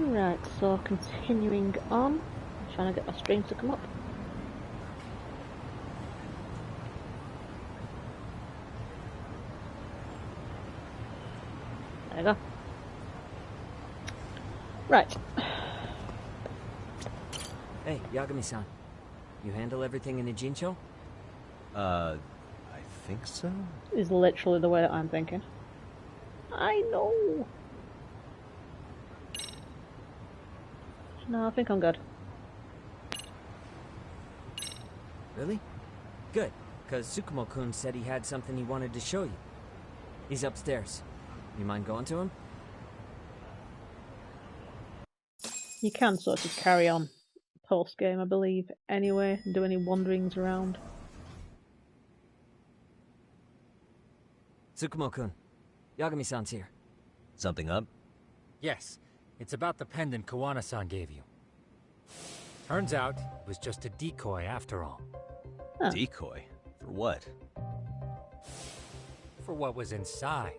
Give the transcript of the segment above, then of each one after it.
Right, so continuing on, trying to get my stream to come up. There you go. Right. Hey, Yagami-san. You handle everything in a Jincho? I think so? Is literally the way that I'm thinking. I know! No, I think I'm good. Really? Good, because Tsukumo-kun said he had something he wanted to show you. He's upstairs. You mind going to him? You can sort of carry on post-game, I believe, anyway, and do any wanderings around. Tsukumo-kun, Yagami-san's here. Something up? Yes, it's about the pendant Kawana-san gave you. Turns out, it was just a decoy after all. Huh. Decoy? For what? For what was inside.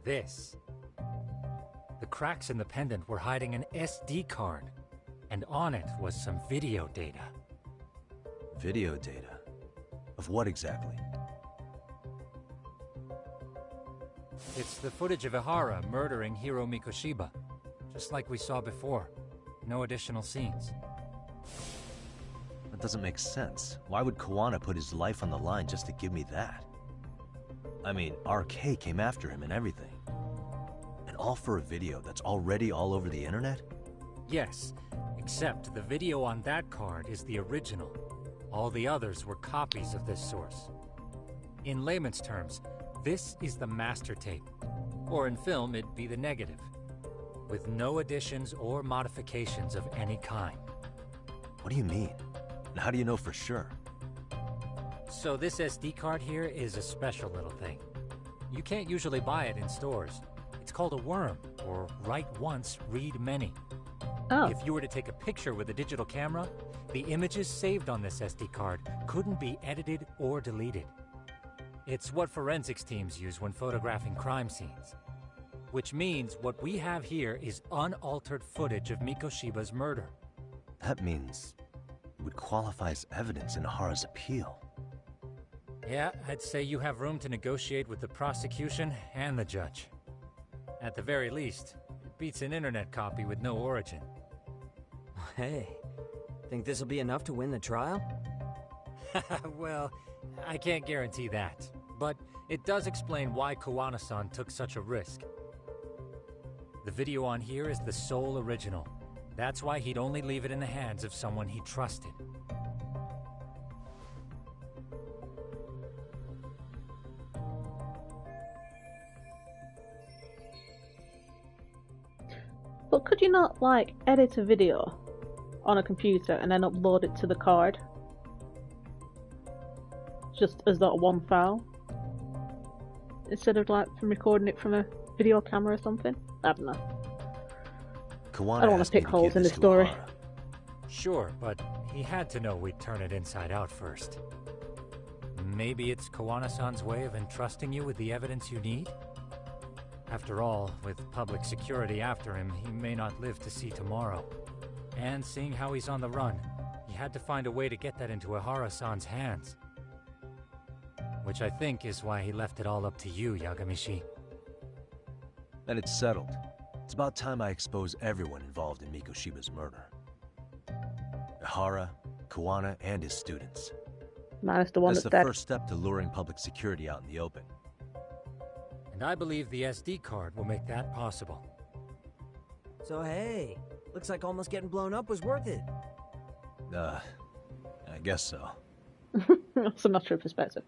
This. The cracks in the pendant were hiding an SD card, and on it was some video data. Video data? Of what exactly? It's the footage of Ihara murdering Hiro Mikoshiba, just like we saw before. No additional scenes. That doesn't make sense. Why would Kawana put his life on the line just to give me that? I mean, RK came after him and everything. And all for a video that's already all over the internet? Yes, except the video on that card is the original. All the others were copies of this source. In layman's terms, this is the master tape. Or in film, it'd be the negative. With no additions or modifications of any kind. What do you mean? And how do you know for sure? So this SD card here is a special little thing. You can't usually buy it in stores. It's called a worm, or write once, read many. Oh. If you were to take a picture with a digital camera, the images saved on this SD card couldn't be edited or deleted. It's what forensics teams use when photographing crime scenes. Which means what we have here is unaltered footage of Mikoshiba's murder. That means it would qualify as evidence in Ihara's appeal. Yeah, I'd say you have room to negotiate with the prosecution and the judge. At the very least, it beats an internet copy with no origin. Hey, think this'll be enough to win the trial? Well, I can't guarantee that. But it does explain why Kawana-san took such a risk. The video on here is the sole original. That's why he'd only leave it in the hands of someone he trusted. But could you not, like, edit a video on a computer and then upload it to the card? Just as that one file? Instead of, like, from recording it from a video camera or something? I don't know. Kawana I don't want asked to me pick give holes in this the to story. Ihara. Sure, but he had to know we'd turn it inside out first. Maybe it's Kawana-san's way of entrusting you with the evidence you need? After all, with public security after him, he may not live to see tomorrow. And seeing how he's on the run, he had to find a way to get that into Ihara-san's hands. Which I think is why he left it all up to you, Yagamishi. Then it's settled. It's about time I expose everyone involved in Mikoshiba's murder. Ihara, Kawana, and his students. Minus the one That's that's the dead. first step to luring public security out in the open. And I believe the SD card will make that possible. So hey, looks like almost getting blown up was worth it. I guess so. That's a matter of perspective.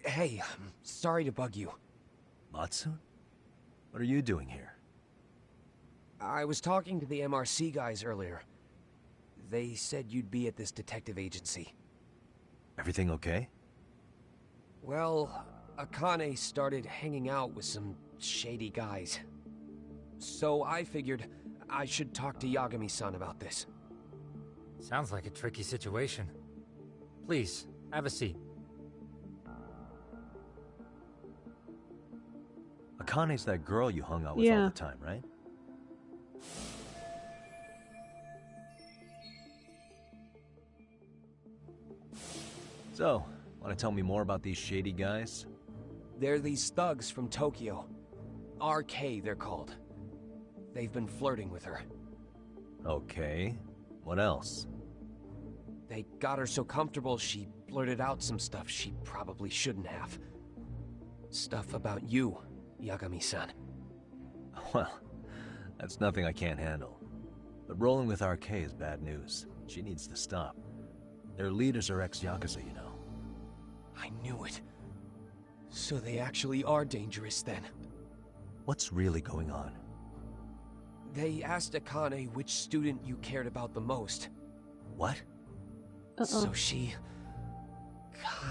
Hey, I'm sorry to bug you. Matsu? What are you doing here? I was talking to the MRC guys earlier. They said you'd be at this detective agency. Everything okay? Well, Akane started hanging out with some shady guys. So I figured I should talk to Yagami-san about this. Sounds like a tricky situation. Please, have a seat. Akane's that girl you hung out with all Yeah. the time, right? So, want to tell me more about these shady guys? They're these thugs from Tokyo. RK, they're called. They've been flirting with her. Okay. What else? They got her so comfortable she blurted out some stuff she probably shouldn't have. Stuff about you, Yagami-san. Well, that's nothing I can't handle. But rolling with RK is bad news. She needs to stop. Their leaders are ex-Yakuza, you know. I knew it. So they actually are dangerous then. What's really going on? They asked Akane which student you cared about the most. What? So she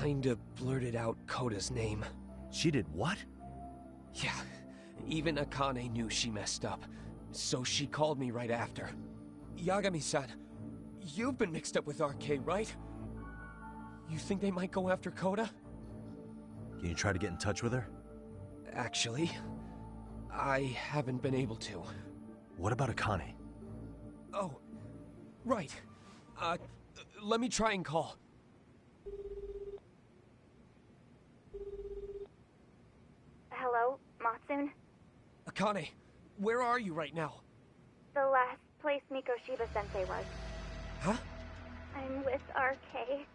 kinda blurted out Koda's name. She did what? Yeah, even Akane knew she messed up. So she called me right after. Yagami-san, you've been mixed up with RK, right? You think they might go after Koda? Can you try to get in touch with her? Actually, I haven't been able to. What about Akane? Oh, right. Let me try and call. Hello, Matsun? Akane, where are you right now? The last place Mikoshiba-sensei was. Huh? I'm with RK.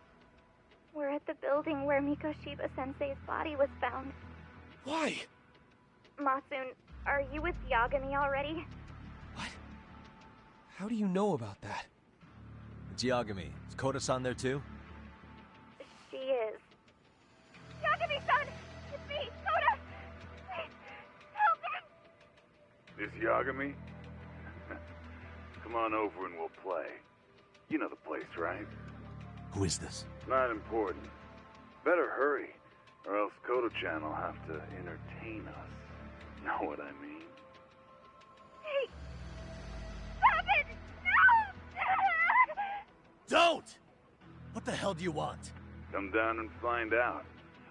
We're at the building where Mikoshiba-sensei's body was found. Why? Matsun, are you with Yagami already? What? How do you know about that? It's Yagami. Is Koda-san there too? She is. Yagami-san! It's me, Koda! Please, help me! This Yagami? Come on over and we'll play. You know the place, right? Who is this? Not important. Better hurry, or else Kodo-chan will have to entertain us. Know what I mean? Hey! Stop it! No! Don't! What the hell do you want? Come down and find out.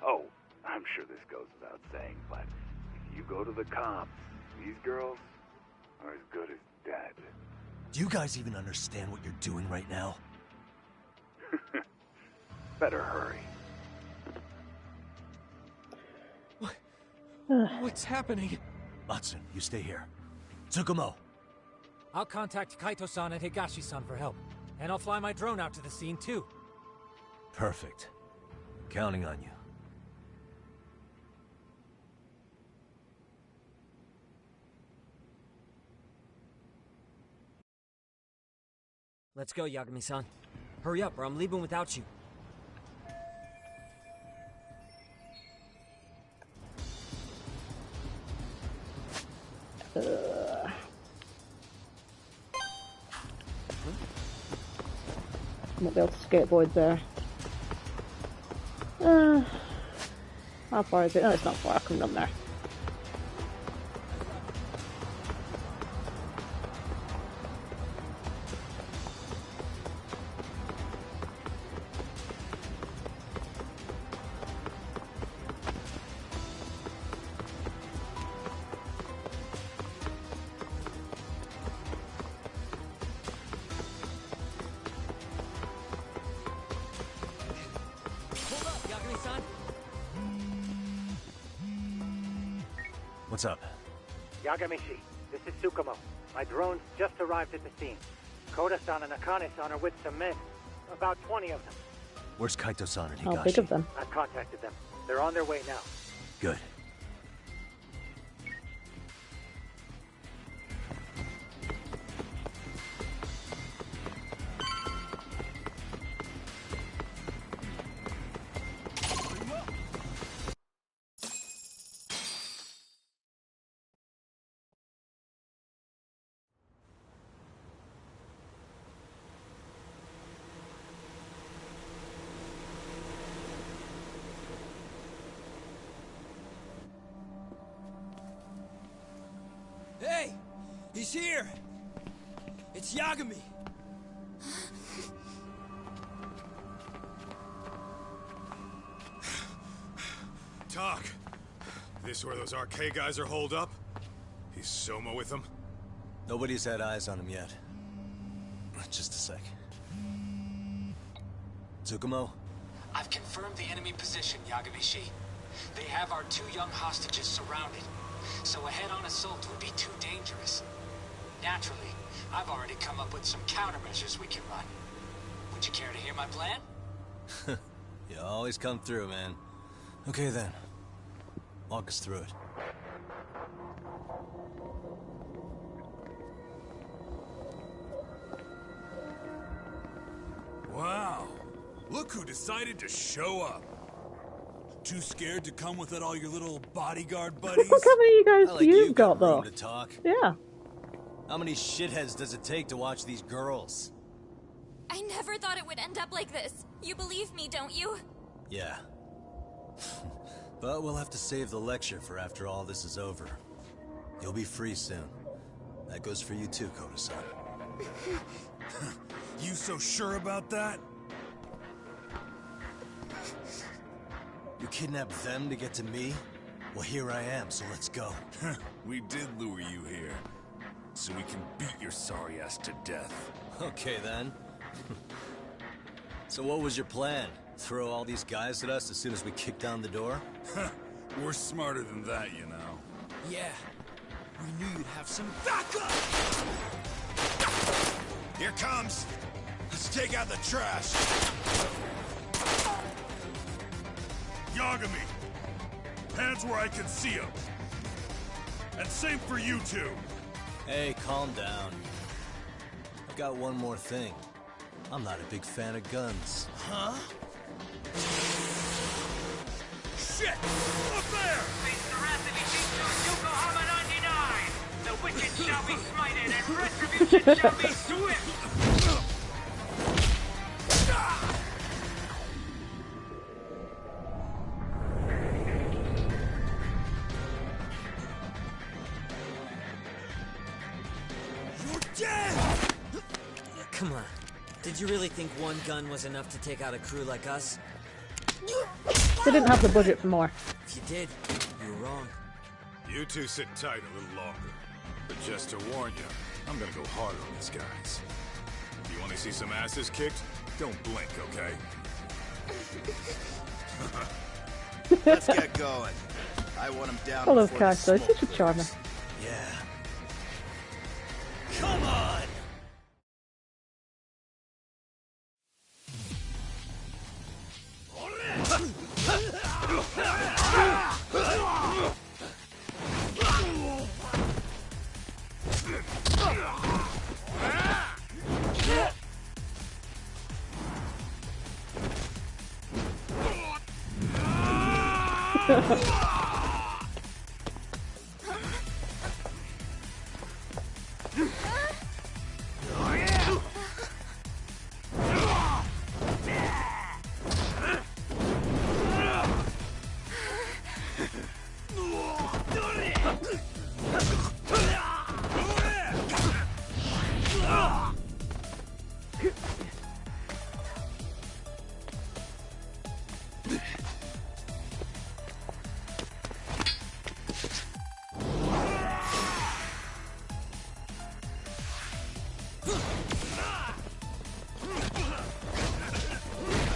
Oh, I'm sure this goes without saying, but if you go to the cops, these girls are as good as dead. Do you guys even understand what you're doing right now? Better hurry. What's happening? Matsun, you stay here. Tsukumo! I'll contact Kaito-san and Higashi-san for help. And I'll fly my drone out to the scene, too. Perfect. Counting on you. Let's go, Yagami-san. Hurry up, or I'm leaving without you. Won't be able to skateboard there. How far is it? Oh, it's not far. I can run there. Hold up, Yagami-san! What's up? Yagami-shi, this is Tsukumo. My drones just arrived at the scene. Koda-san and Akane-san are with some men. About 20 of them. Where's Kaito-san and How Higashi? big of them? I've contacted them. They're on their way now. Good. Hey! He's here! It's Yagami! Talk. This where those RK guys are holed up? He's Soma with them? Nobody's had eyes on him yet. Just a sec. Tsukumo? I've confirmed the enemy position, Yagamishi. They have our 2 young hostages surrounded, so a head-on assault would be too dangerous. Naturally, I've already come up with some countermeasures we can run. Would you care to hear my plan? You always come through, man. Okay then. Walk us through it. Wow. Look who decided to show up. Too scared to come with all your little bodyguard buddies? Look how many of you guys Not like you've you've got, though. room to talk. Yeah. How many shitheads does it take to watch these girls? I never thought it would end up like this. You believe me, don't you? Yeah. But we'll have to save the lecture for after all this is over. You'll be free soon. That goes for you too, Koda-san. You so sure about that? You kidnapped them to get to me? Well, here I am, so let's go. We did lure you here, so we can beat your sorry ass to death. Okay, then. So what was your plan? Throw all these guys at us as soon as we kick down the door? We're smarter than that, you know. Yeah. We knew you'd have some backup! Here comes! Let's take out the trash! Yagami! Hands where I can see them! And same for you two! Hey, calm down. I've got one more thing. I'm not a big fan of guns. Huh? Shit! Up there! Face the wrath of Ijincho Yokohama 99! The wicked shall be smited and retribution shall be swift! Come on. Did you really think one gun was enough to take out a crew like us? They didn't have the budget for more. If you did, you were wrong. You two sit tight a little longer. But just to warn you, I'm gonna go hard on these guys. If you want to see some asses kicked, don't blink, okay? Let's get going. I want him down. I love before the Cash though, he's smoke such a charmer. clears. Yeah. Come on!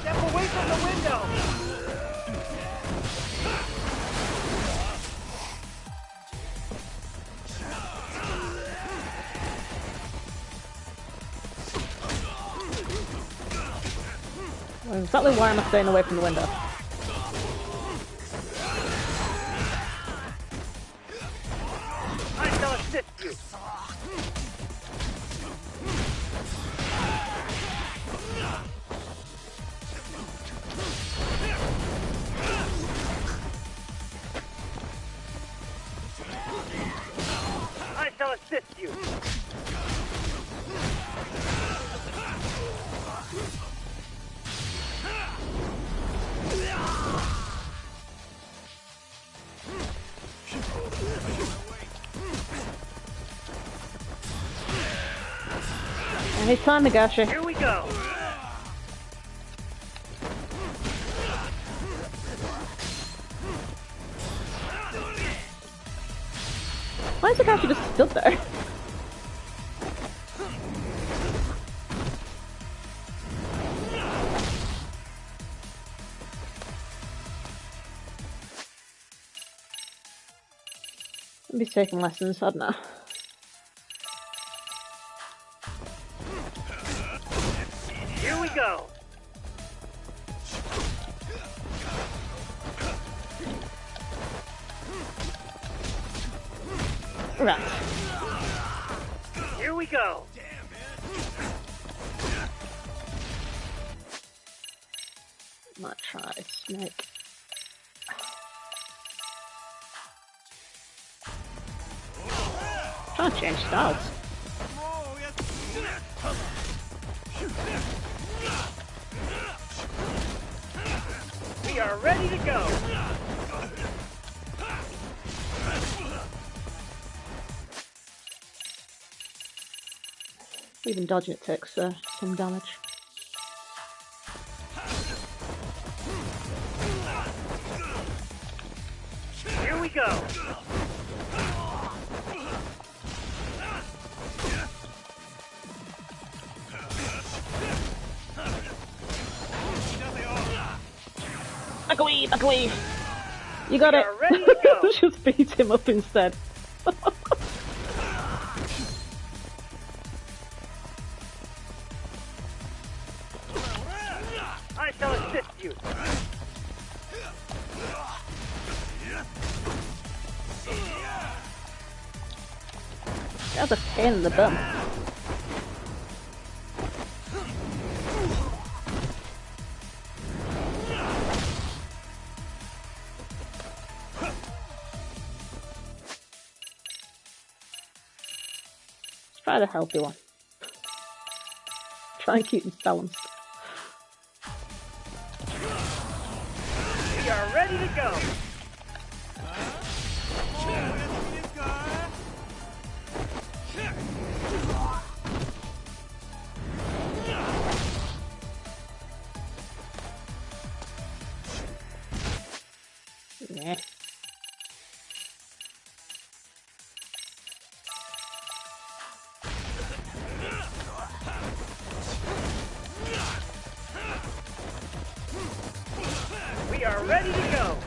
Step away from the window! Well, exactly why am I staying away from the window? I shall assist you. I shall assist you. Anytime, Nagashi. Here we go. Why is the guy just stood there? I'll be taking lessons, I don't know. Here we go. Right. Here we go. Might try Snake. Trying to change styles. We are ready to go. Even dodging it takes some damage. Here we go. Back away, back away! You got it! Ready to go. Just beat him up instead. I shall assist you. That's a pain in the bum. Let's try the healthy one. Try and keep this balanced. We are ready to go. Yeah. We are ready to go.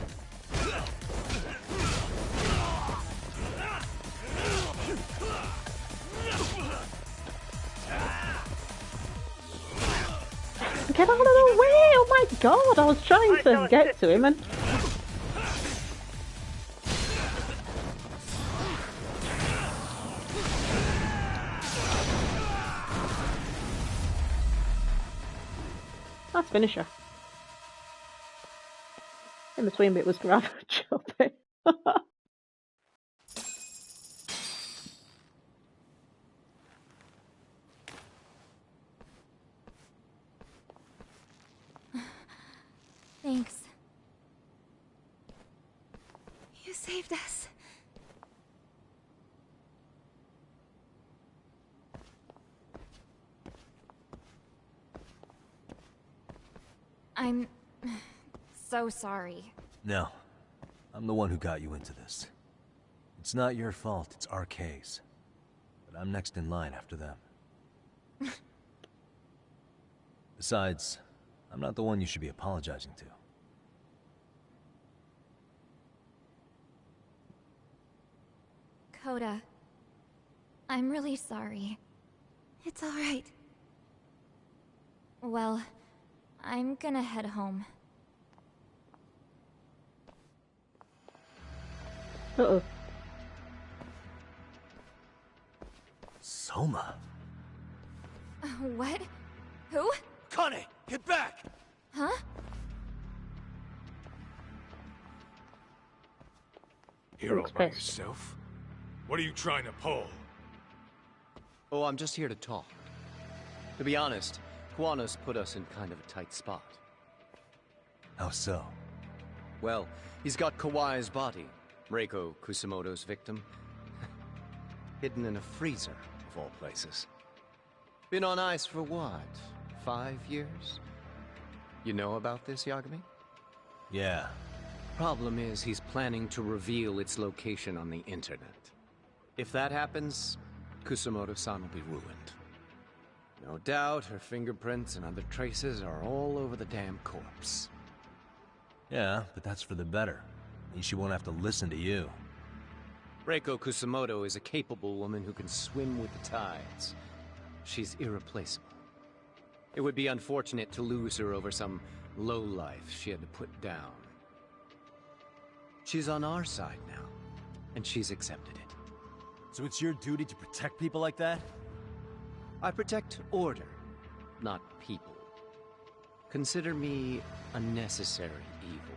Get out of the way! Oh my god, I was trying to get to him and... That's finisher. In between bit was grab chop it. Thanks. You saved us. I'm so sorry. No. I'm the one who got you into this. It's not your fault, it's RK's. But I'm next in line after them. Besides, I'm not the one you should be apologizing to. Coda, I'm really sorry. It's alright. Well, I'm gonna head home. Uh-oh. Soma? What? Who? Connie, get back! Huh? Here all Looks by pissed. yourself? What are you trying to pull? Oh, I'm just here to talk. To be honest, Kuwano's put us in kind of a tight spot. How so? Well, he's got Kawai's body, Reiko Kusamoto's victim, hidden in a freezer, of all places. Been on ice for what, 5 years? You know about this, Yagami? Yeah. Problem is, he's planning to reveal its location on the internet. If that happens, Kusumoto-san will be ruined. No doubt her fingerprints and other traces are all over the damn corpse. Yeah, but that's for the better. Means she won't have to listen to you. Reiko Kusumoto is a capable woman who can swim with the tides. She's irreplaceable. It would be unfortunate to lose her over some lowlife she had to put down. She's on our side now, and she's accepted it. So it's your duty to protect people like that? I protect order, not people. Consider me a necessary evil.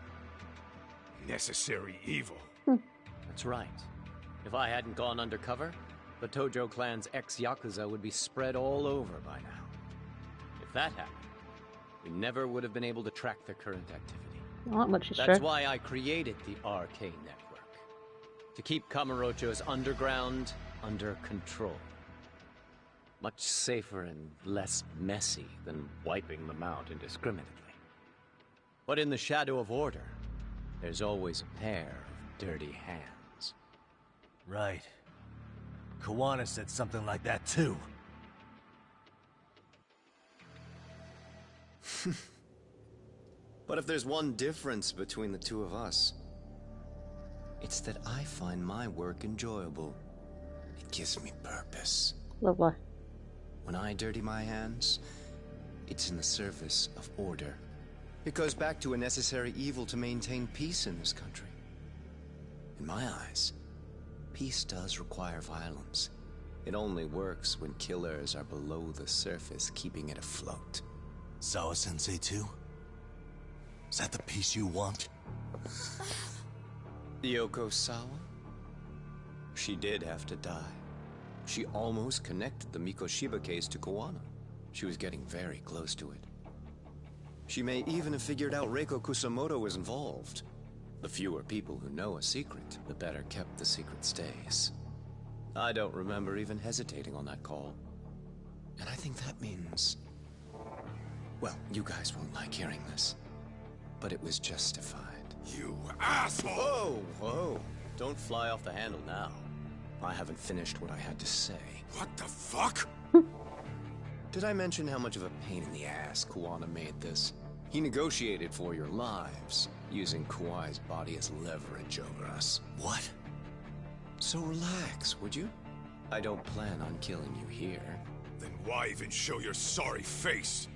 Necessary evil? That's right. If I hadn't gone undercover, the Tojo clan's ex-Yakuza would be spread all over by now. If that happened, we never would have been able to track their current activity. Not much is That's true. why I created the RK network. To keep Kamurocho's underground under control. Much safer and less messy than wiping them out indiscriminately. But in the shadow of order, there's always a pair of dirty hands. Right. Kawana said something like that too. But if there's one difference between the two of us, it's that I find my work enjoyable. It gives me purpose. Lovely. When I dirty my hands, it's in the service of order. It goes back to a necessary evil to maintain peace in this country. In my eyes, peace does require violence. It only works when killers are below the surface, keeping it afloat. Sawa-sensei too? Is that the peace you want? Yoko Sawa? She did have to die. She almost connected the Mikoshiba case to Kawana. She was getting very close to it. She may even have figured out Reiko Kusumoto was involved. The fewer people who know a secret, the better kept the secret stays. I don't remember even hesitating on that call. And I think that means... well, you guys won't like hearing this, but it was justified. You asshole! Whoa, whoa. Don't fly off the handle now. I haven't finished what I had to say. What the fuck? Did I mention how much of a pain in the ass Kawana made this? He negotiated for your lives, using Kawai's body as leverage over us. What? So relax, would you? I don't plan on killing you here. Then why even show your sorry face?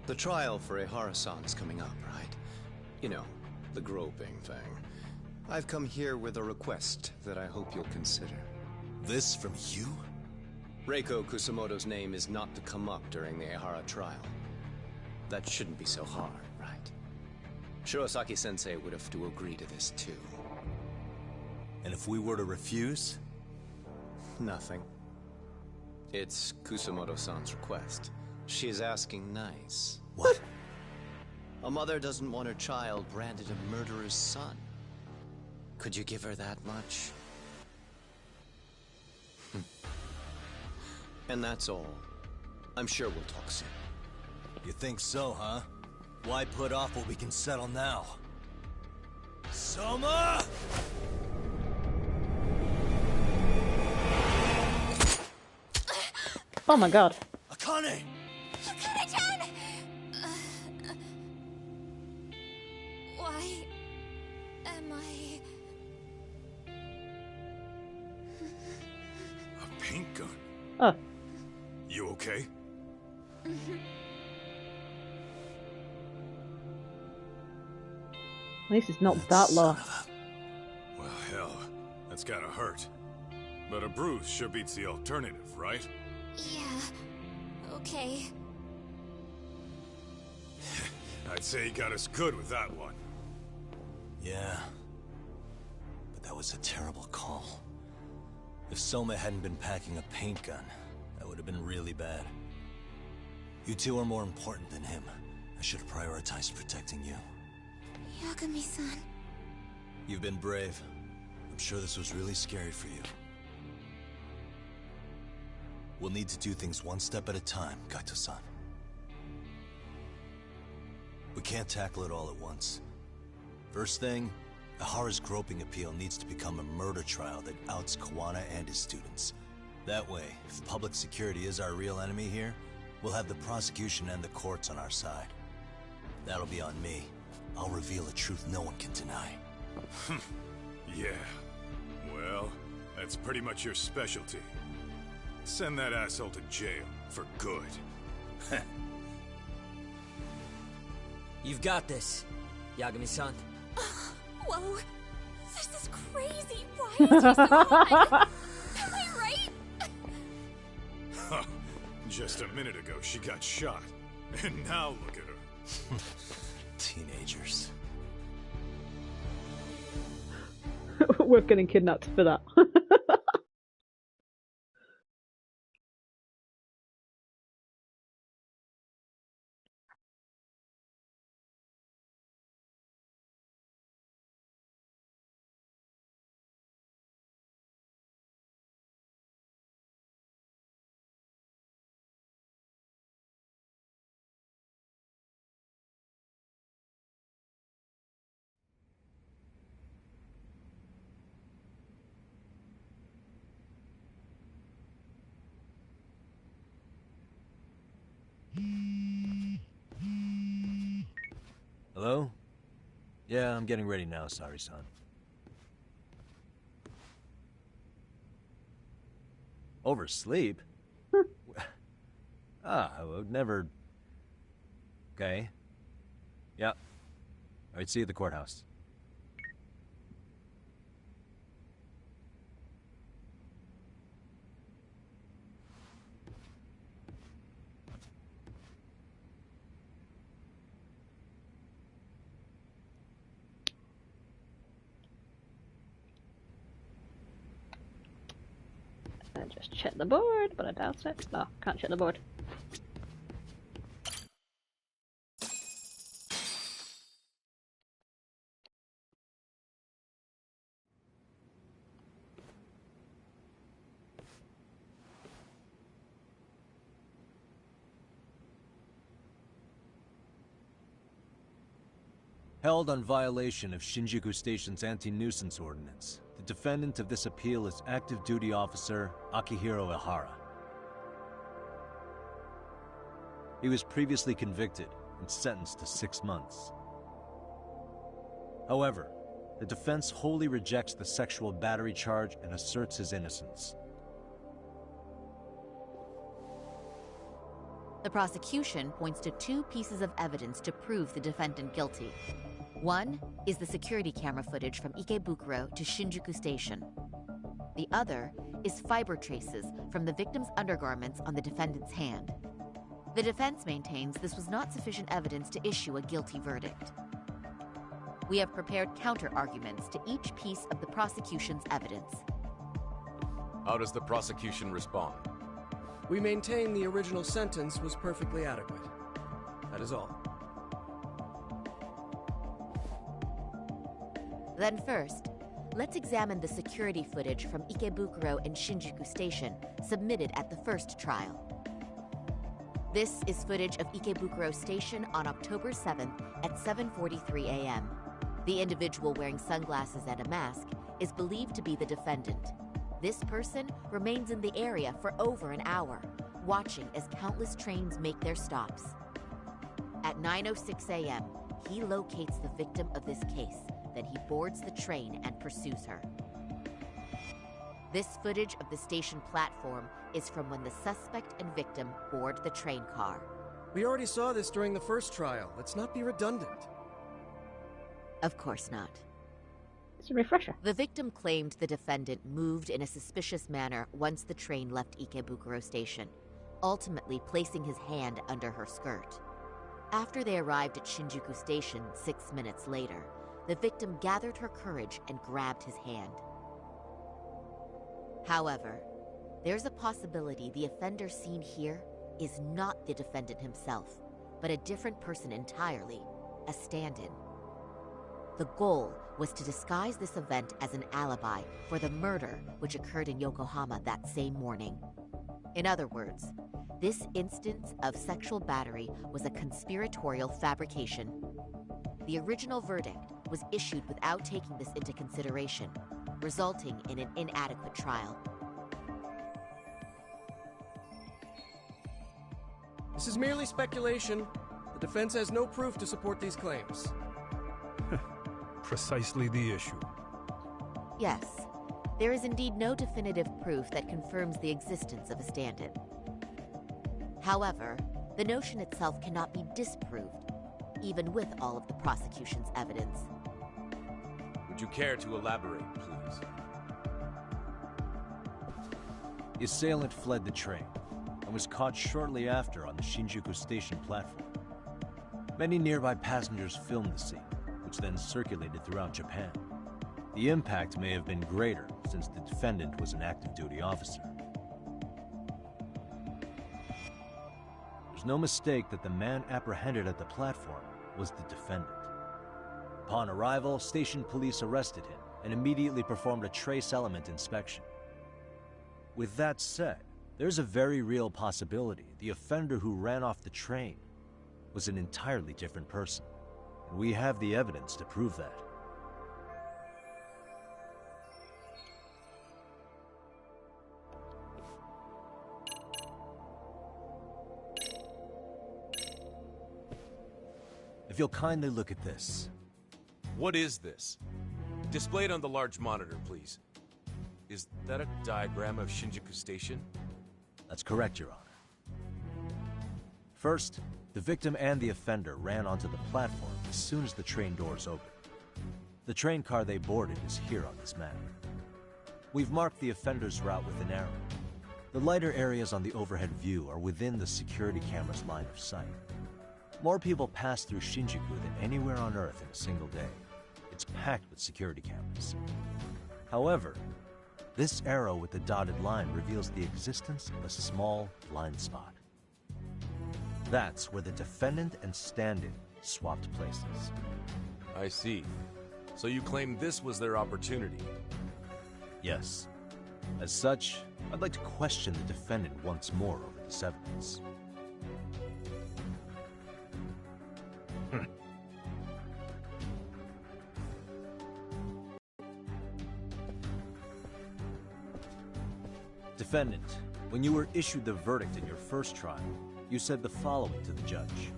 The trial for Ehara-san is coming up, right? You know, the groping thing. I've come here with a request that I hope you'll consider. This from you? Reiko Kusumoto's name is not to come up during the Ehara trial. That shouldn't be so hard, right? Shirosaki-sensei would have to agree to this too. And if we were to refuse? Nothing. It's Kusumoto-san's request. She is asking nice. What? A mother doesn't want her child branded a murderer's son. Could you give her that much? And that's all. I'm sure we'll talk soon. You think so, huh? Why put off what we can settle now? Soma! Oh my god. Akane! Akane-chan! Why am I... A paint gun? Oh. You okay? At least it's not that low. Well, hell, that's gotta hurt. But a bruise sure beats the alternative, right? Yeah. Okay. I'd say he got us good with that one. Yeah. But that was a terrible call. If Soma hadn't been packing a paint gun, that would have been really bad. You two are more important than him. I should have prioritized protecting you. Yagami-san. You've been brave. I'm sure this was really scary for you. We'll need to do things one step at a time, Gaito-san. We can't tackle it all at once. First thing, Ahara's groping appeal needs to become a murder trial that outs Kawana and his students. That way, if public security is our real enemy here, we'll have the prosecution and the courts on our side. That'll be on me. I'll reveal a truth no one can deny. Yeah. Well, that's pretty much your specialty. Send that asshole to jail for good. You've got this, Yagami-san. Whoa, this is crazy. Why is he so hot? Am I right? Just a minute ago, she got shot. And now look at her. Teenagers. We're getting kidnapped for that. Hello? Yeah, I'm getting ready now, Sari-san. Oversleep? I would never... Okay. Yeah. Alright, see you at the courthouse. I just check the board, but I doubt it. No, can't check the board. Held on violation of Shinjuku Station's anti-nuisance ordinance. The defendant of this appeal is active duty officer Akihiro Ihara. He was previously convicted and sentenced to 6 months. However, the defense wholly rejects the sexual battery charge and asserts his innocence. The prosecution points to 2 pieces of evidence to prove the defendant guilty. One is the security camera footage from Ikebukuro to Shinjuku Station. The other is fiber traces from the victim's undergarments on the defendant's hand. The defense maintains this was not sufficient evidence to issue a guilty verdict. We have prepared counter-arguments to each piece of the prosecution's evidence. How does the prosecution respond? We maintain the original sentence was perfectly adequate. That is all. Then first, let's examine the security footage from Ikebukuro and Shinjuku Station submitted at the first trial. This is footage of Ikebukuro Station on October 7th at 7:43 a.m. The individual wearing sunglasses and a mask is believed to be the defendant. This person remains in the area for over an hour, watching as countless trains make their stops. At 9:06 a.m., he locates the victim of this case. Then he boards the train and pursues her. This footage of the station platform is from when the suspect and victim board the train car. We already saw this during the first trial. Let's not be redundant. Of course not. It's a refresher. The victim claimed the defendant moved in a suspicious manner once the train left Ikebukuro Station, ultimately placing his hand under her skirt. After they arrived at Shinjuku Station 6 minutes later, the victim gathered her courage and grabbed his hand. However, there's a possibility the offender seen here is not the defendant himself, but a different person entirely, a stand-in. The goal was to disguise this event as an alibi for the murder which occurred in Yokohama that same morning. In other words, this instance of sexual battery was a conspiratorial fabrication. The original verdict, was issued without taking this into consideration, resulting in an inadequate trial. This is merely speculation. The defense has no proof to support these claims. Precisely the issue. Yes, there is indeed no definitive proof that confirms the existence of a stand-in. However, the notion itself cannot be disproved, even with all of the prosecution's evidence. Would you care to elaborate, please? The assailant fled the train and was caught shortly after on the Shinjuku station platform. Many nearby passengers filmed the scene, which then circulated throughout Japan. The impact may have been greater since the defendant was an active duty officer. There's no mistake that the man apprehended at the platform was the defendant. Upon arrival, station police arrested him and immediately performed a trace element inspection. With that said, there's a very real possibility the offender who ran off the train was an entirely different person, and we have the evidence to prove that. If you'll kindly look at this. What is this? Displayed on the large monitor, please. Is that a diagram of Shinjuku Station? That's correct, Your Honor. First, the victim and the offender ran onto the platform as soon as the train doors opened. The train car they boarded is here on this map. We've marked the offender's route with an arrow. The lighter areas on the overhead view are within the security camera's line of sight. More people pass through Shinjuku than anywhere on Earth in a single day. It's packed with security cameras. However, this arrow with the dotted line reveals the existence of a small blind spot. That's where the defendant and stand-in swapped places. I see. So you claim this was their opportunity? Yes. As such, I'd like to question the defendant once more over this evidence. Defendant, when you were issued the verdict in your first trial, you said the following to the judge.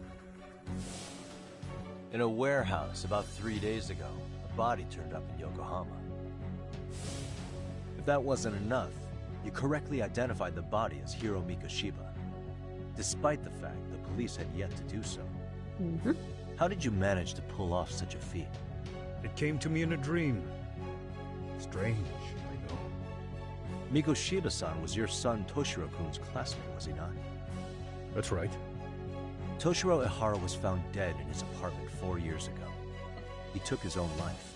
In a warehouse about 3 days ago, a body turned up in Yokohama. If that wasn't enough, you correctly identified the body as Hiro Mikoshiba, despite the fact the police had yet to do so. How did you manage to pull off such a feat? It came to me in a dream. Strange, I know. Mikoshiba-san was your son Toshiro-kun's classmate, was he not? That's right. Toshiro Ihara was found dead in his apartment 4 years ago. He took his own life.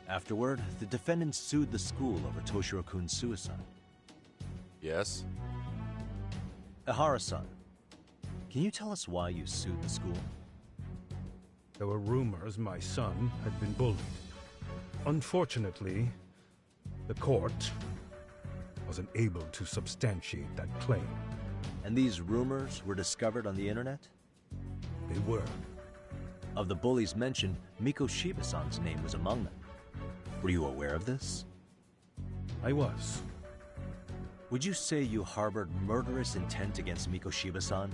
Afterward, the defendant sued the school over Toshiro-kun's suicide. Yes? Ihara-san, can you tell us why you sued the school? There were rumors my son had been bullied. Unfortunately, the court wasn't able to substantiate that claim. And these rumors were discovered on the internet? They were. Of the bullies mentioned, Mikoshiba-san's name was among them. Were you aware of this? I was. Would you say you harbored murderous intent against Mikoshiba-san?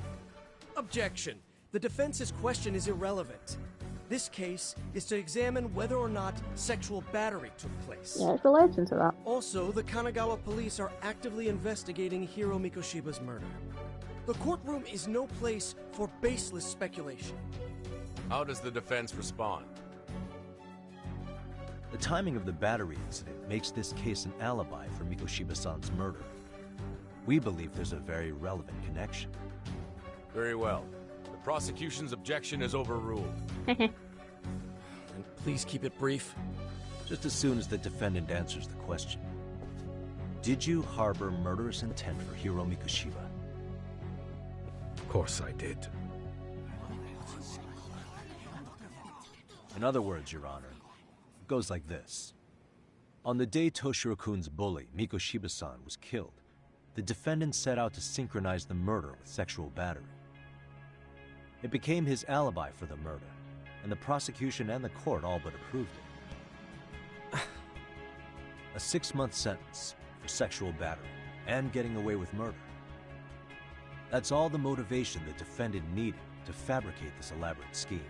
Objection. The defense's question is irrelevant. This case is to examine whether or not sexual battery took place. Yeah, it's relating to that. Also, the Kanagawa police are actively investigating Hiro Mikoshiba's murder. The courtroom is no place for baseless speculation. How does the defense respond? The timing of the battery incident makes this case an alibi for Mikoshiba-san's murder. We believe there's a very relevant connection. Very well. The prosecution's objection is overruled. And please keep it brief. Just as soon as the defendant answers the question. Did you harbor murderous intent for Hiro Mikoshiba? Of course I did. In other words, Your Honor, it goes like this. On the day Toshiro-kun's bully, Mikoshiba-san, was killed, the defendant set out to synchronize the murder with sexual battery. It became his alibi for the murder, and the prosecution and the court all but approved it. A 6-month sentence for sexual battery and getting away with murder. That's all the motivation the defendant needed to fabricate this elaborate scheme.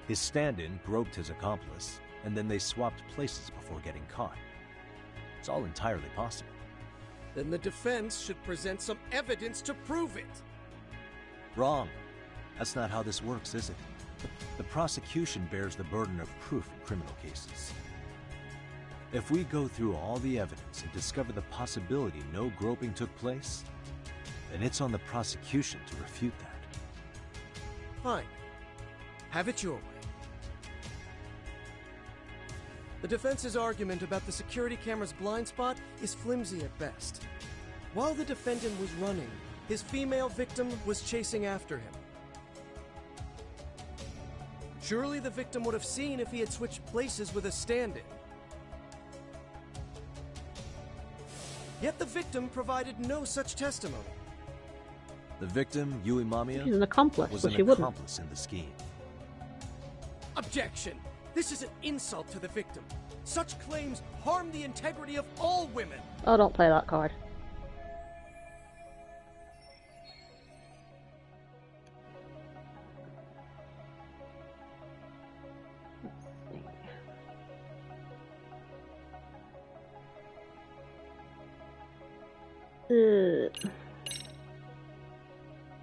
His stand-in groped his accomplice, and then they swapped places before getting caught. It's all entirely possible. Then the defense should present some evidence to prove it. Wrong. That's not how this works, is it? The prosecution bears the burden of proof in criminal cases. If we go through all the evidence and discover the possibility no groping took place, then it's on the prosecution to refute that. Fine. Have it your way. The defense's argument about the security camera's blind spot is flimsy at best. While the defendant was running, his female victim was chasing after him. Surely the victim would have seen if he had switched places with a stand-in. Yet the victim provided no such testimony. The victim, Yui Mamiya, She's an accomplice, was but an she wouldn't. accomplice in the scheme. Objection! This is an insult to the victim. Such claims harm the integrity of all women. Oh, don't play that card.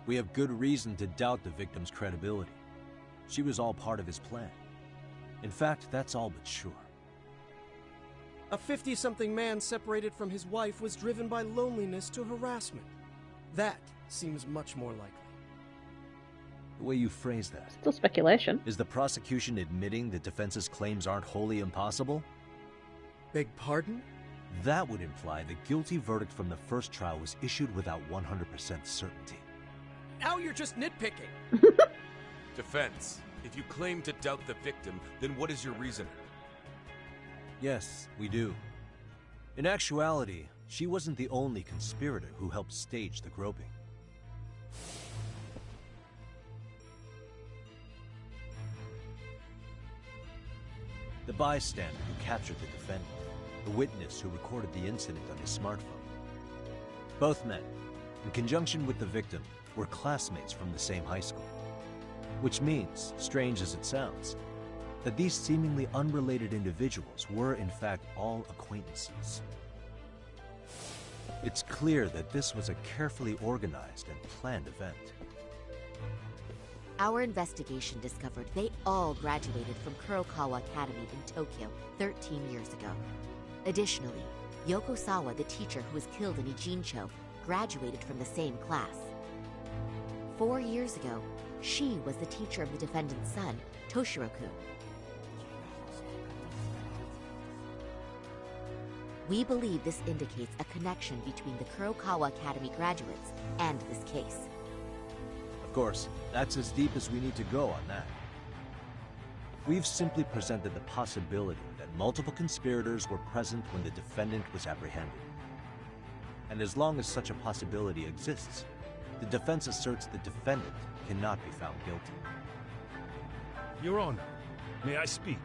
We have good reason to doubt the victim's credibility. She was all part of his plan. In fact, that's all but sure. A 50-something man separated from his wife was driven by loneliness to harassment. That seems much more likely. The way you phrase that. Still speculation. Is the prosecution admitting the defense's claims aren't wholly impossible? Beg pardon? That would imply the guilty verdict from the first trial was issued without 100% certainty. Now you're just nitpicking. Defense, if you claim to doubt the victim, then what is your reason? Yes, we do. In actuality, she wasn't the only conspirator who helped stage the groping. The bystander who captured the defendant, the witness who recorded the incident on his smartphone. Both men, in conjunction with the victim, were classmates from the same high school. Which means, strange as it sounds, that these seemingly unrelated individuals were in fact all acquaintances. It's clear that this was a carefully organized and planned event. Our investigation discovered they all graduated from Kurokawa Academy in Tokyo 13 years ago. Additionally, Yoko Sawa, the teacher who was killed in Ijincho, graduated from the same class. 4 years ago, she was the teacher of the defendant's son, Toshiro-kun. We believe this indicates a connection between the Kurokawa Academy graduates and this case. Of course, that's as deep as we need to go on that. We've simply presented the possibility that multiple conspirators were present when the defendant was apprehended. And as long as such a possibility exists, the defense asserts the defendant cannot be found guilty. Your Honor, may I speak?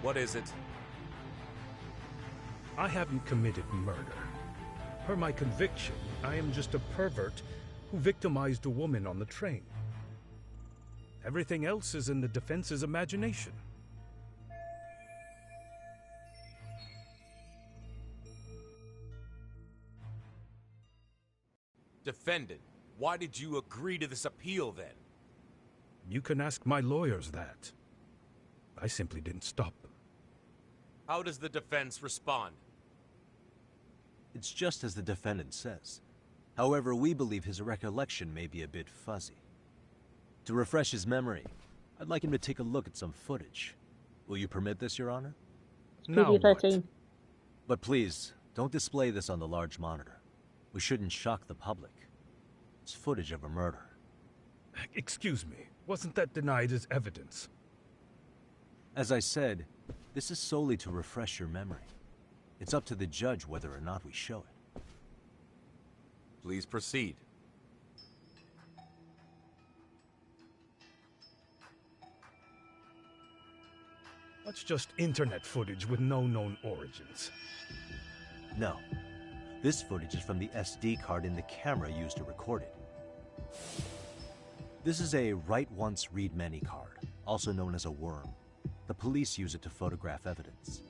What is it? I haven't committed murder. Per my conviction, I am just a pervert who victimized a woman on the train. Everything else is in the defense's imagination. Defendant, why did you agree to this appeal then? You can ask my lawyers that. I simply didn't stop them. How does the defense respond? It's just as the defendant says. However, we believe his recollection may be a bit fuzzy. To refresh his memory, I'd like him to take a look at some footage. Will you permit this, Your Honor? Now what? But please, don't display this on the large monitor. We shouldn't shock the public. It's footage of a murder. Excuse me, wasn't that denied as evidence? As I said, this is solely to refresh your memory. It's up to the judge whether or not we show it. Please proceed. That's just internet footage with no known origins. No. This footage is from the SD card in the camera used to record it. This is a write once, read many card, also known as a worm. The police use it to photograph evidence.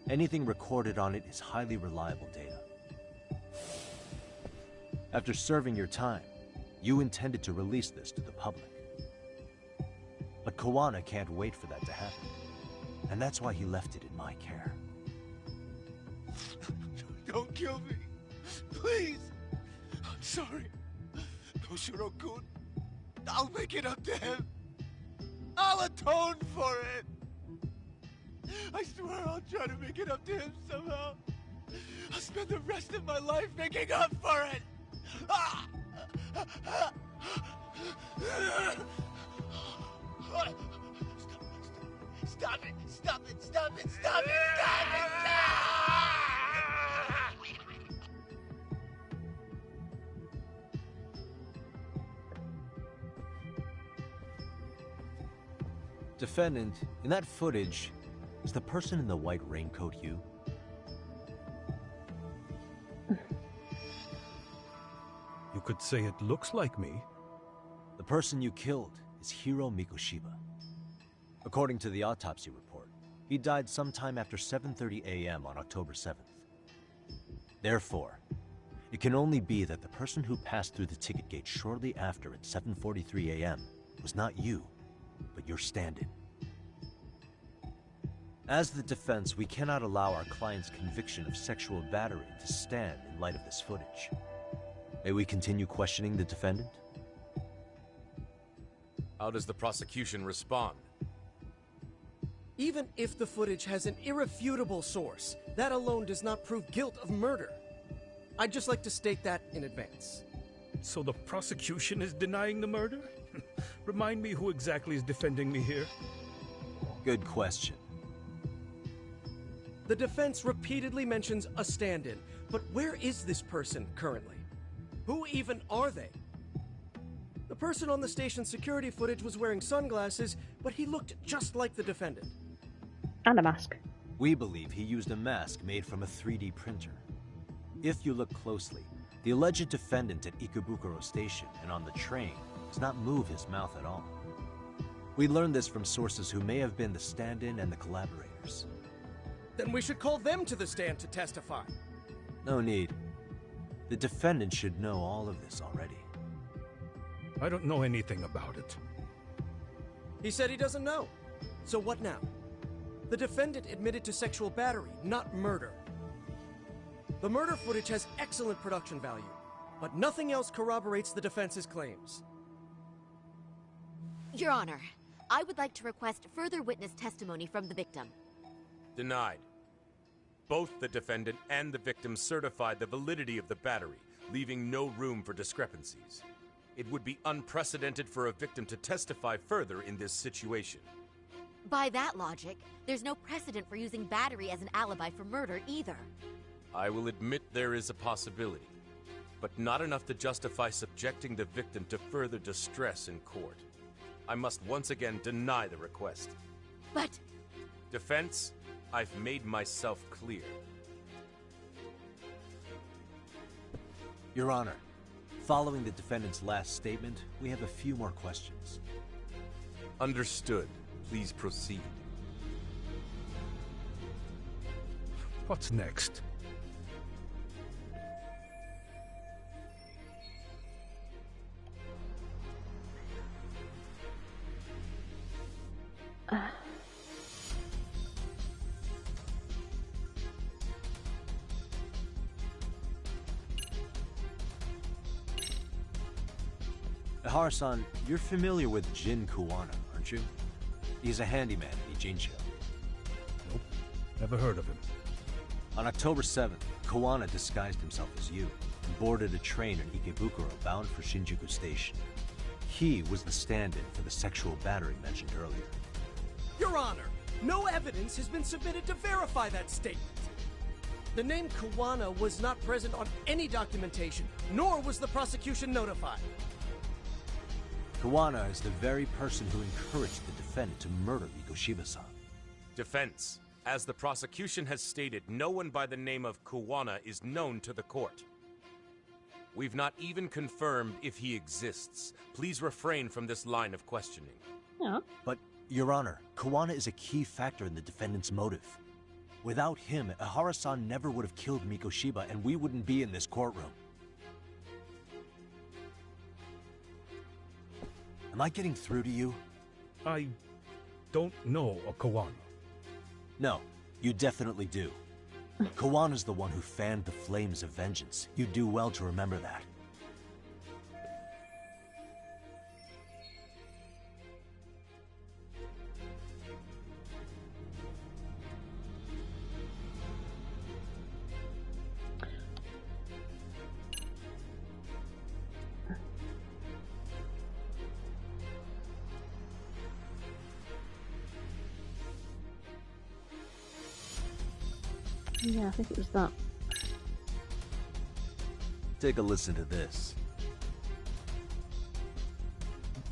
Anything recorded on it is highly reliable data. After serving your time, you intended to release this to the public. But Kawana can't wait for that to happen. And that's why he left it in my care. Don't kill me. Please. I'm sorry. Toshiro-kun. I'll make it up to him. I'll atone for it. I swear I'll try to make it up to him somehow. I'll spend the rest of my life making up for it. Stop it! Stop it! Stop it! Stop it! Stop it! Defendant, in that footage, is the person in the white raincoat you? You could say it looks like me. The person you killed is Hiro Mikoshiba. According to the autopsy report, he died sometime after 7:30 a.m. on October 7th. Therefore, it can only be that the person who passed through the ticket gate shortly after at 7:43 a.m. was not you, but your stand-in. As the defense, we cannot allow our client's conviction of sexual battery to stand in light of this footage. May we continue questioning the defendant? How does the prosecution respond? Even if the footage has an irrefutable source, that alone does not prove guilt of murder. I'd just like to state that in advance. So the prosecution is denying the murder? Remind me who exactly is defending me here? Good question. The defense repeatedly mentions a stand-in, but where is this person currently? Who even are they? The person on the station security footage was wearing sunglasses, but he looked just like the defendant. And a mask. We believe he used a mask made from a 3D printer. If you look closely, the alleged defendant at Ikebukuro Station and on the train does not move his mouth at all. We learned this from sources who may have been the stand-in and the collaborators. Then we should call them to the stand to testify. No need. The defendant should know all of this already. I don't know anything about it. He said he doesn't know. So what now? The defendant admitted to sexual battery, not murder. The murder footage has excellent production value, but nothing else corroborates the defense's claims. Your Honor, I would like to request further witness testimony from the victim. Denied. Both the defendant and the victim certified the validity of the battery, leaving no room for discrepancies. It would be unprecedented for a victim to testify further in this situation. By that logic, there's no precedent for using battery as an alibi for murder either. I will admit there is a possibility, but not enough to justify subjecting the victim to further distress in court. I must once again deny the request. But... Defense, I've made myself clear. Your Honor, following the defendant's last statement, we have a few more questions. Understood. Please proceed. What's next? Harusan, you're familiar with Jin Kawana, aren't you? He's a handyman in Ijincho. Nope, never heard of him. On October 7th, Kawana disguised himself as you and boarded a train in Ikebukuro bound for Shinjuku Station. He was the stand-in for the sexual battery mentioned earlier. Your Honor, no evidence has been submitted to verify that statement. The name Kawana was not present on any documentation, nor was the prosecution notified. Kawana is the very person who encouraged the defendant to murder Mikoshiba-san. Defense. As the prosecution has stated, no one by the name of Kuwana is known to the court. We've not even confirmed if he exists. Please refrain from this line of questioning. Yeah. But, Your Honor, Kuwana is a key factor in the defendant's motive. Without him, Ihara-san never would have killed Mikoshiba, and we wouldn't be in this courtroom. Am I getting through to you? I don't know a Kuwana. No, you definitely do. Kawana's the one who fanned the flames of vengeance. You do well to remember that. Yeah, I think it was that. Take a listen to this.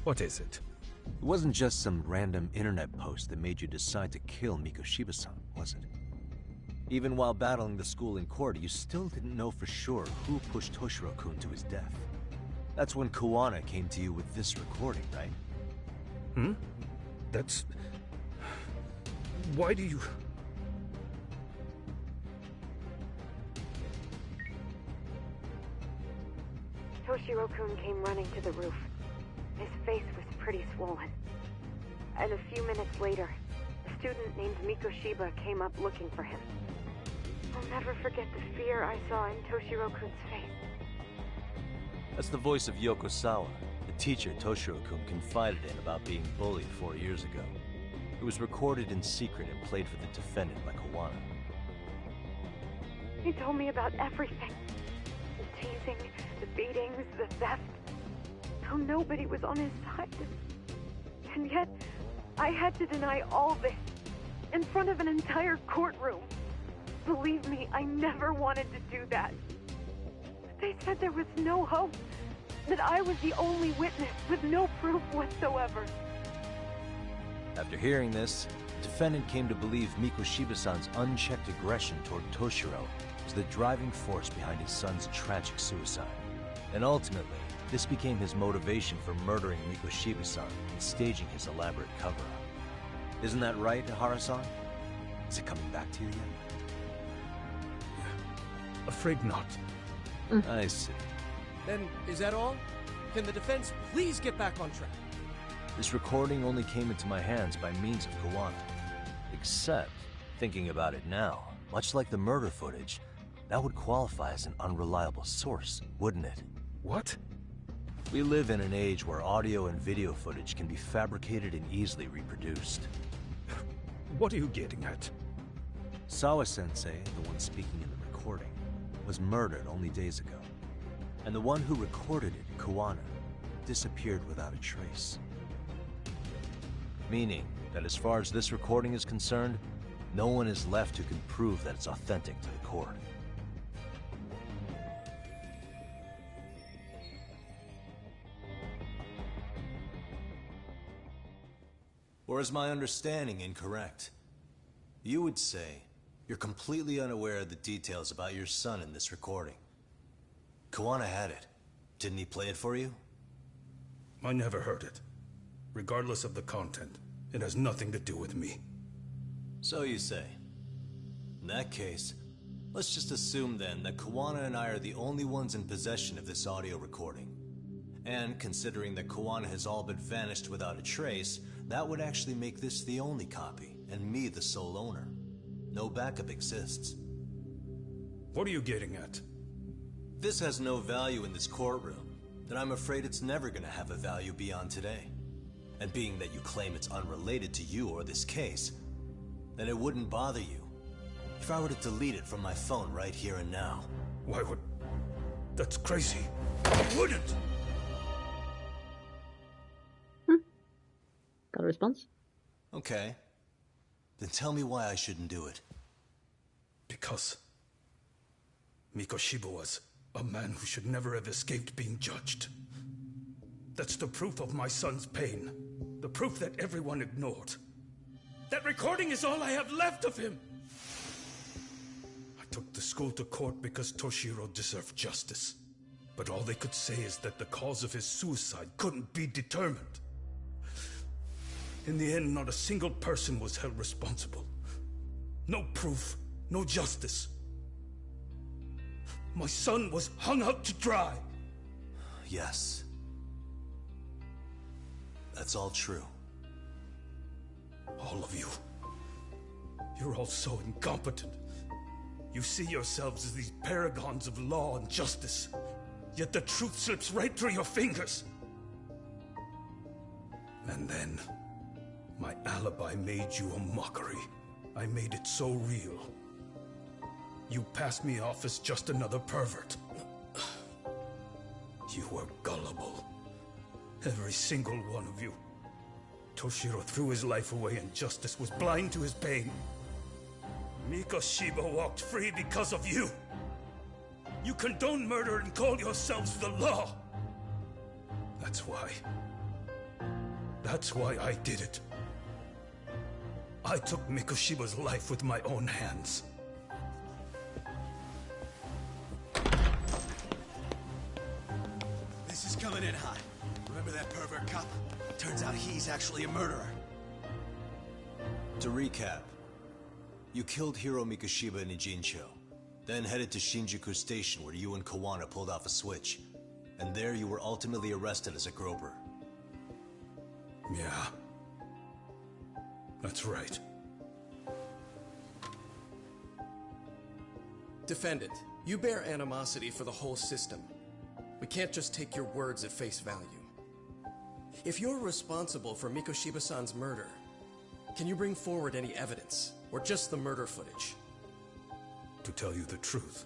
What is it? It wasn't just some random internet post that made you decide to kill Mikoshiba-san, was it? Even while battling the school in court, you still didn't know for sure who pushed Toshiro-kun to his death. That's when Kuwana came to you with this recording, right? Hmm? That's... Why do you... Toshiro-kun came running to the roof. His face was pretty swollen. And a few minutes later, a student named Mikoshiba came up looking for him. I'll never forget the fear I saw in Toshiro-kun's face. That's the voice of Yokosawa, the teacher Toshiro-kun confided in about being bullied 4 years ago. It was recorded in secret and played for the defendant by Kuwana. He told me about everything. The teasing, the beatings, the theft. How nobody was on his side. And yet, I had to deny all this in front of an entire courtroom. Believe me, I never wanted to do that. They said there was no hope, that I was the only witness with no proof whatsoever. After hearing this, the defendant came to believe Mikoshiba-san's unchecked aggression toward Toshiro was the driving force behind his son's tragic suicide. And ultimately, this became his motivation for murdering Mikoshiba-san and staging his elaborate cover-up. Isn't that right, Ihara-san? Is it coming back to you yet? Afraid not. I see. Then, is that all? Can the defense please get back on track? This recording only came into my hands by means of Kuwana. Except, thinking about it now, much like the murder footage, that would qualify as an unreliable source, wouldn't it? What? We live in an age where audio and video footage can be fabricated and easily reproduced. What are you getting at? Sawa-sensei, the one speaking in the recording, was murdered only days ago. And the one who recorded it, Kuwana, disappeared without a trace. Meaning that as far as this recording is concerned, no one is left who can prove that it's authentic to the court. Or is my understanding incorrect? You would say you're completely unaware of the details about your son in this recording. Kuwana had it. Didn't he play it for you? I never heard it. Regardless of the content, it has nothing to do with me. So you say. In that case, let's just assume then that Kuwana and I are the only ones in possession of this audio recording. And considering that Kuwana has all but vanished without a trace, that would actually make this the only copy, and me the sole owner. No backup exists. What are you getting at? This has no value in this courtroom, then I'm afraid it's never gonna have a value beyond today. And being that you claim it's unrelated to you or this case, then it wouldn't bother you if I were to delete it from my phone right here and now. Why would... That's crazy. I wouldn't! Got a response? Okay. Then tell me why I shouldn't do it. Because Mikoshiba was a man who should never have escaped being judged. That's the proof of my son's pain. The proof that everyone ignored. That recording is all I have left of him! I took the school to court because Toshiro deserved justice. But all they could say is that the cause of his suicide couldn't be determined. In the end, not a single person was held responsible. No proof, no justice. My son was hung out to dry. Yes. That's all true. All of you. You're all so incompetent. You see yourselves as these paragons of law and justice, yet the truth slips right through your fingers. And then, my alibi made you a mockery. I made it so real. You passed me off as just another pervert. You were gullible. Every single one of you. Toshiro threw his life away and justice was blind to his pain. Mikoshiba walked free because of you. You condone murder and call yourselves the law. That's why I did it. I took Mikoshiba's life with my own hands. This is coming in hot. Remember that pervert cop? Turns out he's actually a murderer. To recap, you killed Hiro Mikoshiba in Ijincho, then headed to Shinjuku Station where you and Kawana pulled off a switch. And there you were ultimately arrested as a groper. Yeah. That's right. Defendant, you bear animosity for the whole system. We can't just take your words at face value. If you're responsible for Mikoshiba-san's murder, can you bring forward any evidence, or just the murder footage? To tell you the truth,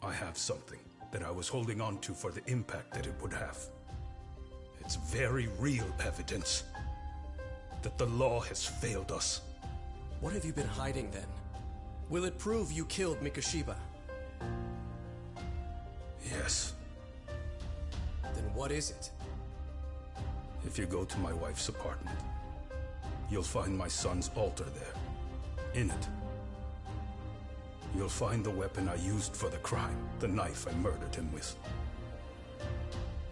I have something that I was holding on to for the impact that it would have. It's very real evidence that the law has failed us. What have you been hiding then? Will it prove you killed Mikoshiba? Yes. Then what is it? If you go to my wife's apartment, you'll find my son's altar there. In it, you'll find the weapon I used for the crime, the knife I murdered him with.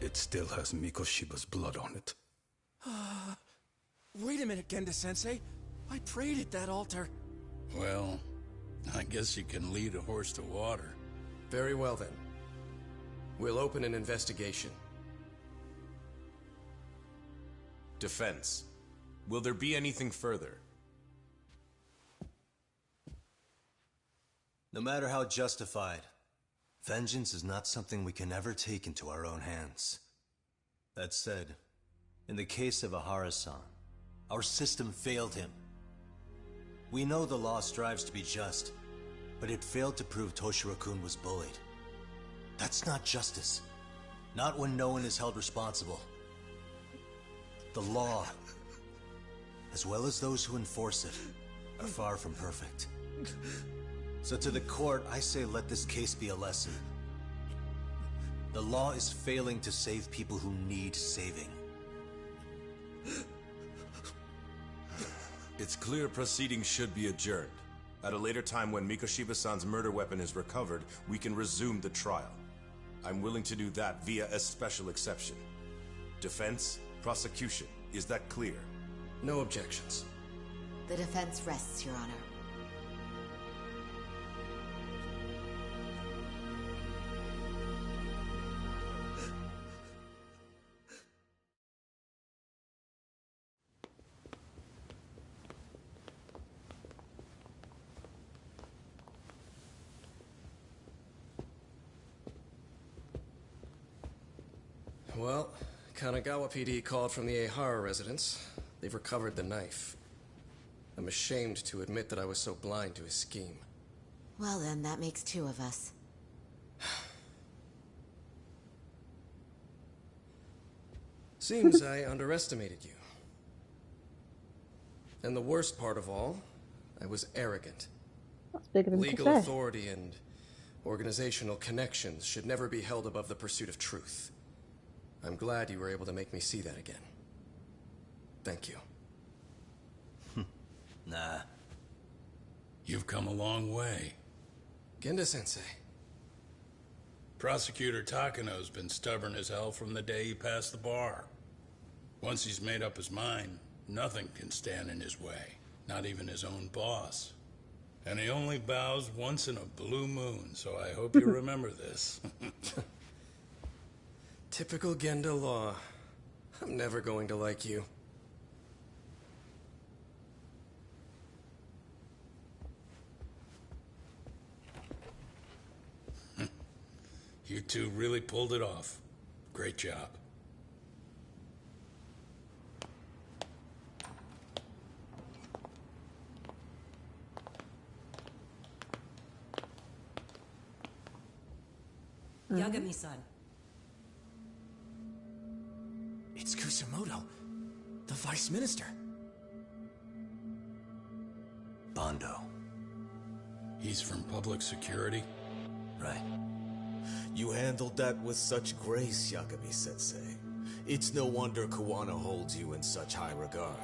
It still has Mikoshiba's blood on it. Wait a minute, Genda-sensei. I prayed at that altar. Well, I guess you can lead a horse to water. Very well then. We'll open an investigation. Defense. Will there be anything further? No matter how justified, vengeance is not something we can ever take into our own hands. That said, in the case of Ahara-san, our system failed him. We know the law strives to be just, but it failed to prove Toshiro-kun was bullied. That's not justice. Not when no one is held responsible. The law, as well as those who enforce it, are far from perfect. So to the court, I say let this case be a lesson. The law is failing to save people who need saving. It's clear proceedings should be adjourned. At a later time when Mikoshiba-san's murder weapon is recovered, we can resume the trial. I'm willing to do that via a special exception. Defense, prosecution, is that clear? No objections. The defense rests, Your Honor. Well, Kanagawa PD called from the Ehara residence. They've recovered the knife. I'm ashamed to admit that I was so blind to his scheme. Well then, that makes two of us. Seems I underestimated you. And the worst part of all, I was arrogant. That's big of him to Legal say. authority and organizational connections should never be held above the pursuit of truth. I'm glad you were able to make me see that again. Thank you. Nah. You've come a long way. Genda-sensei. Prosecutor Takano's been stubborn as hell from the day he passed the bar. Once he's made up his mind, nothing can stand in his way, not even his own boss. And he only bows once in a blue moon, so I hope you remember this. Typical Genda law. I'm never going to like you. You two really pulled it off. Great job. Yagami-san. It's Kusumoto, the Vice Minister. Bondo. He's from public security? Right. You handled that with such grace, Yagami-sensei. It's no wonder Kawana holds you in such high regard.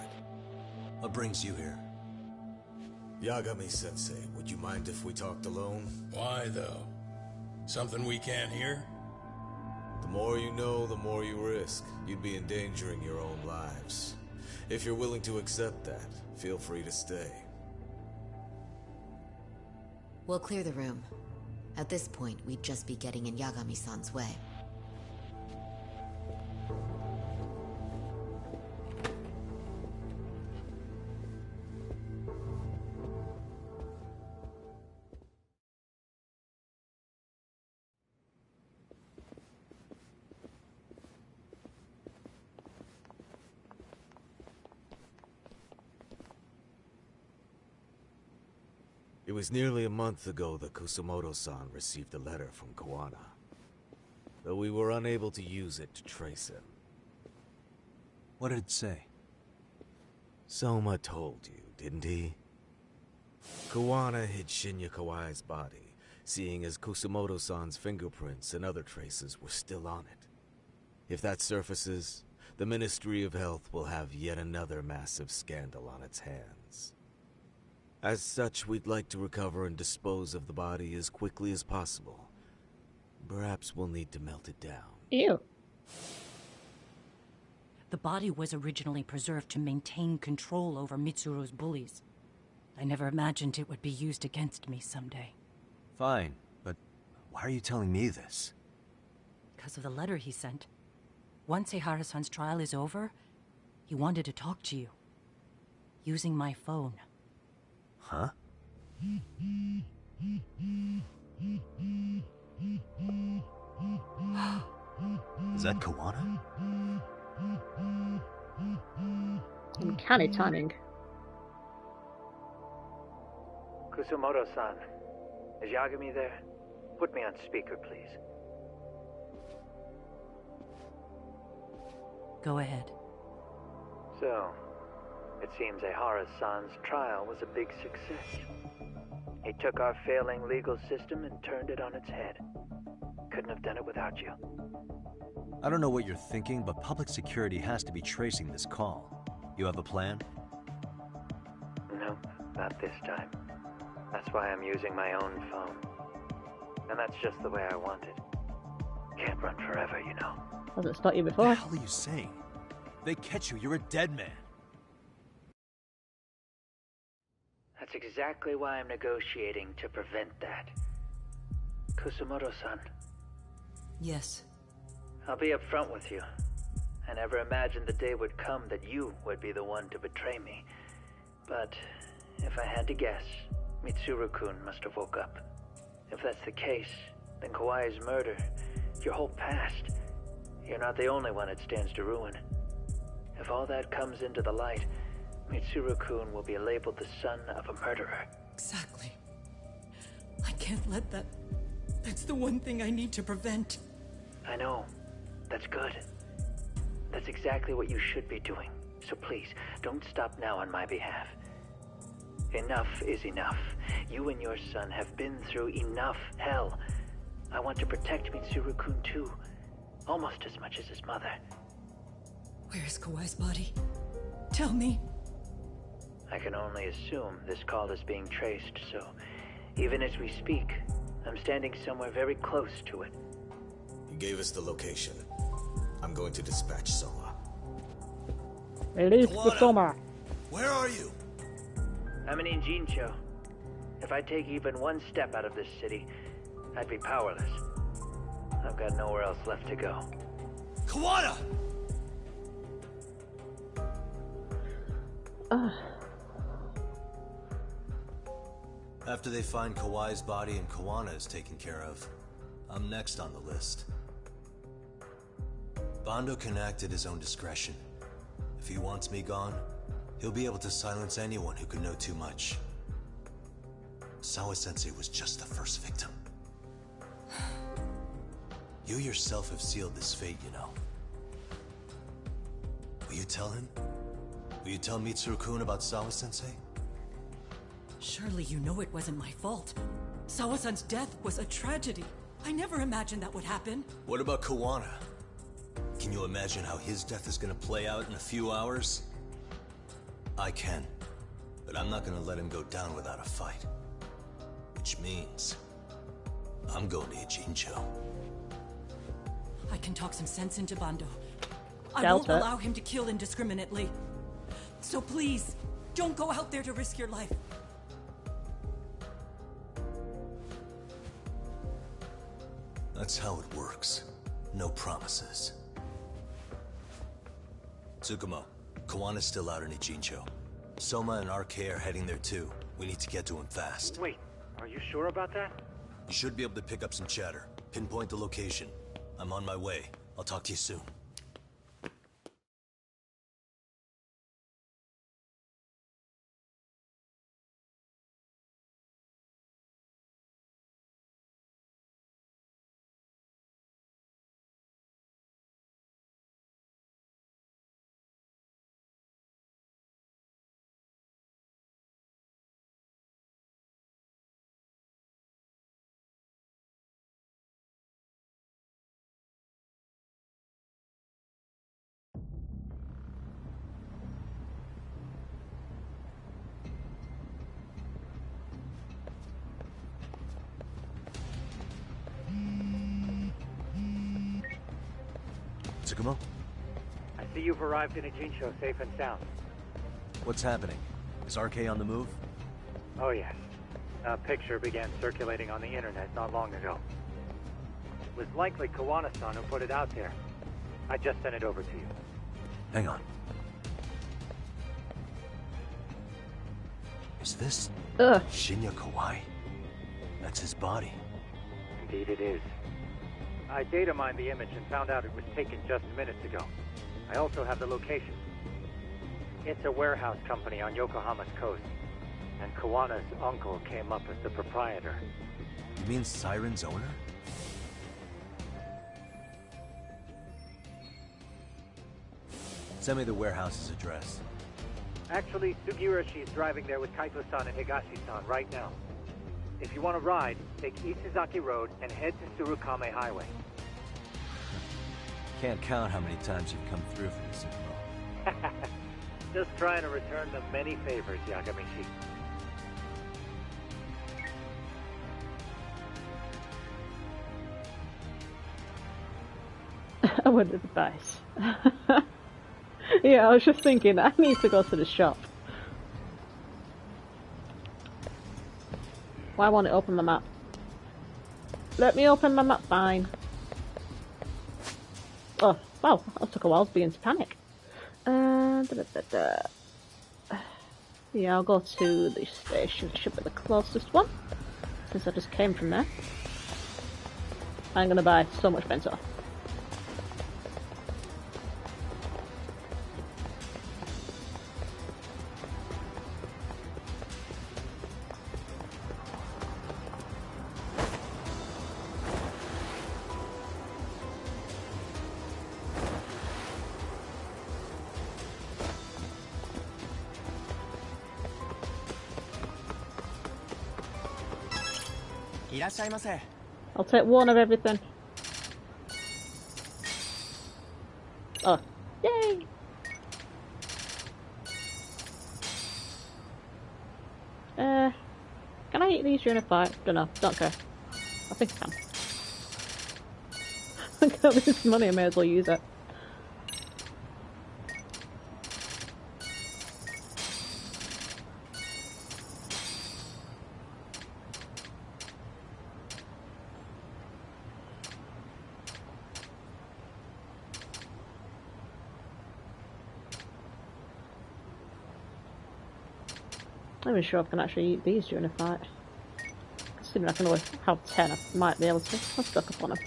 What brings you here? Yagami-sensei, would you mind if we talked alone? Why, though? Something we can't hear? The more you know, the more you risk. You'd be endangering your own lives. If you're willing to accept that, feel free to stay. We'll clear the room. At this point, we'd just be getting in Yagami-san's way. It was nearly a month ago that Kusumoto-san received a letter from Kawana. Though we were unable to use it to trace him. What did it say? Soma told you, didn't he? Kawana hid Shinya Kawai's body, seeing as Kusumoto-san's fingerprints and other traces were still on it. If that surfaces, the Ministry of Health will have yet another massive scandal on its hands. As such, we'd like to recover and dispose of the body as quickly as possible. Perhaps we'll need to melt it down. Ew. The body was originally preserved to maintain control over Mitsuru's bullies. I never imagined it would be used against me someday. Fine, but why are you telling me this? Because of the letter he sent. Once Ehara-san's trial is over, he wanted to talk to you. Using my phone. Huh? Is that Kawana? Uncanny timing. Kusumoto-san, is Yagami there? Put me on speaker, please. Go ahead. So, it seems Ehara-san's trial was a big success. He took our failing legal system and turned it on its head. Couldn't have done it without you. I don't know what you're thinking, but public security has to be tracing this call. You have a plan? No, not this time. That's why I'm using my own phone. And that's just the way I want it. Can't run forever, you know. Hasn't stopped you before. What the hell are you saying? If they catch you, you're a dead man. That's exactly why I'm negotiating to prevent that. Kusumoto-san. Yes. I'll be upfront with you. I never imagined the day would come that you would be the one to betray me. But if I had to guess, Mitsuru-kun must have woke up. If that's the case, then Kawai's murder, your whole past, you're not the only one it stands to ruin. If all that comes into the light, Mitsuru-kun will be labeled the son of a murderer. Exactly. I can't let that... That's the one thing I need to prevent. I know. That's good. That's exactly what you should be doing. So please, don't stop now on my behalf. Enough is enough. You and your son have been through enough hell. I want to protect Mitsuru-kun too. Almost as much as his mother. Where is Kawai's body? Tell me. I can only assume this call is being traced, so even as we speak, I'm standing somewhere very close to it. You gave us the location. I'm going to dispatch Soma. Release the Soma. Where are you? I'm in Jincho. If I take even one step out of this city, I'd be powerless. I've got nowhere else left to go. Kawana! After they find Kawai's body and Kawana is taken care of, I'm next on the list. Bando can act at his own discretion. If he wants me gone, he'll be able to silence anyone who could know too much. Sawa-sensei was just the first victim. You yourself have sealed this fate, you know. Will you tell him? Will you tell Mitsuru-kun about Sawa-sensei? Surely you know it wasn't my fault. Sawa-san's death was a tragedy. I never imagined that would happen. What about Kawana? Can you imagine how his death is gonna play out in a few hours? I can, but I'm not gonna let him go down without a fight. Which means, I'm going to Jincho. I can talk some sense into Bando. I won't allow him to kill indiscriminately. So please, don't go out there to risk your life. That's how it works. No promises. Tsukumo, Kawana's still out in Ijincho. Soma and RK are heading there too. We need to get to him fast. Wait, are you sure about that? You should be able to pick up some chatter. Pinpoint the location. I'm on my way. I'll talk to you soon. Tsukumo? I see you've arrived in Ijincho safe and sound. What's happening? Is RK on the move? Oh yes. A picture began circulating on the internet not long ago. It was likely Kawana-san who put it out there. I just sent it over to you. Hang on. Is this Shinya Kawai? That's his body. Indeed it is. I data mined the image and found out it was taken just minutes ago. I also have the location. It's a warehouse company on Yokohama's coast, and Kawana's uncle came up as the proprietor. You mean Siren's owner? Send me the warehouse's address. Actually, Sugiurashi is driving there with Kaito-san and Higashi-san right now. If you want to ride, take Isizaki Road and head to Tsurukame Highway. Can't count how many times you've come through for this info. Just trying to return the many favors, Yagamishi. I would advise. Yeah, I was just thinking, I need to go to the shop. Why won't it open the map? Let me open my map, fine. Oh, wow, that took a while to begin to panic. Yeah, I'll go to the station, it should be the closest one, since I just came from there. I'm gonna buy so much bento. I'll take one of everything. Oh, yay! eat these during a fight? Don't know. Don't care. I think I can. I got this money, I may as well use it. I'm not even sure if I can actually eat these during a fight. Assuming I can only have 10, I might be able to. I'll stock up on them.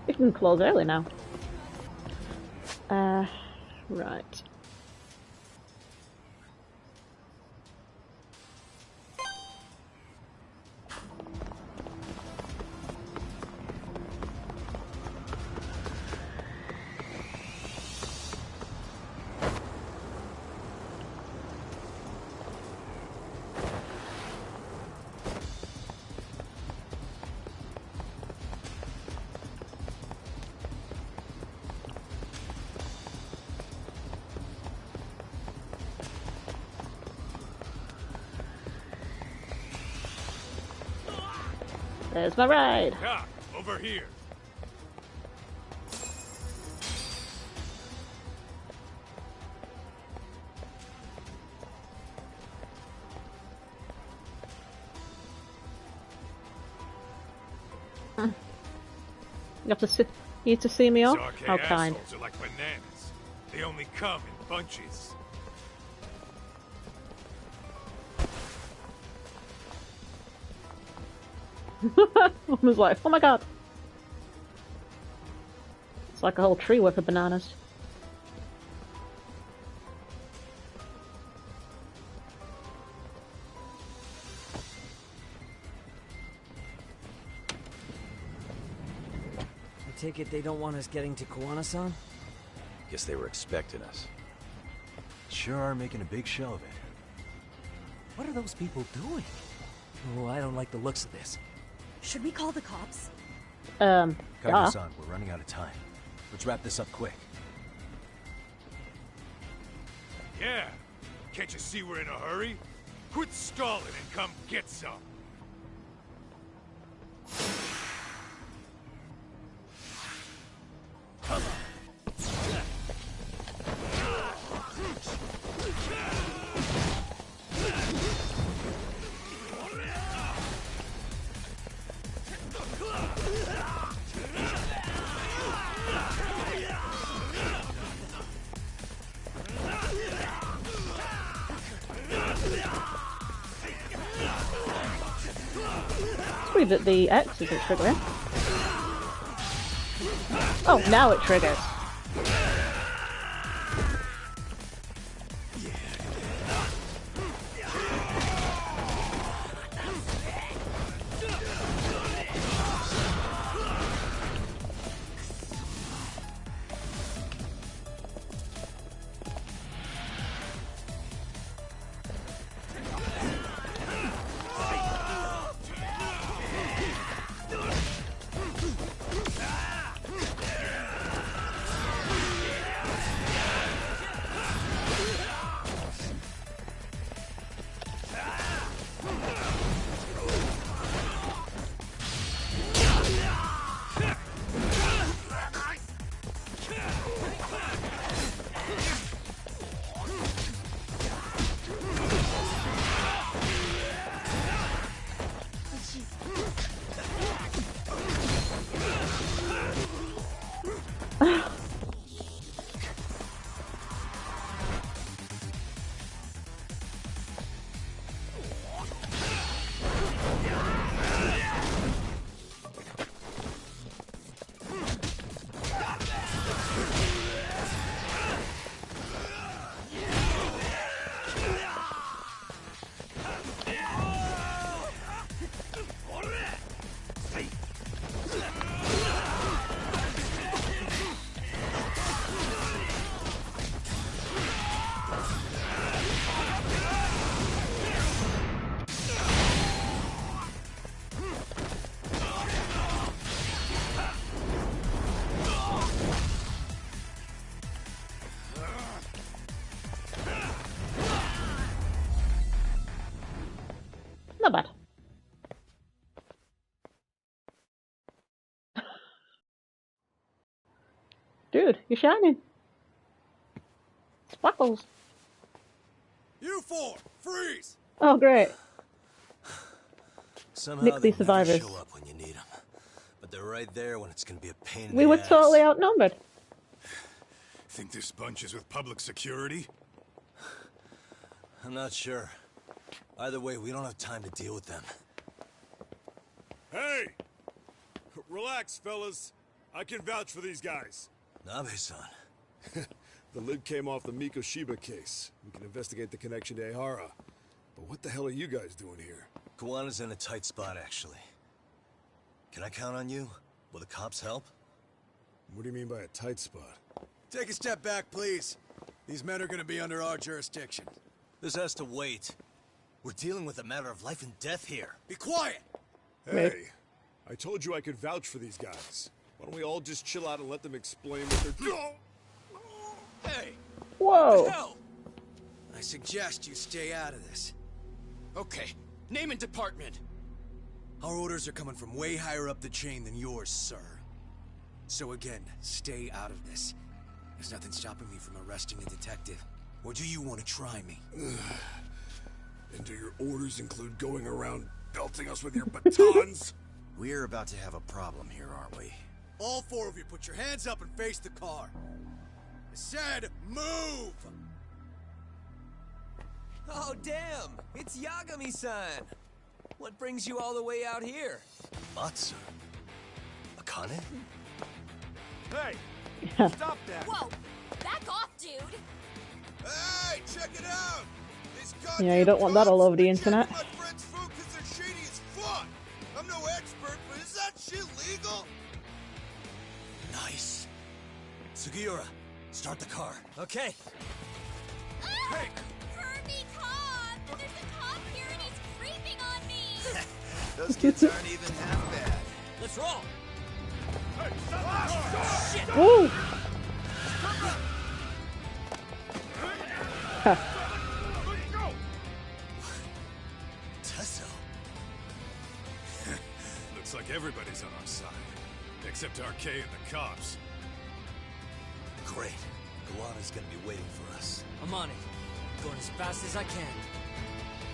You can close early now. Right. There's my ride. Yeah, over here. You have to see. You need to see me off. How kind. Assholes are like bananas. They only come in bunches. I was like, oh my god. It's like a whole tree worth of bananas. I take it they don't want us getting to Kuwana-san? Guess they were expecting us. Sure are making a big show of it. What are those people doing? Oh, I don't like the looks of this. Should we call the cops? Kaido-san, we're running out of time. Let's wrap this up quick. Yeah. Can't you see we're in a hurry? Quit stalling and come get some. Come on. It's weird that the X isn't triggering. Oh, now it triggers. Dude, you're shining. Sparkles. You four, freeze! Oh, great. Somehow Nick they the survivors. never show up when you need them. But they're right there when it's gonna be a pain in We the were ass. totally outnumbered. Think this bunch is with public security? I'm not sure. Either way, we don't have time to deal with them. Hey! Relax, fellas. I can vouch for these guys. Nabe-san. The lid came off the Mikoshiba case. We can investigate the connection to Ehara. But what the hell are you guys doing here? Kawana's in a tight spot, actually. Can I count on you? Will the cops help? What do you mean by a tight spot? Take a step back, please. These men are gonna be under our jurisdiction. This has to wait. We're dealing with a matter of life and death here. Be quiet! Hey, I told you I could vouch for these guys. Why don't we all just chill out and let them explain what they're doing? Hey! Whoa! What the hell? I suggest you stay out of this. Okay, name and department. Our orders are coming from way higher up the chain than yours, sir. So again, stay out of this. There's nothing stopping me from arresting the detective. Or do you want to try me? And do your orders include going around belting us with your batons? We're about to have a problem here, aren't we? All four of you, put your hands up and face the car. I said, move! Oh, damn! It's Yagami-san! What brings you all the way out here? Matsu? Akane? Hey! Stop that! Whoa! Back off, dude! Hey, check it out! Yeah, you don't want that all over the internet. My friend's food because they're shady as fuck! I'm no expert, but is that shit legal? Nice. Sugiura, start the car. Okay. Hey! Kirby cop! There's a cop here and he's creeping on me! Those kids aren't even half bad. Let's roll! Hey, stop! Shit! Woo! Tesso. Looks like everybody's on our side. Except RK and the cops. Great. Kawana's gonna be waiting for us. I'm on it. Going as fast as I can.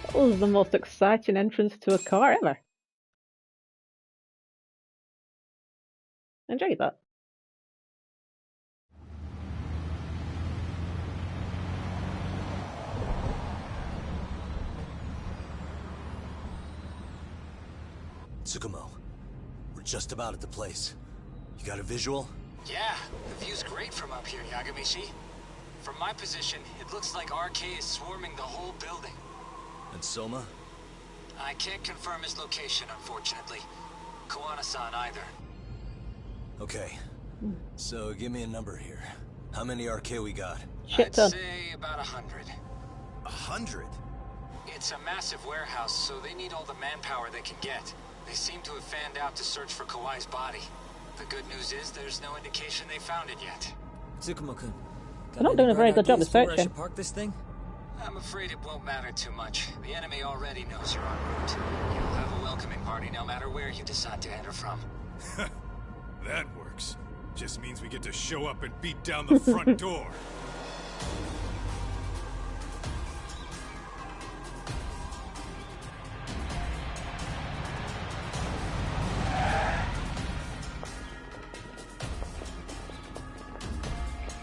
That was the most exciting entrance to a car ever. Enjoyed that. Tsukumo, we're just about at the place. You got a visual? Yeah, the view's great from up here, Yagamishi. From my position, it looks like RK is swarming the whole building. And Soma? I can't confirm his location, unfortunately. Kawana-san either. Okay. So give me a number here. How many RK we got? I'd say about 100. 100? It's a massive warehouse, so they need all the manpower they can get. They seem to have fanned out to search for Kawai's body. The good news is there's no indication they found it yet. Tsukumo-kun, They're not doing a very good job of where I searching. should park this thing? I'm afraid it won't matter too much. The enemy already knows you're en route. You'll have a welcoming party no matter where you decide to enter from. That works. Just means we get to show up and beat down the front door.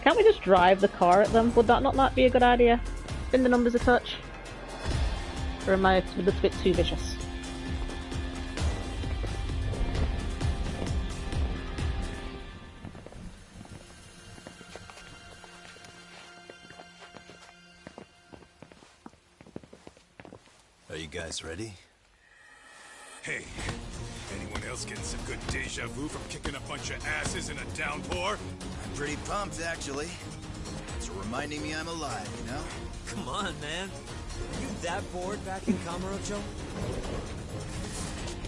Can't we just drive the car at them? Would that not be a good idea? Spin the numbers a touch? Or am I a little bit too vicious? Are you guys ready? Hey, anyone else getting some good deja vu from kicking a bunch of asses in a downpour? I'm pretty pumped, actually. It's reminding me I'm alive, you know? Come on, man. Are you that bored back in Kamurocho?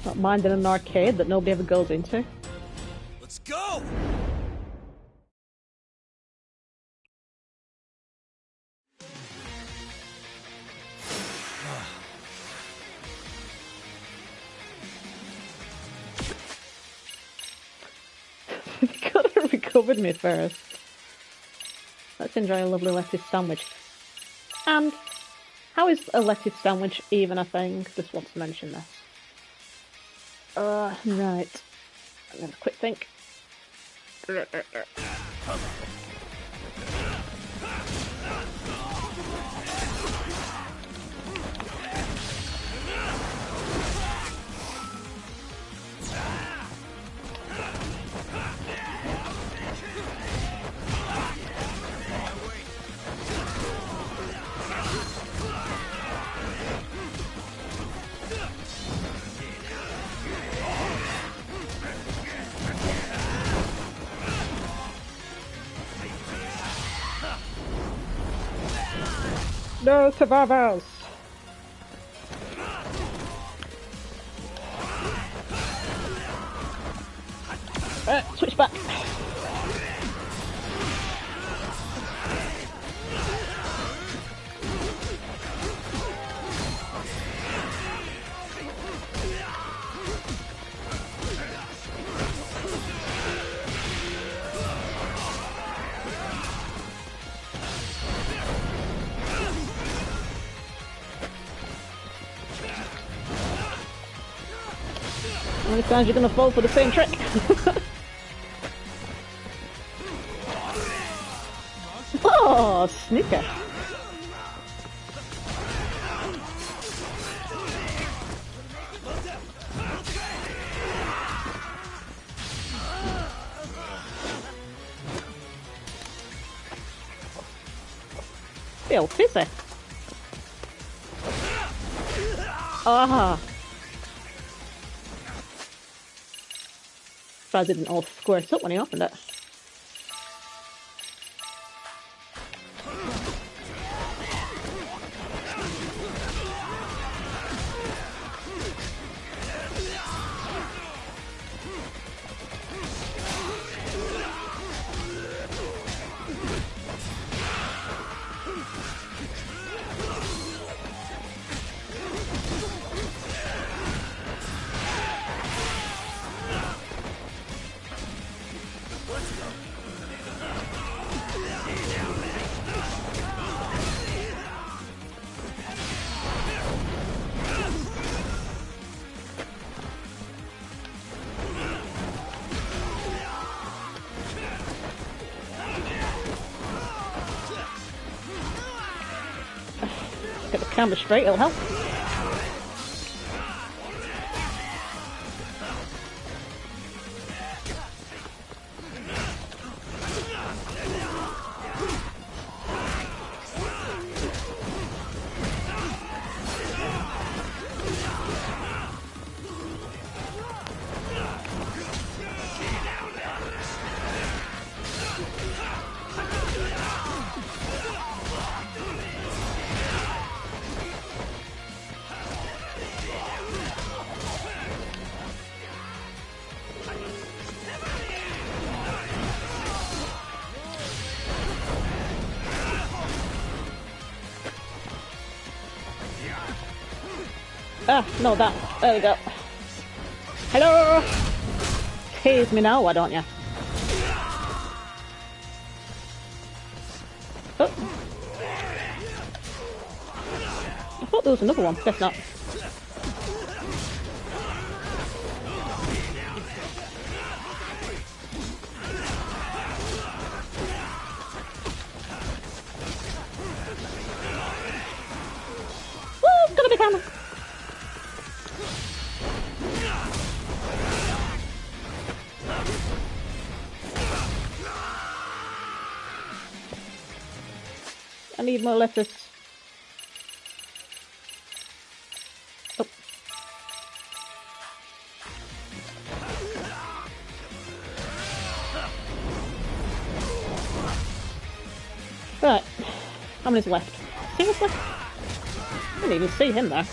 Not minding an arcade that nobody ever goes into. Let's go! You could have recovered me first. Let's enjoy a lovely lettuce sandwich. And how is a lettuce sandwich even a thing? Just want to mention this. Right. I'm gonna have a quick think. No survivors! Switch back. How many times you're gonna fall for the same trick? Oh, sneaker. Feel fizzy. Ah. Surprised it didn't all square up when he opened it. Get the camera straight, it'll help. Ah, no, that. There we go. Hello! Tease me now, why don't you? Oh. I thought there was another one. Guess not. Woo! Got a big hammer! I need more lettuce. Oh. Right. How many's left? Seriously? I didn't even see him there.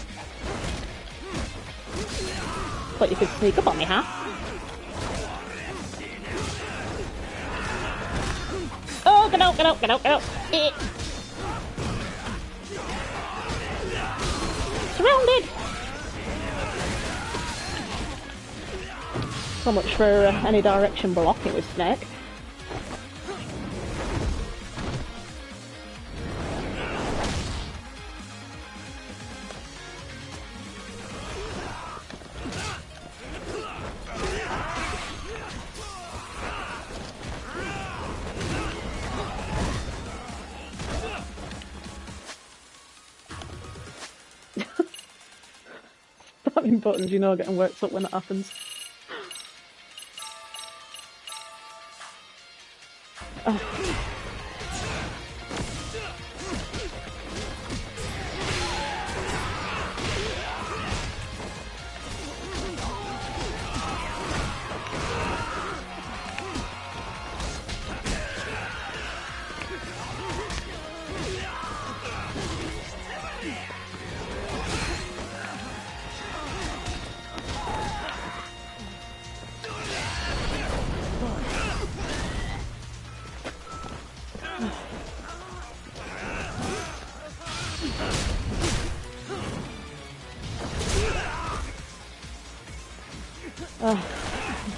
Thought you could sneak up on me, huh? Oh, get out, get out, get out, get out! Surrounded! So much for any direction blocking with Snake. fucking buttons, you know, getting worked up when that happens.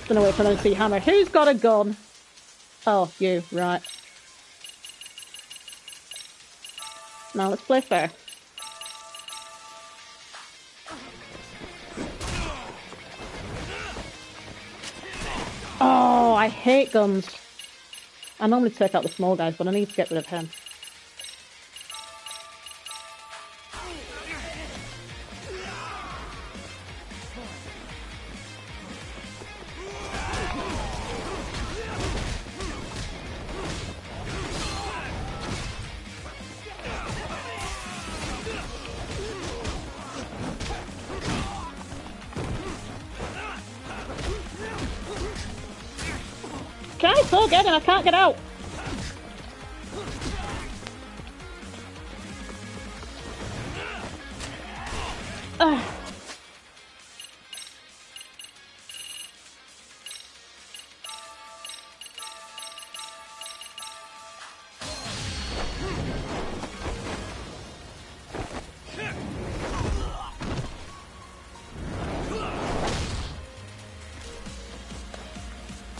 Gonna wait for them to see Hammer. Who's got a gun? Oh, you, right. Now let's play fair. Oh, I hate guns. I normally take out the small guys, but I need to get rid of him. Okay, so good, and I can't get out.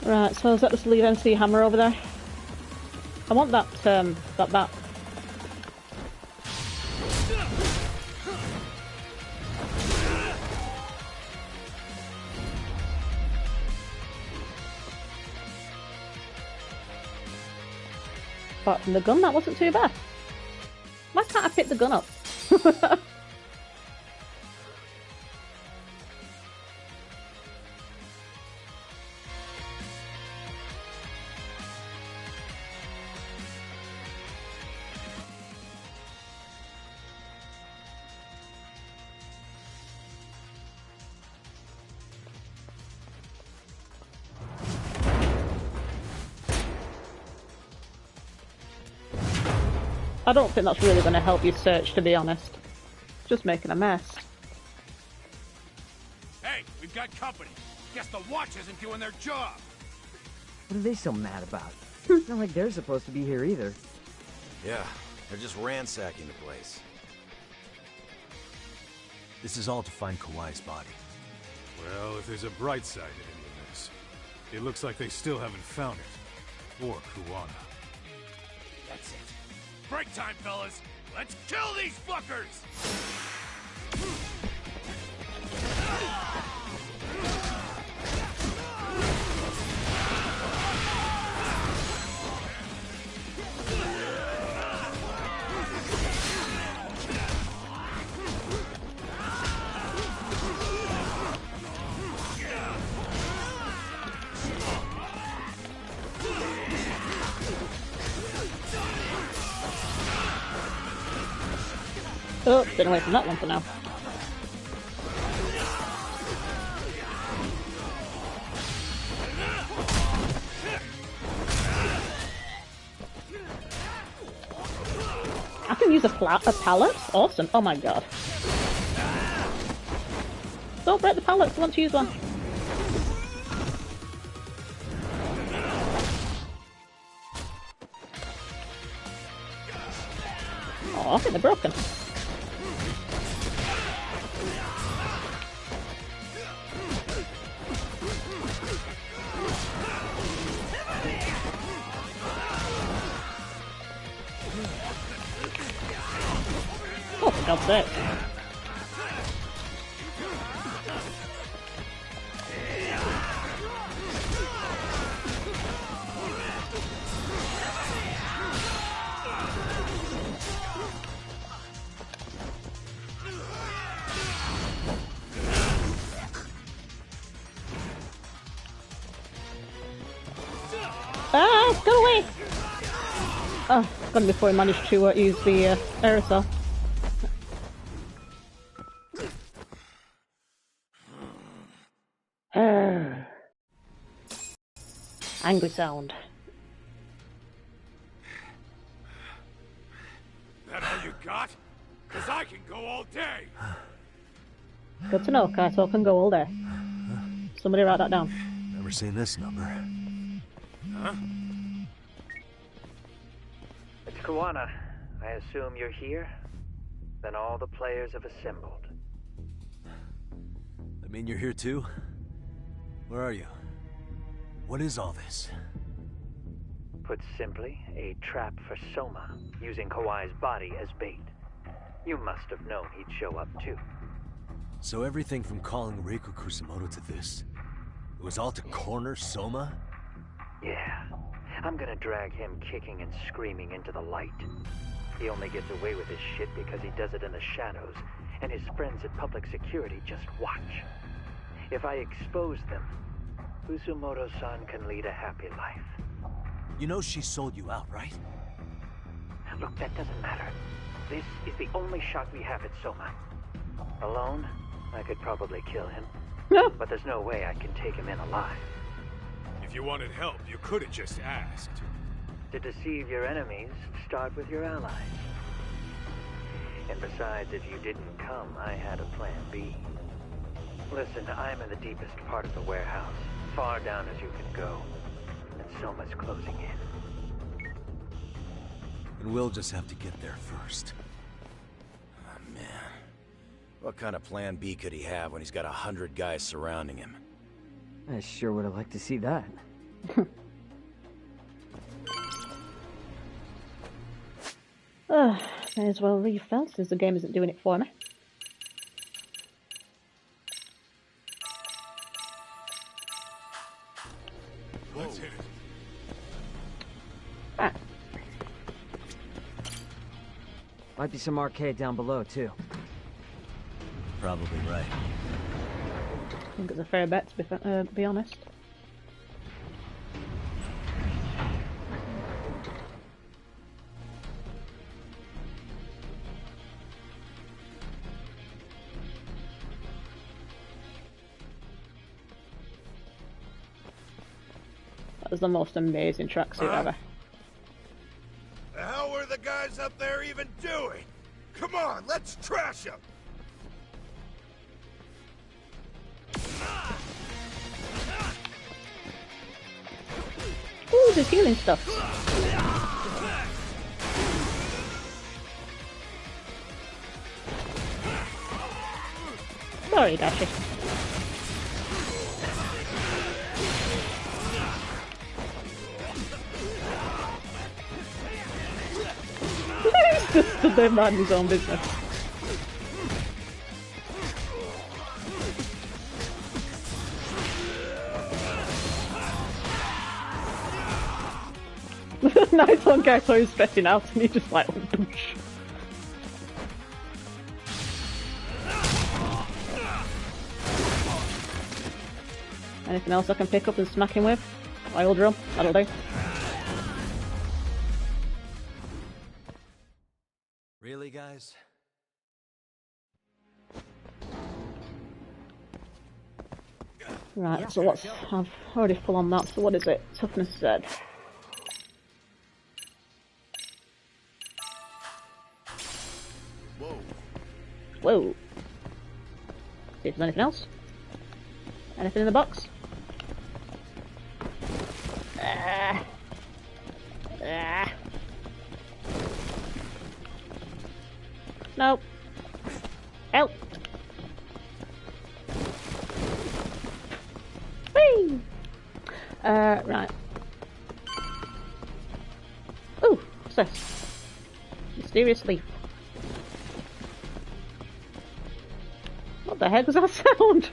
Right, so let's just leave MC Hammer over there. I want that, that. Apart from the gun, that wasn't too bad. Why can't I pick the gun up? I don't think that's really going to help you search, to be honest. Just making a mess. Hey, we've got company. Guess the watch isn't doing their job. What are they so mad about? It's not like they're supposed to be here either. Yeah, they're just ransacking the place. This is all to find Kawai's body. Well, if there's a bright side to any of this, it looks like they still haven't found it. Or Kuwana. That's it. Break time, fellas! Let's kill these fuckers! Oh, been away from that one for now. I can use a pallet? Awesome. Oh my god. Don't break the pallets, I want to use one. Oh, I think they're broken. Oh, for God's sake. Ah, go away! Oh, got him before he managed to use the aerosol. Angry sound. That all you got? Cause I can go all day. Good to know, Kaito can go all day. Somebody write that down. Never seen this number. Huh? It's Kawana. I assume you're here? Then all the players have assembled. I mean, you're here too? Where are you? What is all this? Put simply, a trap for Soma, using Kawai's body as bait. You must have known he'd show up too. So everything from calling Reiko Kusumoto to this, it was all to corner Soma? Yeah. I'm gonna drag him kicking and screaming into the light. He only gets away with his shit because he does it in the shadows, and his friends at public security just watch. If I expose them, Kusumoto-san can lead a happy life. You know she sold you out, right? Look, that doesn't matter. This is the only shot we have at Soma. Alone, I could probably kill him. But there's no way I can take him in alive. If you wanted help, you could have just asked. To deceive your enemies, start with your allies. And besides, if you didn't come, I had a plan B. Listen, I'm in the deepest part of the warehouse, far down as you can go. And Soma's closing in. And we'll just have to get there first. Oh, man. What kind of plan B could he have when he's got 100 guys surrounding him? I sure would have liked to see that. May as well leave then, since the game isn't doing it for me. Let's hit it. Ah. Might be some arcade down below, too. Probably right. I think it's a fair bet, to be honest. That was the most amazing tracksuit ever. The hell were the guys up there even doing? Come on, let's trash them! Ooh, there's healing stuff. Sorry, Dashi. He's just stood there minding his own business. Nice one, guy, so he's stressing out and he's just like, oh, douche. Anything else I can pick up and smack him with? Oil drum? That'll do. Really, guys? Right, so what's... I've already full on that, so what is it? Toughness Z. Whoa. See if there's anything else. Anything in the box? Nope. Help. Whee! Right. Ooh, what's this? Mysterious leaf. What the heck was that sound?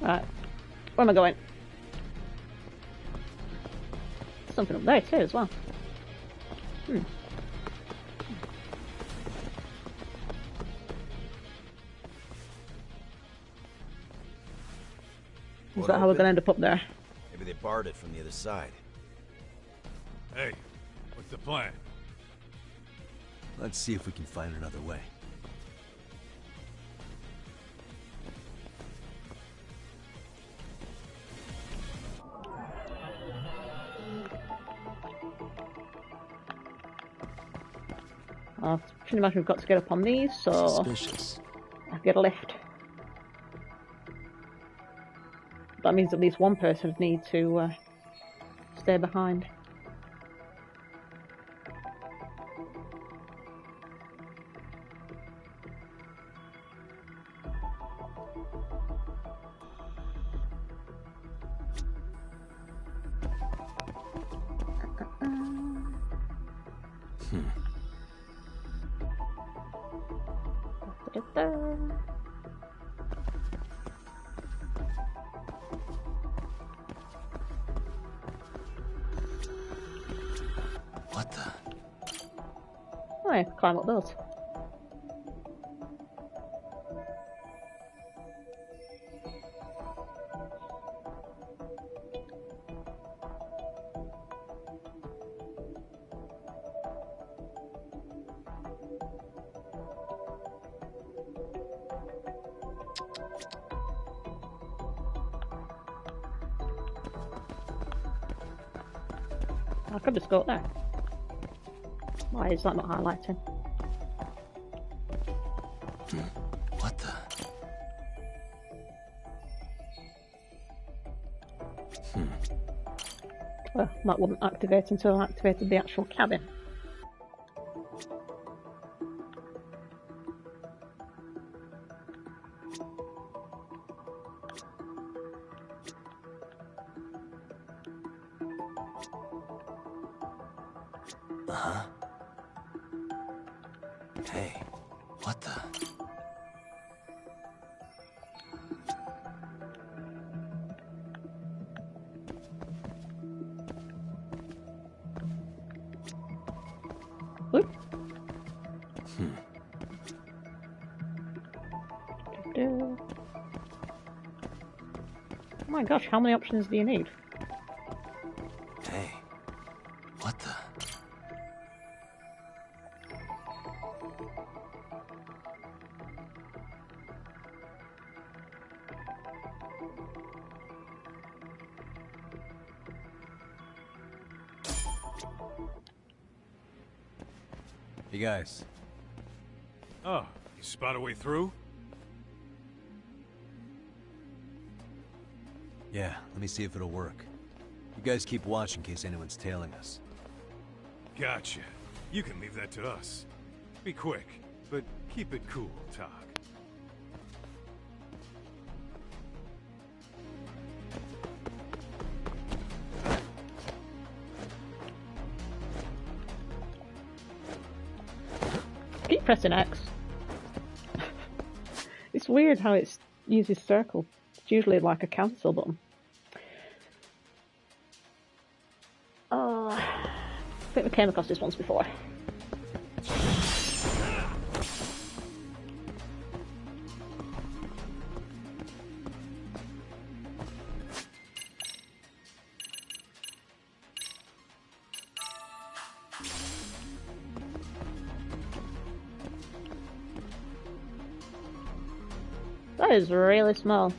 Right. Where am I going? Something up there too as well. Is that how we're gonna end up there? Maybe they barred it from the other side. Hey, what's the plan? Let's see if we can find another way. Pretty much we've got to get up on these, so Suspicious. I'll get a lift. That means at least one person would need to stay behind. What the? Oh, I can climb up those. I could just go up there. Why is that not highlighting? What the? Well, that wouldn't activate until I activated the actual cabin. Uh-huh. Hey, what the? Oop. Oh my gosh, how many options do you need? Hey, what the? Hey guys. Oh, you spot a way through? Yeah, let me see if it'll work. You guys keep watch in case anyone's tailing us. Gotcha. You can leave that to us. Be quick, but keep it cool, Tog. Keep pressing X. It's weird how it uses circle. It's usually like a cancel button. I think we came across this once before. That is really small.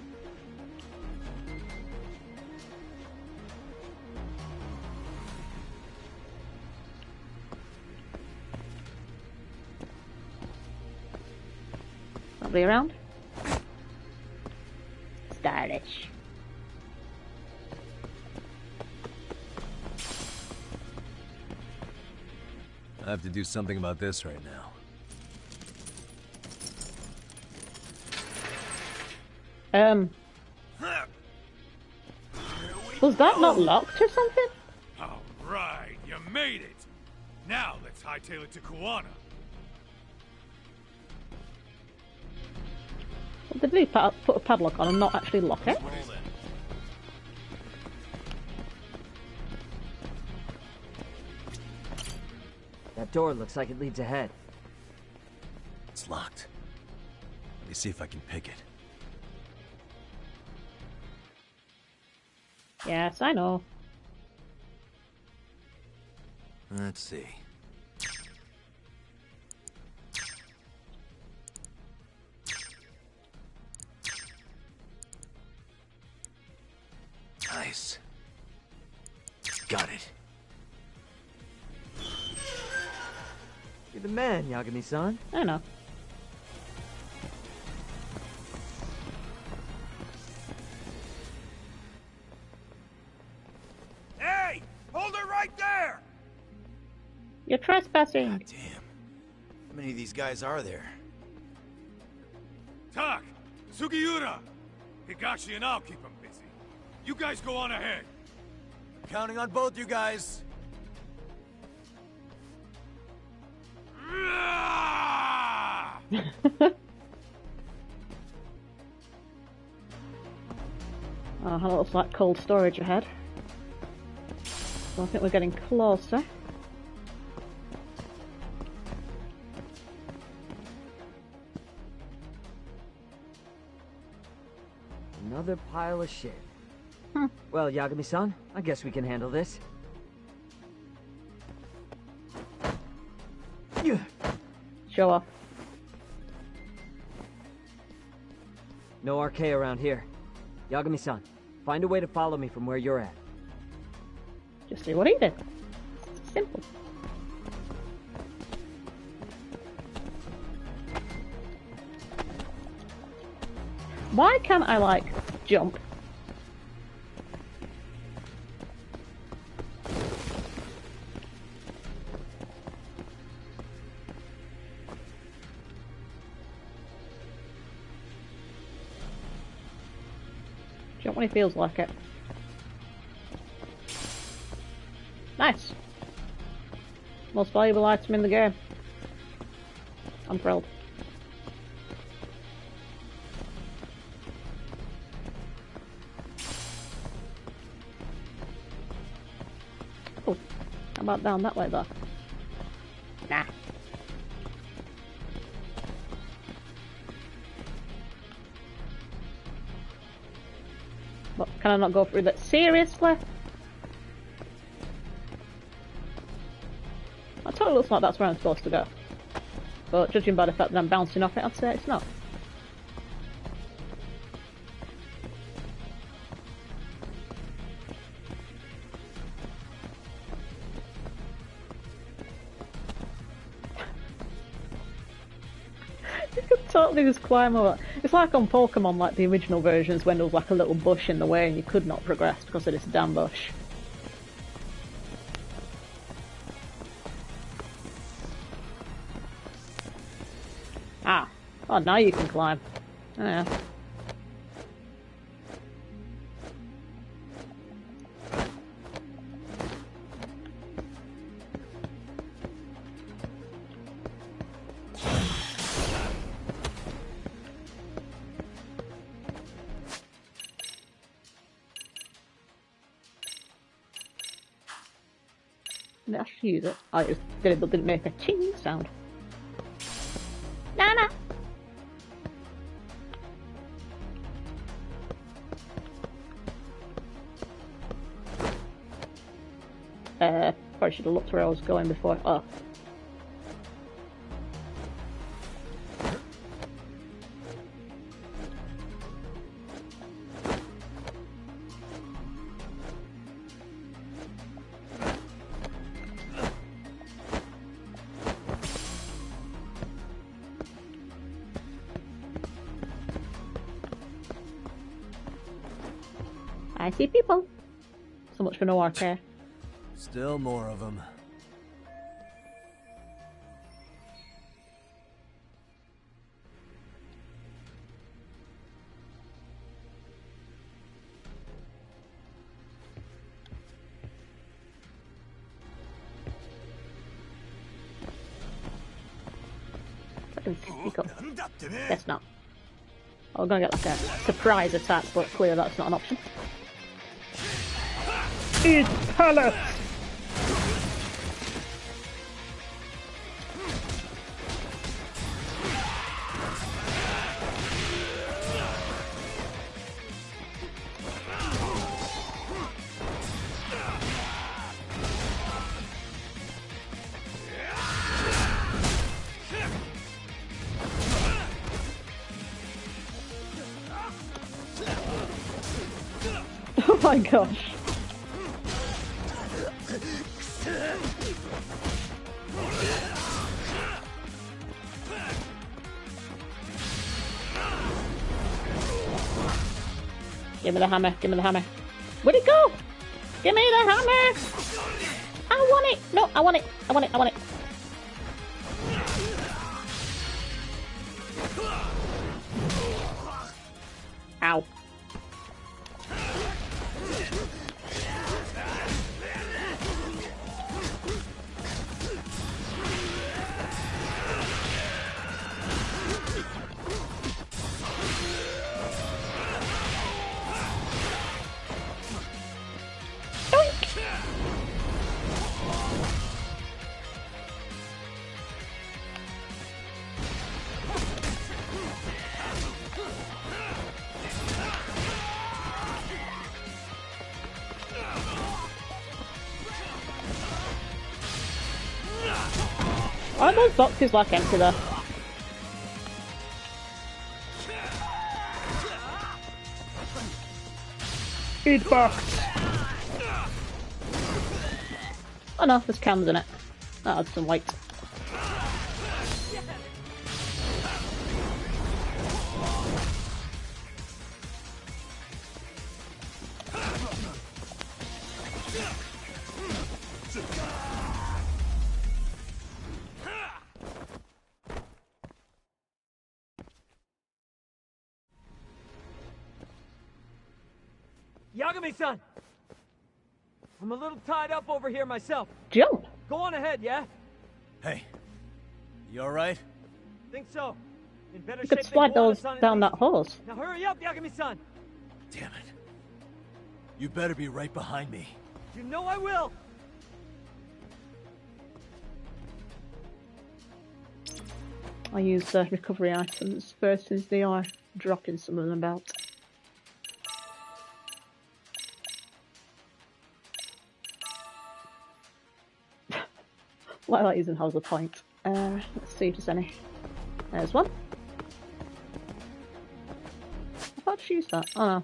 Nobody around? Stylish. I have to do something about this right now. Was that not locked or something? All right, you made it. Now let's hightail it to Kuwana. Did we put a padlock on and not actually lock it? That door looks like it leads ahead. It's locked. Let me see if I can pick it. Yes, I know. Let's see. Nice. Got it. You're the man, Yagami-san. I know. Hey! Hold her right there! You're trespassing. God damn. How many of these guys are there? Tak! Sugiura! Higashi and I'll keep them busy. You guys go on ahead. Counting on both you guys. Oh, that looks like cold storage ahead. So I think we're getting closer. Another pile of shit. Well, Yagami-san, I guess we can handle this. Show off. No RK around here. Yagami-san, find a way to follow me from where you're at. Just do what he did. Simple. Why can't I, like, jump? Jump when he feels like it. Nice. Most valuable item in the game. I'm thrilled. Oh, how about down that way though? Nah. But can I not go through that? Seriously? That totally looks like that's where I'm supposed to go. But judging by the fact that I'm bouncing off it, I'd say it's not. You could totally just climb over. It's like on Pokemon, like the original versions, when there was like a little bush in the way and you could not progress because of this damn bush. Ah. Oh, now you can climb. Oh, yeah. Did I actually use it? I just did it, but didn't make a ching sound. Nana! Probably should have looked where I was going before. Oh. I see people. So much for no RK. Still more of them. Guess not. I'm gonna get like a surprise attack, but clearly that's not an option. Eat pellets! my gosh. Give me the hammer, give me the hammer. Where'd it go? Give me the hammer! I want it! No, I want it, I want it, I want it. Ow. Are those boxes like empty though? Eat box! Oh no, there's cams in it. That adds some weight. Yagami-san! I'm a little tied up over here myself. Jump! Go on ahead, yeah? Hey, you alright? Think so. In better You shape could slide than those Koala-san down at that hose. Now hurry up, Yagami-san! Damn it. You better be right behind me. You know I will! I use recovery items versus they are dropping some of them about. Why am I using How's the Point? Let's see if there's any. There's one. I thought she used that. Oh no.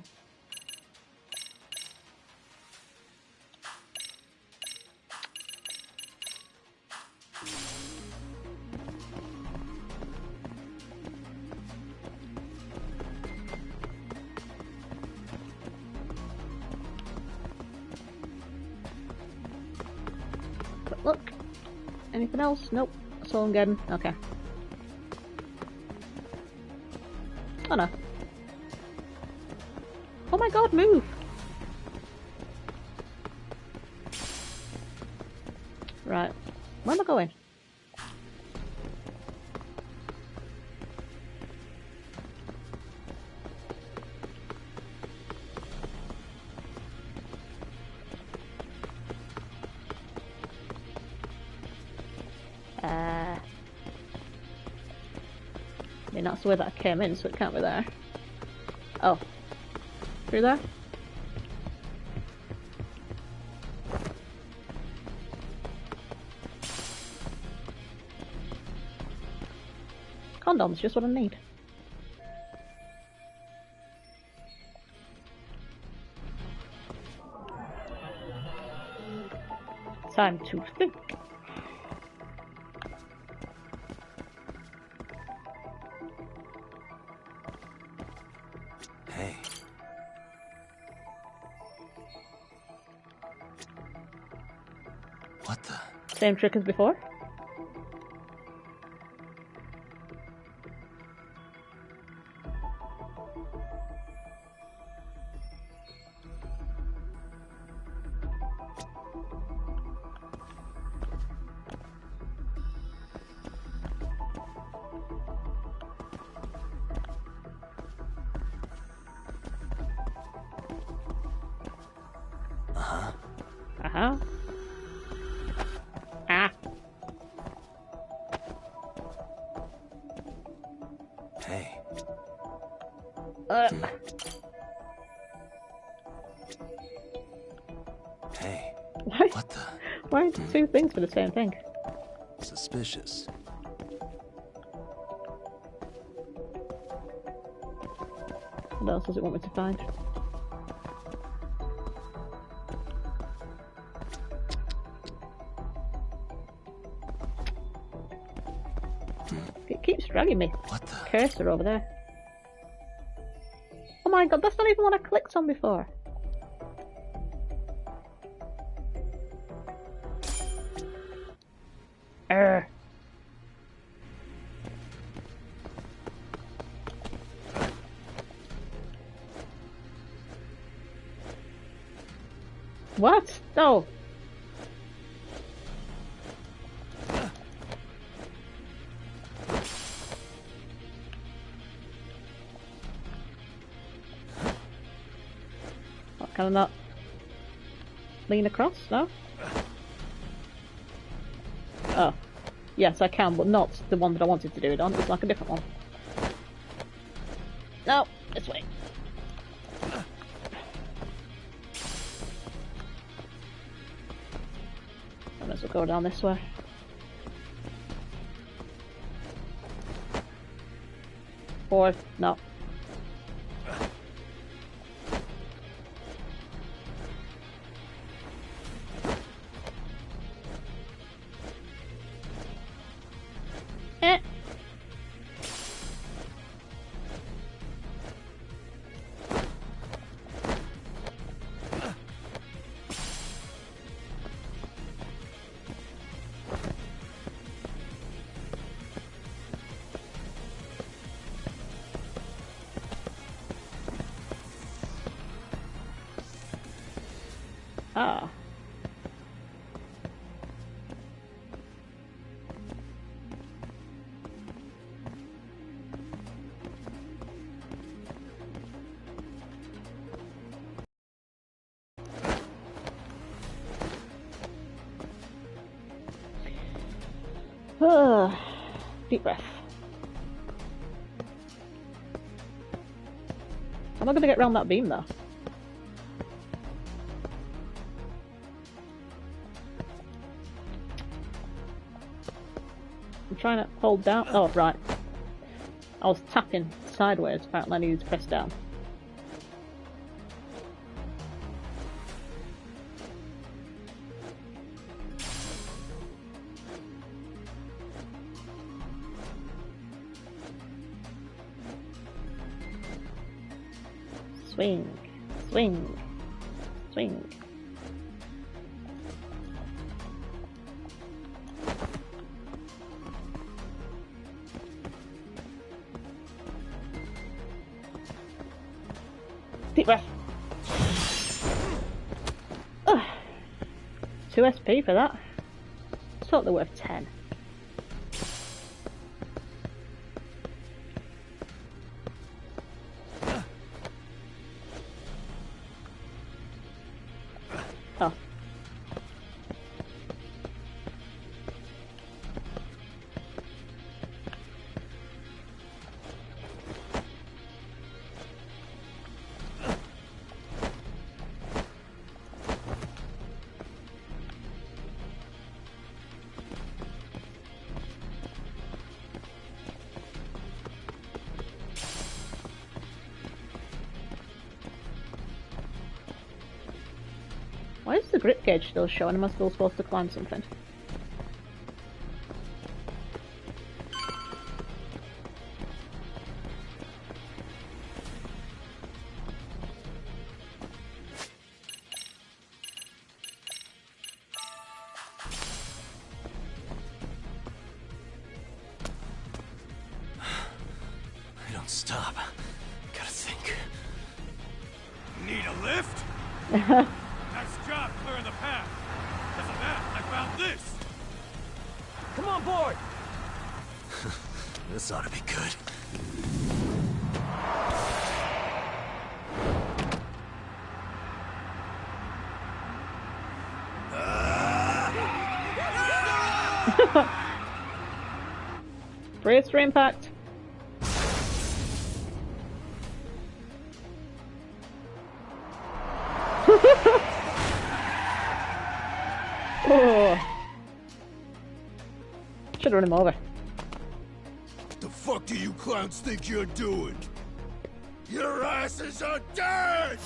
But look. Anything else? Nope. That's all I'm getting. Okay. Oh no. Oh my god, move! Right. Where am I going? I mean, that's the way that I came in, so it can't be there. Oh. Through there? Condoms, just what I need. Time to think. Hey. What the? Same trick as before? Uh-huh. Ah. Hey. Hey. What the? Why are two things for the same thing? Suspicious. What else does it want me to find? dragging me. What the? Cursor over there. Oh my god, that's not even what I clicked on before. What? No. What, can I not lean across? No? Oh. Yes, I can, but not the one that I wanted to do it on. It's like a different one. No, this way. I might as well go down this way. Or, no. Ah. Deep breath. How am I going to get around that beam though? I'm trying to hold down. Oh, right. I was tapping sideways. Apparently I needed to press down. Swing, swing, swing. Deep breath. 2 SP for that. It's totally worth 10. Oh. Why is the grip gauge still showing? Am I still supposed to climb something? I don't stop. Gotta think. Need a lift? Nice job clearing the path. Because of that, I found this. Come on board. This ought to be good. Brace for impact. Oh. Should run him over. What the fuck do you clowns think you're doing? Your asses are dead!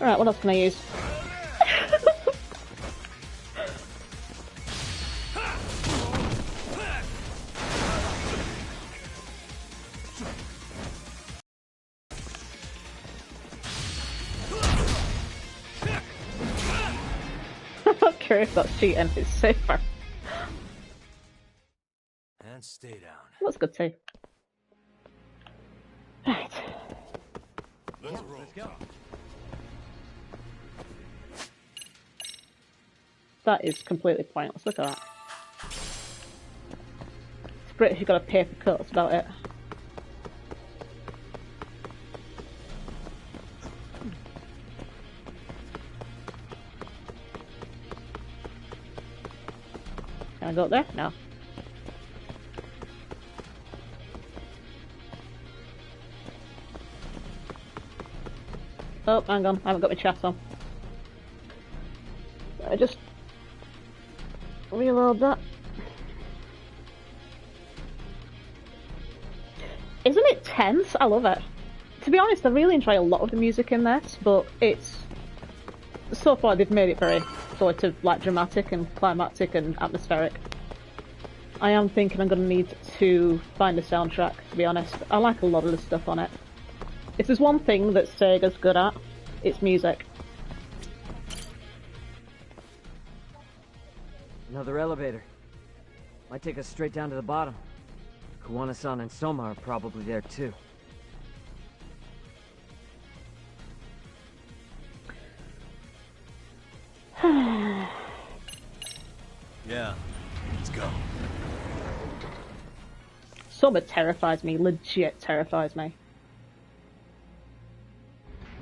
Alright, what else can I use? I'm not curious if that's cheating, it's safer. And stay down. That's good too. Right. Let's go. That is completely pointless, look at that. It's British, you've got a paper cut, that's about it. Can I go up there? No. Oh, hang on, I haven't got my chest on. I just reload that. Isn't it tense? I love it. To be honest, I really enjoy a lot of the music in this, but it's so far they've made it very sort of like dramatic and climactic and atmospheric. I am thinking I'm going to need to find a soundtrack, to be honest. I like a lot of the stuff on it. If there's one thing that Sega's good at, it's music. Another elevator. Might take us straight down to the bottom. Kuwana-san and Soma are probably there too. Yeah, let's go. Soma terrifies me, legit terrifies me.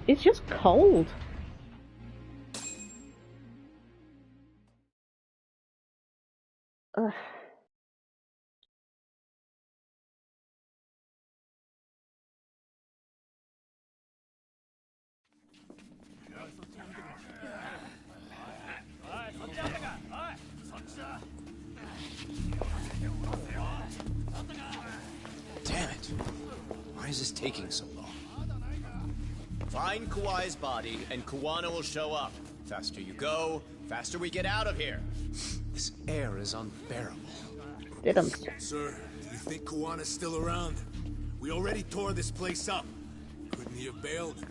It's just cold. Ugh. Damn it. Why is this taking so long? Find Kawai's body, and Kuwana will show up. Faster you go, faster we get out of here. This air is unbearable. Sir, do you think Kawana's still around? We already tore this place up. Couldn't he have bailed?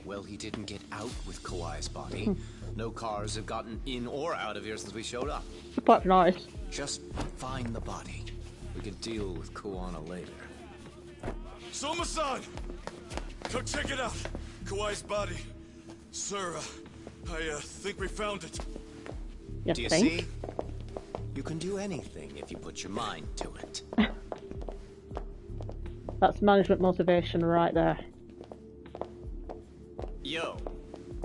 Well, he didn't get out with Kawai's body. No cars have gotten in or out of here since we showed up. Apart from ours. Just find the body. We can deal with Kuwana later. Soma-san! Come check it out. Kawai's body. Sir, I think we found it. Do you see? You can do anything if you put your mind to it. That's management motivation right there. Yo,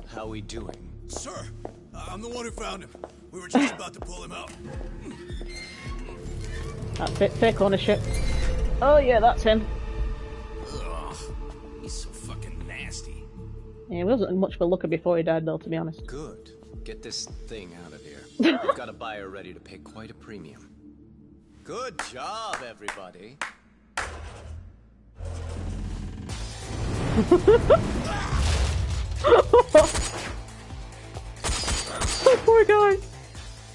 how we doing? Sir, I'm the one who found him. We were just about to pull him out. That's it, take ownership. Oh yeah, that's him. Ugh, he's so fucking nasty. Yeah, he wasn't much of a looker before he died though, to be honest. Good. Get this thing out of here. We've got a buyer ready to pay quite a premium. Good job, everybody. Oh, poor guy.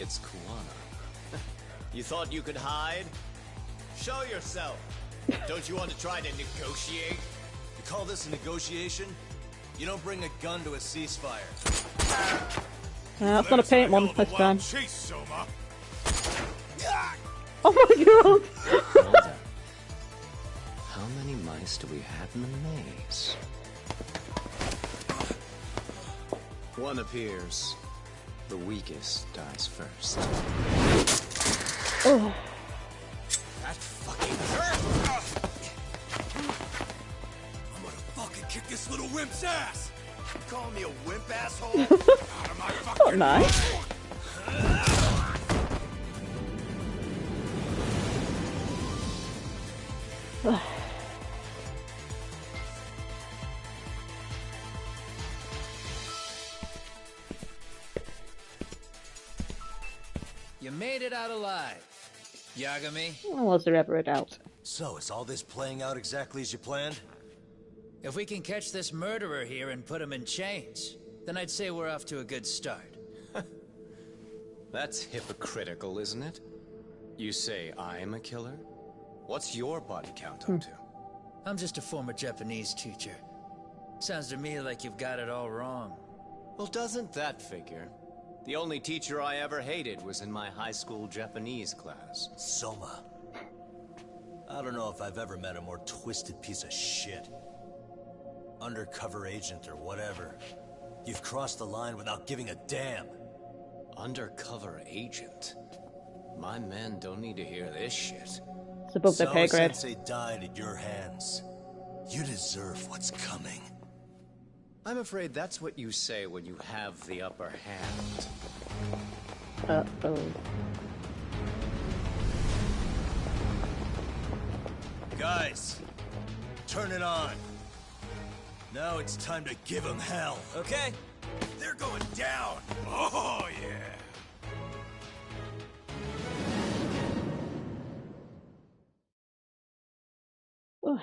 It's Kuwana. You thought you could hide? Show yourself. Don't you want to try to negotiate? You call this a negotiation? You don't bring a gun to a ceasefire. That's not a paint one this time. Chase, Soma. Oh my god! Hold on. How many mice do we have in the maze? One appears. The weakest dies first. Oh. That fucking hurt! I'm gonna fucking kick this little wimp's ass! You calling me a wimp, asshole? Out of my fucking oh, nice. You made it out alive, Yagami. Was there ever a doubt? So, is all this playing out exactly as you planned? If we can catch this murderer here and put him in chains, then I'd say we're off to a good start. That's hypocritical, isn't it? You say I'm a killer? What's your body count up to? I'm just a former Japanese teacher. Sounds to me like you've got it all wrong. Well, doesn't that figure? The only teacher I ever hated was in my high school Japanese class. Soma. I don't know if I've ever met a more twisted piece of shit. Undercover agent or whatever. You've crossed the line without giving a damn. Undercover agent? My men don't need to hear this shit. It's above their pay grade. Sensei died at your hands. You deserve what's coming. I'm afraid that's what you say when you have the upper hand. Uh-oh. Guys, turn it on. Now it's time to give them hell. Okay. They're going down. Oh, yeah. Ooh.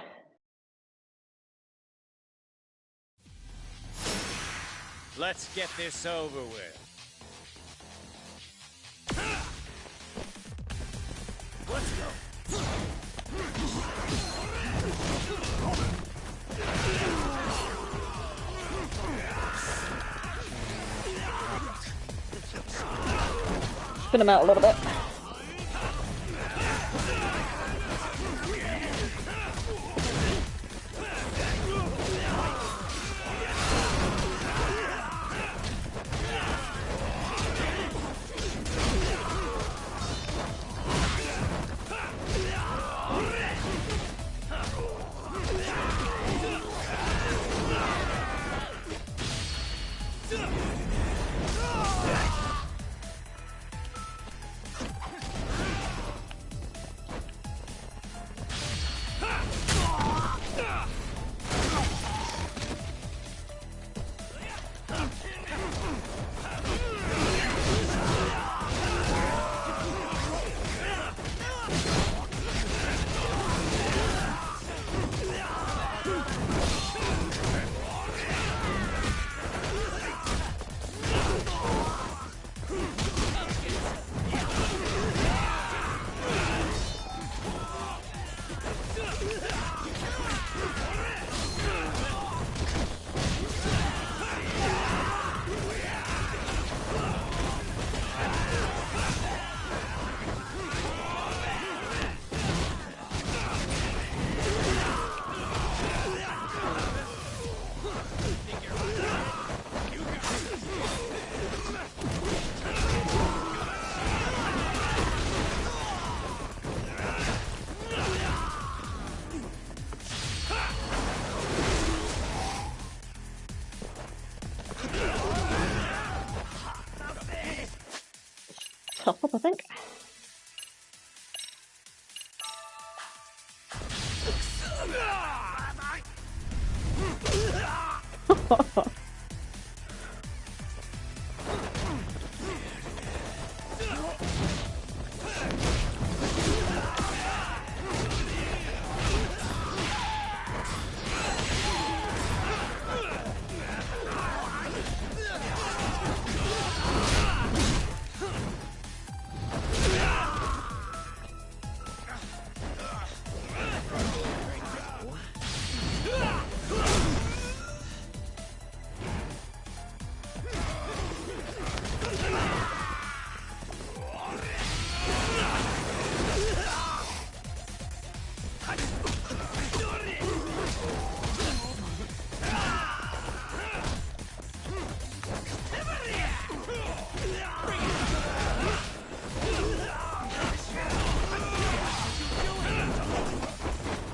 Let's get this over with. Let's go. Spin him out a little bit. Top up, I think.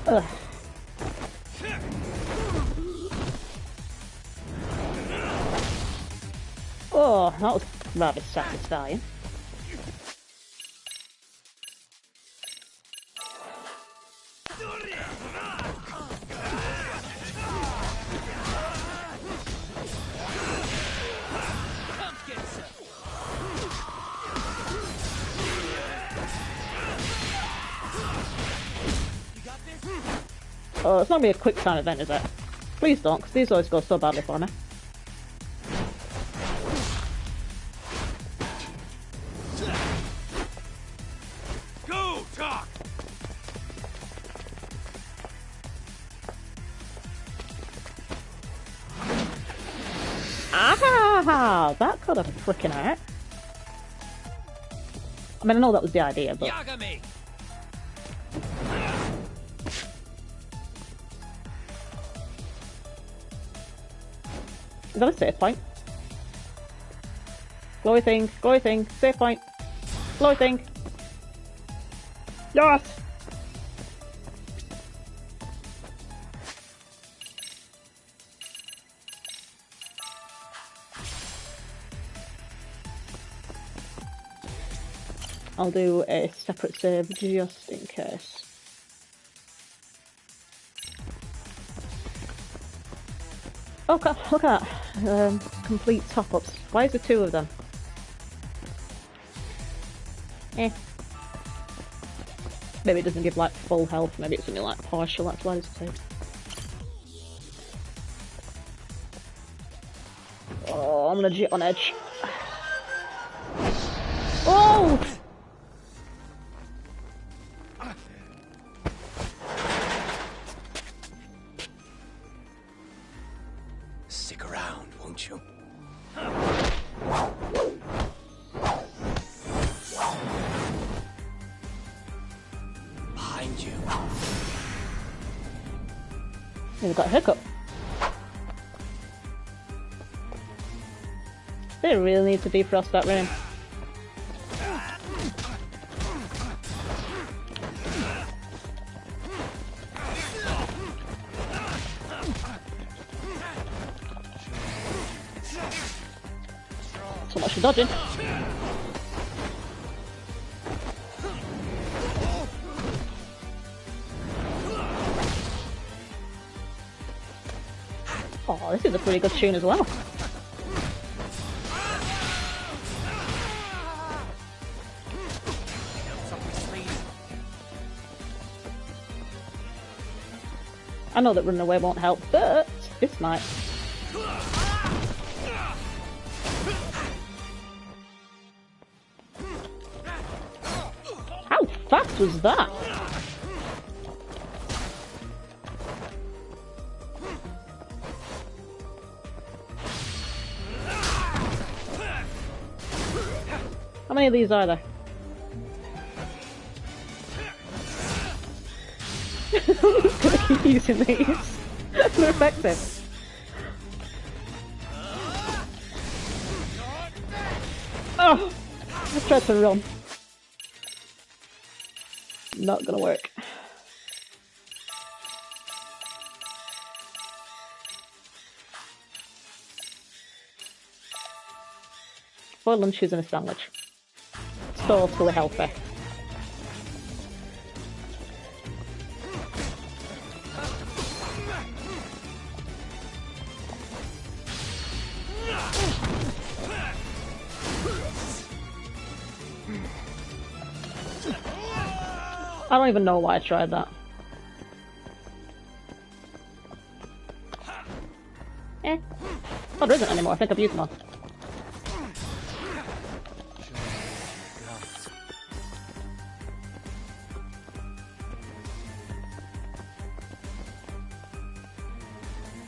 Ugh. Oh, that was rather satisfying. Oh, it's not gonna be a quick time event, is it? Please don't, because these always go so badly for me. Wow, that could have freaking hurt. I mean, I know that was the idea, but... Yagami! Is that a save point? Glowy thing, save point. Glowy thing. Yes! I'll do a separate save just in case. Oh, look at that. Complete top-ups. Why is there 2 of them? Maybe it doesn't give like full health, maybe it's only like partial, that's why it's 2. Oh, I'm legit on edge. Oh! Stick around, won't you? Behind you. We've got a hiccup. They really need to defrost that room. So much for dodging. Oh, this is a pretty good tune as well. I know that running away won't help, but this might. How fast was that? How many of these are there? I'm just gonna keep using these. They're effective. Oh! I tried to run. Not gonna work. Four lunches and a sandwich. Totally healthy. I don't even know why I tried that. Oh, there isn't anymore. I think I've used them all.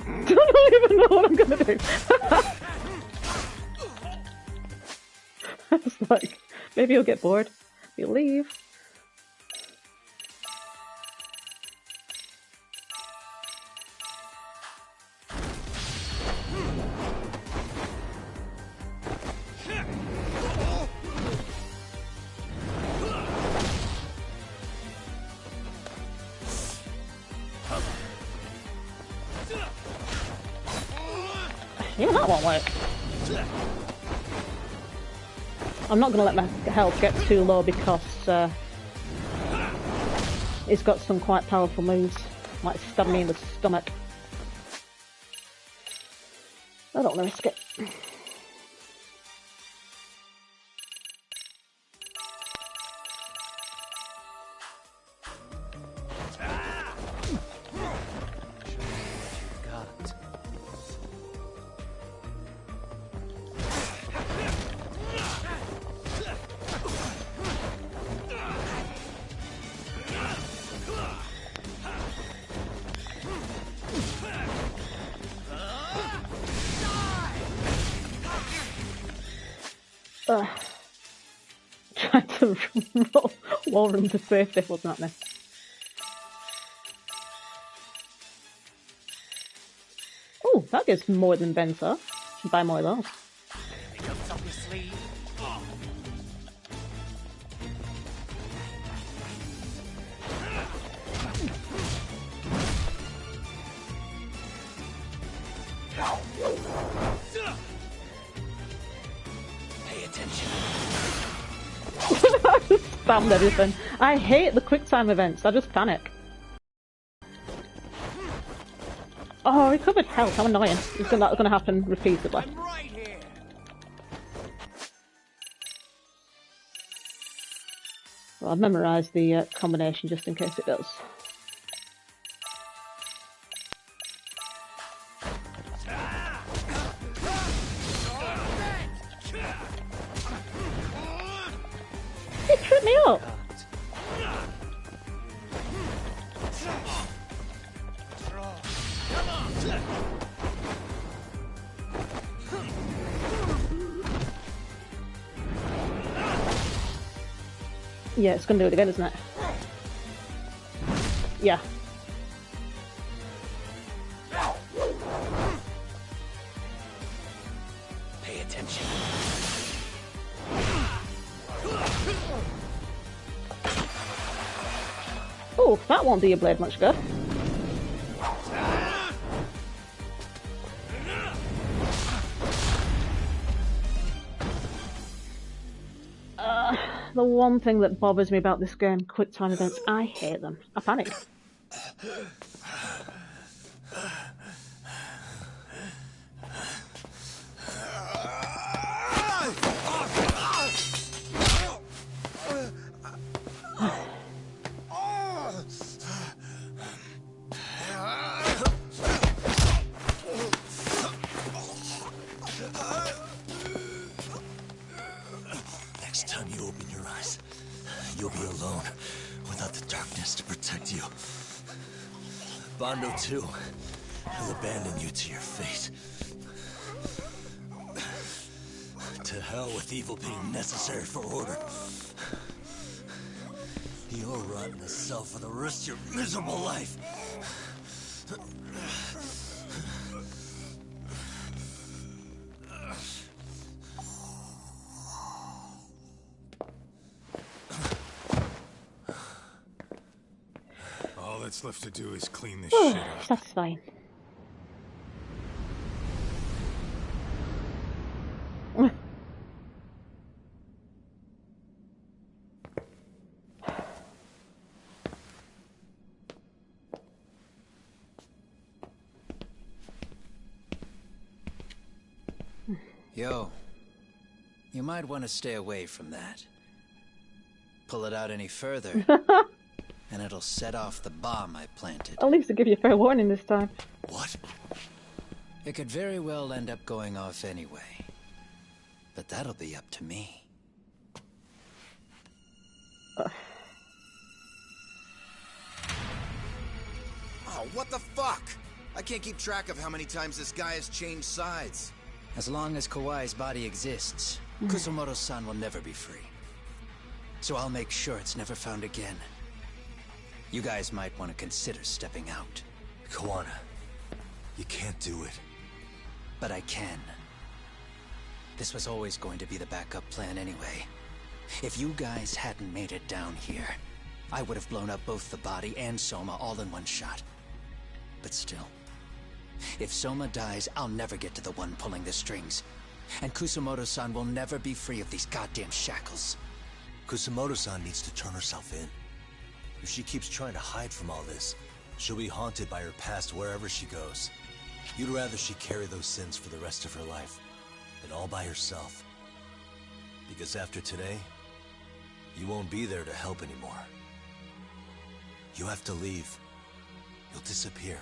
I don't even know what I'm gonna do. I was like, maybe you'll get bored. You'll leave. Yeah, that won't work. I'm not going to let my health get too low because it's got some quite powerful moves, like stab me in the stomach. I don't want to risk it. Trying to wall room to safety wasn't happening. Oh, that gives more than Ben saw. Should buy more of those. Pay attention. I just spammed everything. I hate the quick time events. I just panic. Oh, recovered health. How annoying. That's gonna happen repeatedly. Well, I've memorised the combination just in case it does. It tripped me up. Yeah, it's gonna do it again, isn't it? Yeah. Pay attention. Oh, that won't do your blade much good. The one thing that bothers me about this game, quick time events, I hate them. I panic. Next time you open your eyes, you'll be alone, without the darkness to protect you. Bondo too. He'll abandon you to your fate. To hell with evil being necessary for order. You'll rot in a cell for the rest of your miserable life. All that's left to do is clean this shit up. Satisfying. Yo, you might want to stay away from that. Pull it out any further, and it'll set off the bomb I planted. At least to give you fair warning this time. What? It could very well end up going off anyway. But that'll be up to me. Oh, what the fuck? I can't keep track of how many times this guy has changed sides. As long as Kawai's body exists, Kusumoto-san will never be free. So I'll make sure it's never found again. You guys might want to consider stepping out. Kawana, you can't do it. But I can. This was always going to be the backup plan anyway. If you guys hadn't made it down here, I would have blown up both the body and Soma all in one shot. But still, if Soma dies, I'll never get to the one pulling the strings. And Kusumoto-san will never be free of these goddamn shackles. Kusumoto-san needs to turn herself in. If she keeps trying to hide from all this, she'll be haunted by her past wherever she goes. You'd rather she carry those sins for the rest of her life, and all by herself. Because after today, you won't be there to help anymore. You have to leave. You'll disappear.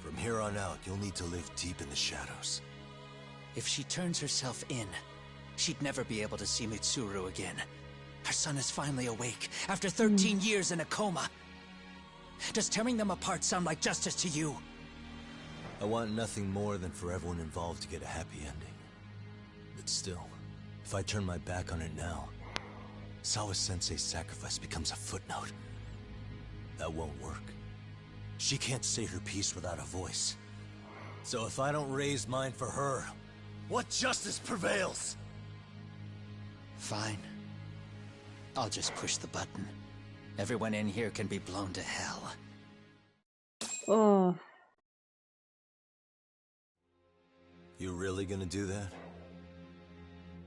From here on out, you'll need to live deep in the shadows. If she turns herself in, she'd never be able to see Mitsuru again. Her son is finally awake, after 13 years in a coma. Does tearing them apart sound like justice to you? I want nothing more than for everyone involved to get a happy ending. But still, If I turn my back on it now, Sawa-sensei's sacrifice becomes a footnote. That won't work. She can't say her piece without a voice. So if I don't raise mine for her, what justice prevails? Fine. I'll just push the button. Everyone in here can be blown to hell. Oh. You really gonna do that?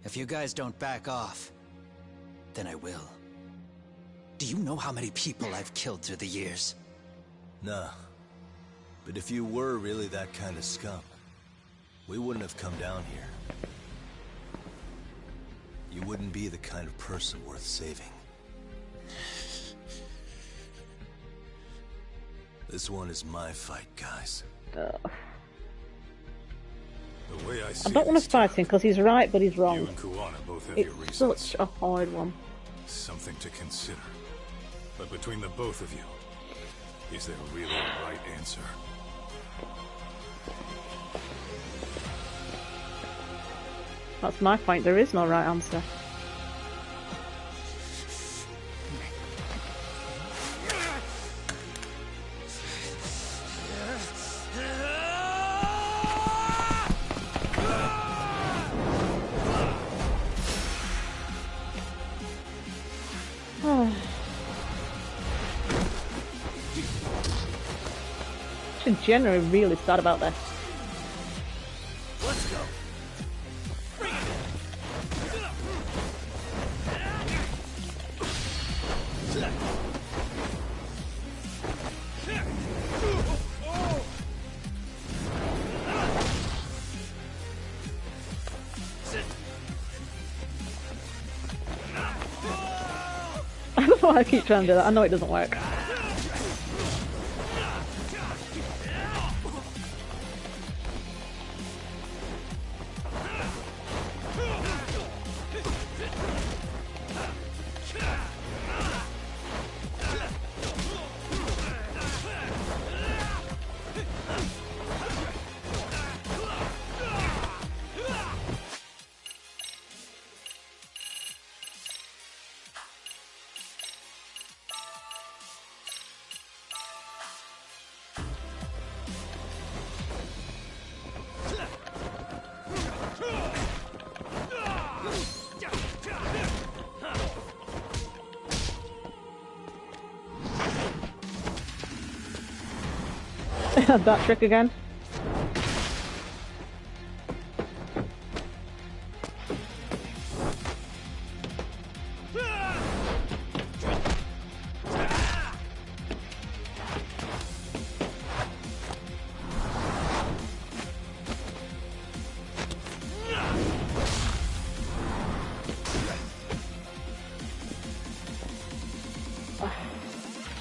If you guys don't back off, then I will. Do you know how many people I've killed through the years? Nah. But if you were really that kind of scum, we wouldn't have come down here. You wouldn't be the kind of person worth saving. This one is my fight, guys. The way I see I don't want to fight him because he's right, but he's wrong. You and Kuwana both have your It's reasons. such a hard one. Something to consider. But between the both of you, is there really a right answer? That's my point. There is no right answer. I'm generally really sad about this. Let's go. I don't know why I keep trying to do that. I know it doesn't work. That trick again.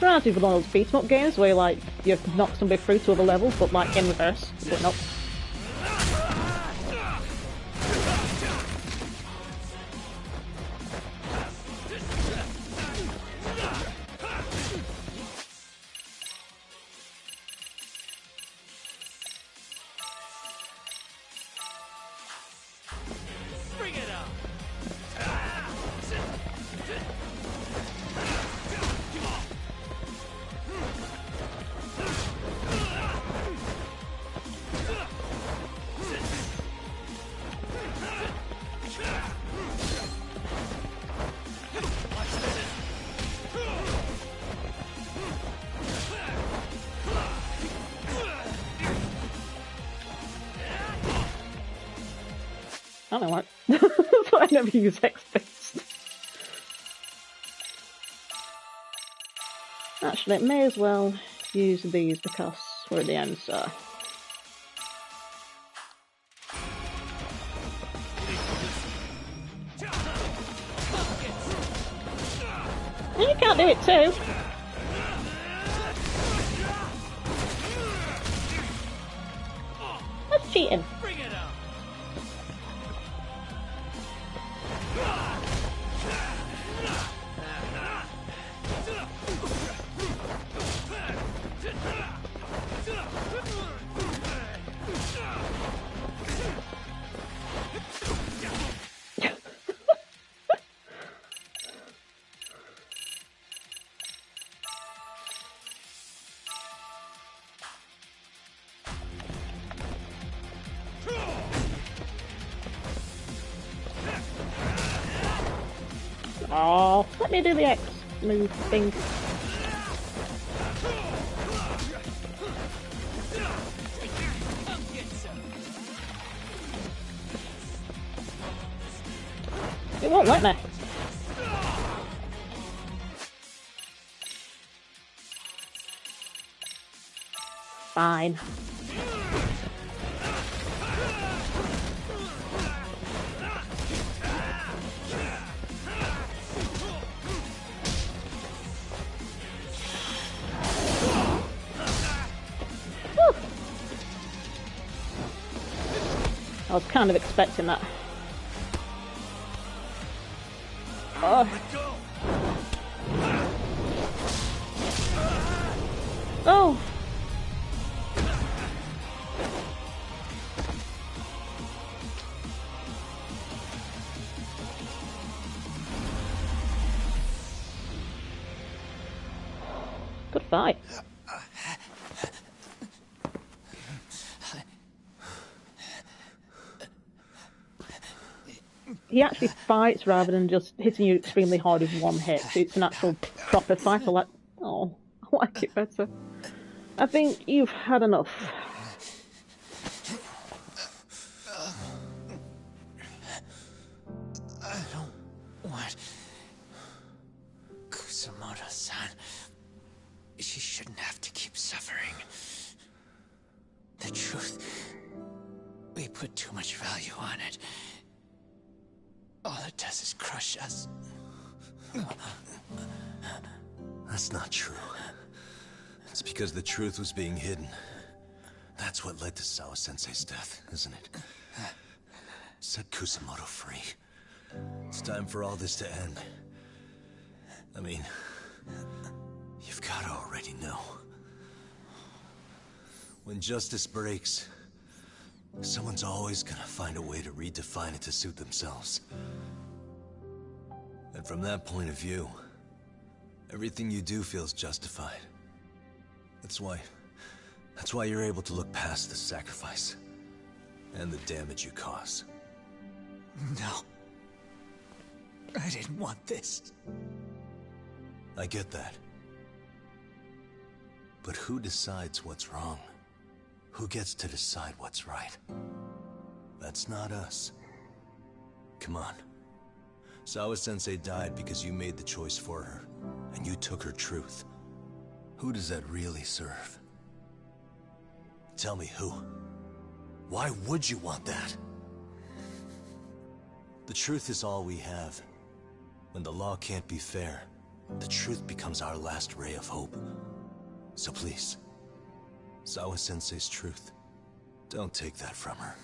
Reminds me of one of those beat-em-up games where like you knock somebody through to other levels, but like in reverse. But nope. Bring it up. I don't know what. That's why I never use X-Based. Actually, it may as well use these because we're at the end, so. You can't do it too. That's cheating. Bring it up. Oh, let me do the X move thing. It won't let me. Fine. Whew. I was kind of expecting that. Oh. Oh. Good fight. He actually fights rather than just hitting you extremely hard with one hit. So it's an actual proper fight. I like, oh, I like it better. I think you've had enough. I don't want Kusamoto-san. She shouldn't have to keep suffering. The truth, we put too much value on it. All it does is crush us. That's not true. It's because the truth was being hidden. That's what led to Sawa-sensei's death, isn't it? Set Kusamoto free. It's time for all this to end. I mean, you've got to already know. When justice breaks, someone's always gonna find a way to redefine it to suit themselves. And from that point of view, everything you do feels justified. That's why you're able to look past the sacrifice and the damage you cause. No. I didn't want this. I get that. But who decides what's wrong? Who gets to decide what's right? That's not us. Come on. Sawa-sensei died because you made the choice for her, and you took her truth. Who does that really serve? Tell me who. Why would you want that? The truth is all we have. When the law can't be fair, the truth becomes our last ray of hope. So please, Sawa-sensei's truth, don't take that from her.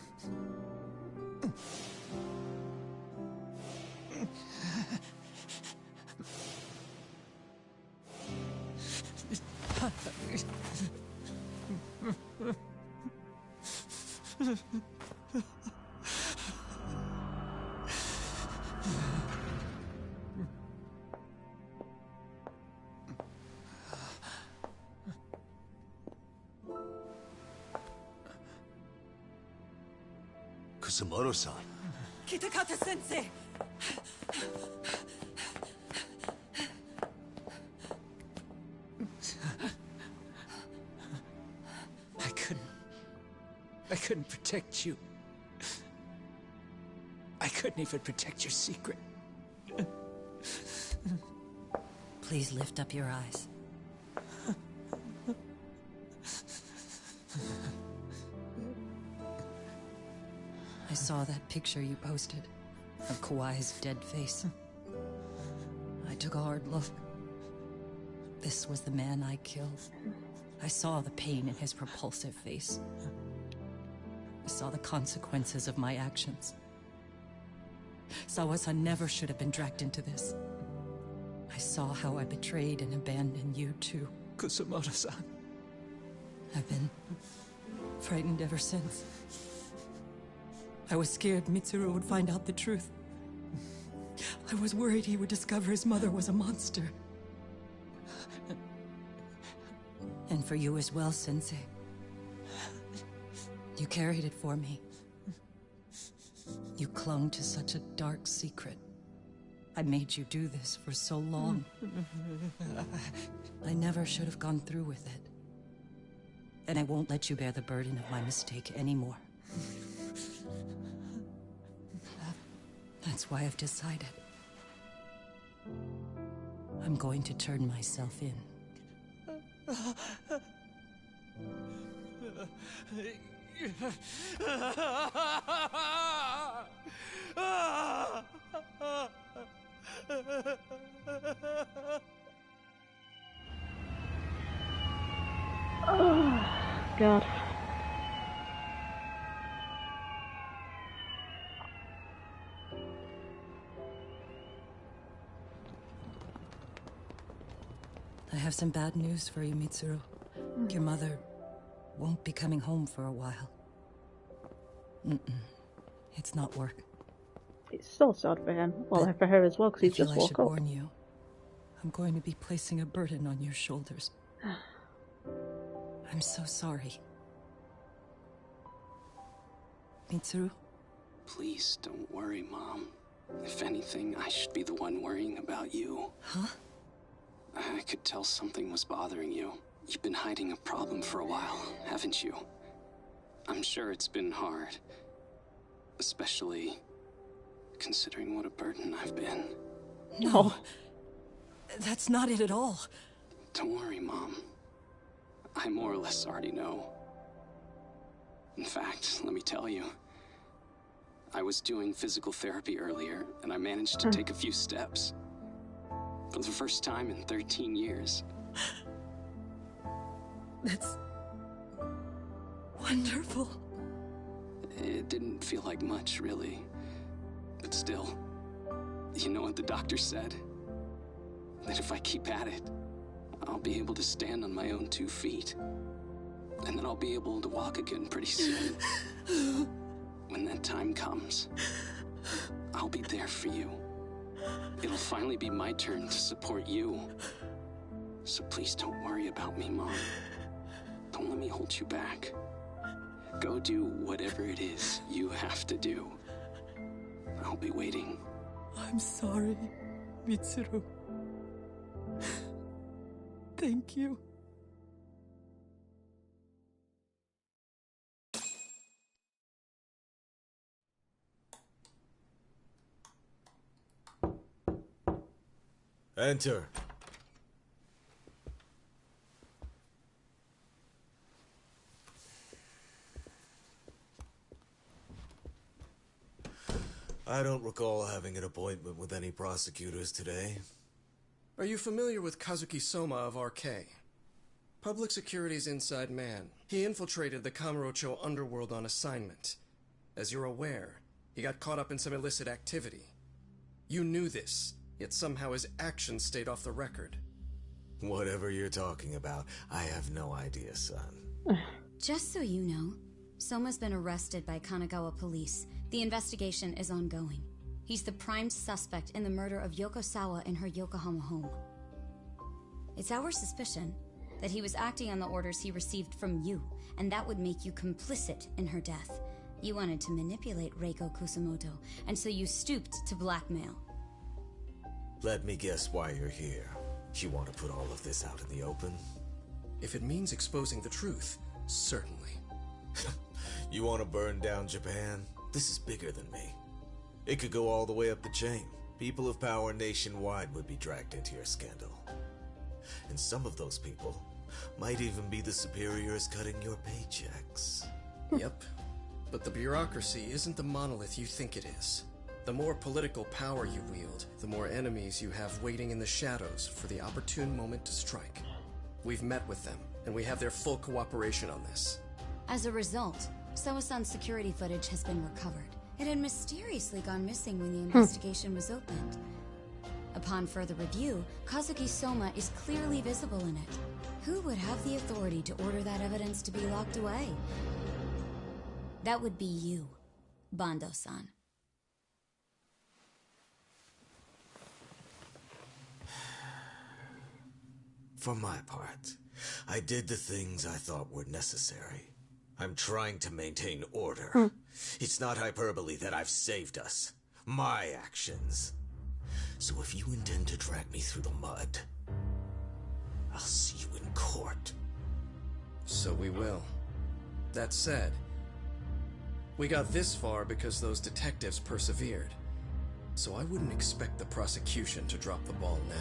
Kusamoto-san. Kitakata-sensei! I couldn't protect you. I couldn't even protect your secret. Please lift up your eyes. I saw that picture you posted of Kawai's dead face. I took a hard look. This was the man I killed. I saw the pain in his repulsive face. I saw the consequences of my actions. Sawa-san never should have been dragged into this. I saw how I betrayed and abandoned you too, Kusamoto-san. I've been frightened ever since. I was scared Mitsuru would find out the truth. I was worried he would discover his mother was a monster. And for you as well, Sensei. You carried it for me. You clung to such a dark secret. I made you do this for so long. I never should have gone through with it. And I won't let you bear the burden of my mistake anymore. That's why I've decided. I'm going to turn myself in. Oh, God. I have some bad news for you, Mitsuru. Your mother won't be coming home for a while. It's not work. It's so sad for him. Well, and for her as well, because he's just I woke should up. warn you. I'm going to be placing a burden on your shoulders. I'm so sorry. Mitsuru? Please don't worry, Mom. If anything, I should be the one worrying about you. Huh? I could tell something was bothering you. You've been hiding a problem for a while, haven't you? I'm sure it's been hard. Especially considering what a burden I've been. No. That's not it at all. Don't worry, Mom. I more or less already know. In fact, let me tell you. I was doing physical therapy earlier, and I managed to take a few steps. For the first time in 13 years. That's wonderful. It didn't feel like much, really. But still, you know what the doctor said? That if I keep at it, I'll be able to stand on my own 2 feet. And then I'll be able to walk again pretty soon. When that time comes, I'll be there for you. It'll finally be my turn to support you. So please don't worry about me, Mom. Don't let me hold you back. Go do whatever it is you have to do. I'll be waiting. I'm sorry, Mitsuru. Thank you. Enter. I don't recall having an appointment with any prosecutors today. Are you familiar with Kazuki Soma of RK? Public Security's inside man. He infiltrated the Kamurocho underworld on assignment. As you're aware, he got caught up in some illicit activity. You knew this, yet somehow his actions stayed off the record. Whatever you're talking about, I have no idea, son. Just so you know, Soma's been arrested by Kanagawa police. The investigation is ongoing. He's the prime suspect in the murder of Yoko Sawa in her Yokohama home. It's our suspicion that he was acting on the orders he received from you, and that would make you complicit in her death. You wanted to manipulate Reiko Kusamoto, and so you stooped to blackmail. Let me guess why you're here. You want to put all of this out in the open? If it means exposing the truth, certainly. You want to burn down Japan? This is bigger than me. It could go all the way up the chain. People of power nationwide would be dragged into your scandal. And some of those people might even be the superiors cutting your paychecks. Yep. But the bureaucracy isn't the monolith you think it is. The more political power you wield, the more enemies you have waiting in the shadows for the opportune moment to strike. We've met with them, and we have their full cooperation on this. As a result, Soa-san's security footage has been recovered. It had mysteriously gone missing when the investigation was opened. Upon further review, Kazuki Soma is clearly visible in it. Who would have the authority to order that evidence to be locked away? That would be you, Bando-san. For my part, I did the things I thought were necessary. I'm trying to maintain order. It's not hyperbole that I've saved us. My actions. So if you intend to drag me through the mud, I'll see you in court. So we will. That said, we got this far because those detectives persevered. So I wouldn't expect the prosecution to drop the ball now.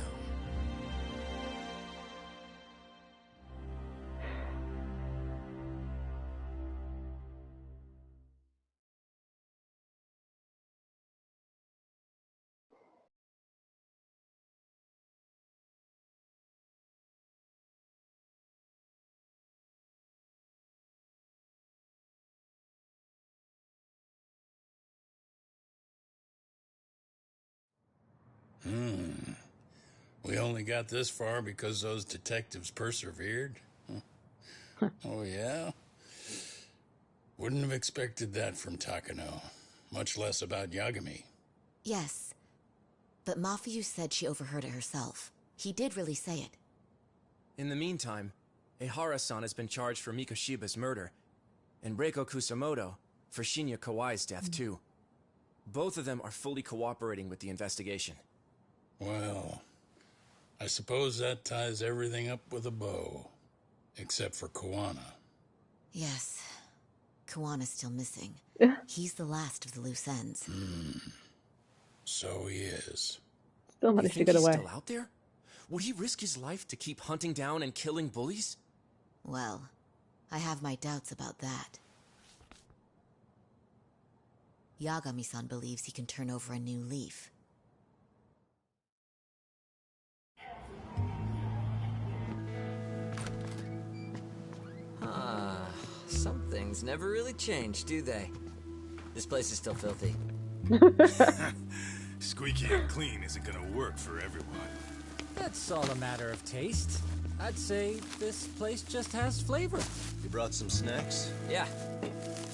We only got this far because those detectives persevered? Oh, yeah? Wouldn't have expected that from Takano. Much less about Yagami. Yes. But Mafuyu said she overheard it herself. He did really say it. In the meantime, Ehara-san has been charged for Mikoshiba's murder, and Reiko Kusamoto for Shinya Kawai's death, too. Both of them are fully cooperating with the investigation. Well, I suppose that ties everything up with a bow. Except for Kuwana. Yes. Kuwana's still missing. He's the last of the loose ends. So he is. Still managed to get away. Still out there? Would he risk his life to keep hunting down and killing bullies? Well, I have my doubts about that. Yagami-san believes he can turn over a new leaf. Some things never really change, do they? This place is still filthy. Squeaky and clean isn't gonna work for everyone. That's all a matter of taste. I'd say this place just has flavor. You brought some snacks? Yeah.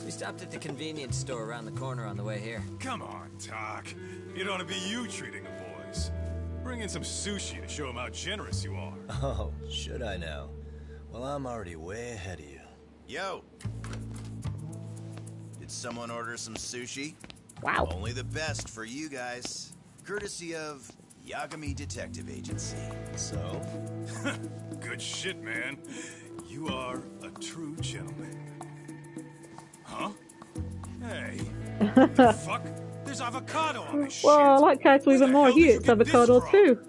We stopped at the convenience store around the corner on the way here. Come on, Doc. It ought to be you treating the boys. Bring in some sushi to show them how generous you are. Oh, should I now? Well, I'm already way ahead of you. Yo! Did someone order some sushi? Wow. Only the best for you guys. Courtesy of Yagami Detective Agency. So? Good shit, man. You are a true gentleman. Huh? Hey. What the fuck? There's avocado on this shit. Well, I like Kaito even more. He eats avocado too.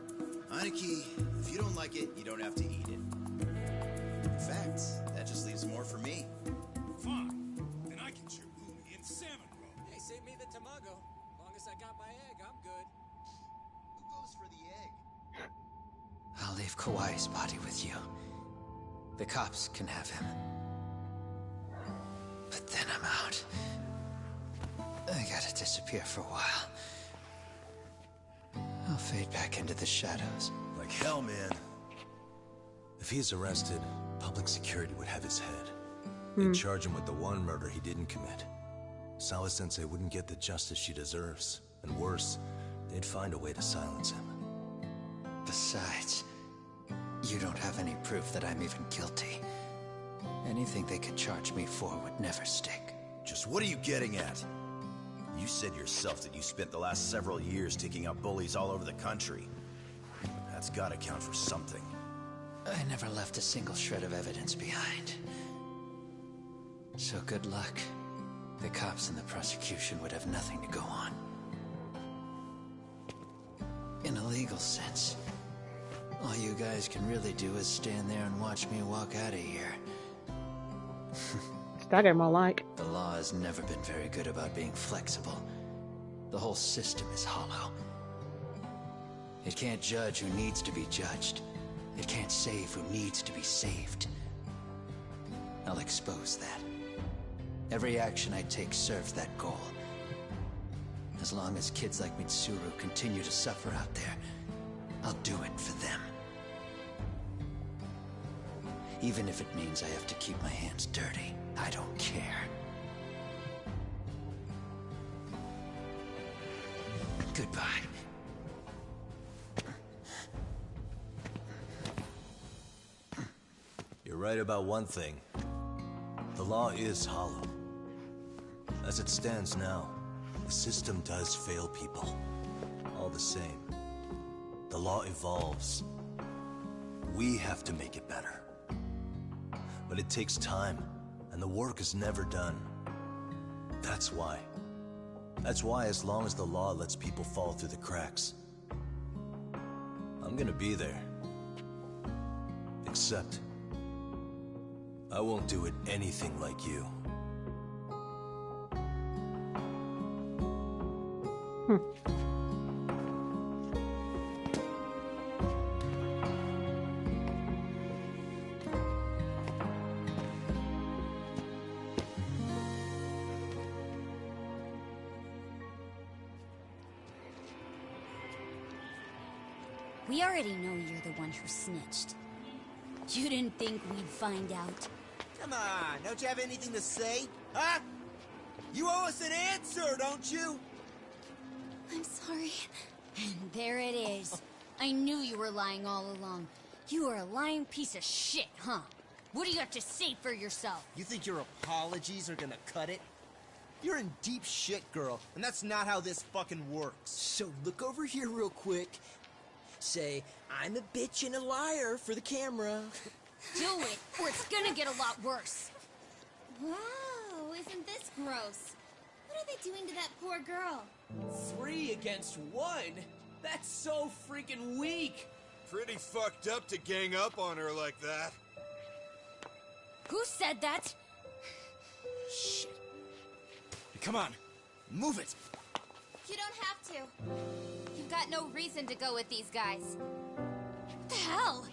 Aniki, if you don't like it, you don't have to eat it. In fact, that just leaves more for me. Fine. Then I get your umi and salmon roll. Hey, save me the tamago. Long as I got my egg, I'm good. Who goes for the egg? I'll leave Kawai's body with you. The cops can have him. But then I'm out. I gotta disappear for a while. I'll fade back into the shadows. Like hell, man. If he's arrested, public security would have his head. They'd charge him with the one murder he didn't commit. Sawa-sensei wouldn't get the justice she deserves. And worse, they'd find a way to silence him. Besides, you don't have any proof that I'm even guilty. Anything they could charge me for would never stick. Just what are you getting at? You said yourself that you spent the last several years taking out bullies all over the country. That's gotta count for something. I never left a single shred of evidence behind. So good luck. The cops and the prosecution would have nothing to go on. In a legal sense, all you guys can really do is stand there and watch me walk out of here. Stagger more like. The law has never been very good about being flexible. The whole system is hollow. It can't judge who needs to be judged. It can't save who needs to be saved. I'll expose that. Every action I take serves that goal. As long as kids like Mitsuru continue to suffer out there, I'll do it for them. Even if it means I have to keep my hands dirty, I don't care. Goodbye. You're right about one thing. The law is hollow. As it stands now, the system does fail people. All the same, the law evolves. We have to make it better. But it takes time, and the work is never done. That's why. That's why as long as the law lets people fall through the cracks, I'm gonna be there. Except, I won't do it anything like you. We already know you're the one who snitched. You didn't think we'd find out? Come on, don't you have anything to say? Huh? You owe us an answer, don't you? I'm sorry. And there it is. I knew you were lying all along. You are a lying piece of shit, huh? What do you have to say for yourself? You think your apologies are gonna cut it? You're in deep shit, girl, and that's not how this fucking works. So look over here real quick. Say, I'm a bitch and a liar for the camera. Do it, or it's gonna get a lot worse. Wow, isn't this gross? What are they doing to that poor girl? 3 against 1? That's so freaking weak. Pretty fucked up to gang up on her like that. Who said that? Shit. Come on, move it. You don't have to. You've got no reason to go with these guys. What the hell?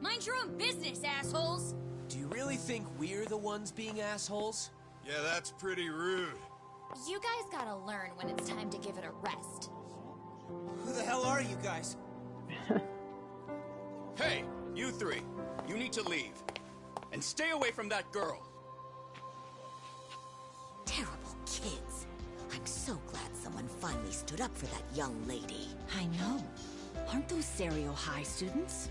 Mind your own business, assholes! Do you really think we're the ones being assholes? Yeah, that's pretty rude. You guys gotta learn when it's time to give it a rest. Who the hell are you guys? Hey, you 3. You need to leave. And stay away from that girl. Terrible kids. I'm so glad someone finally stood up for that young lady. I know. Aren't those Serio High students?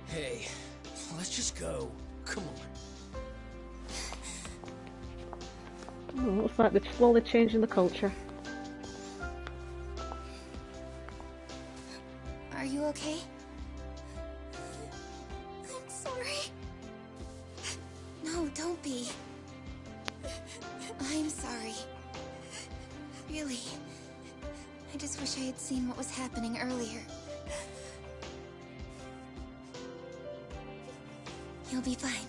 Hey, let's just go. Come on. Oh, looks like they're slowly changing the culture. Are you okay? I'm sorry. No, don't be. I'm sorry. Really. I just wish I had seen what was happening earlier. You'll be fine.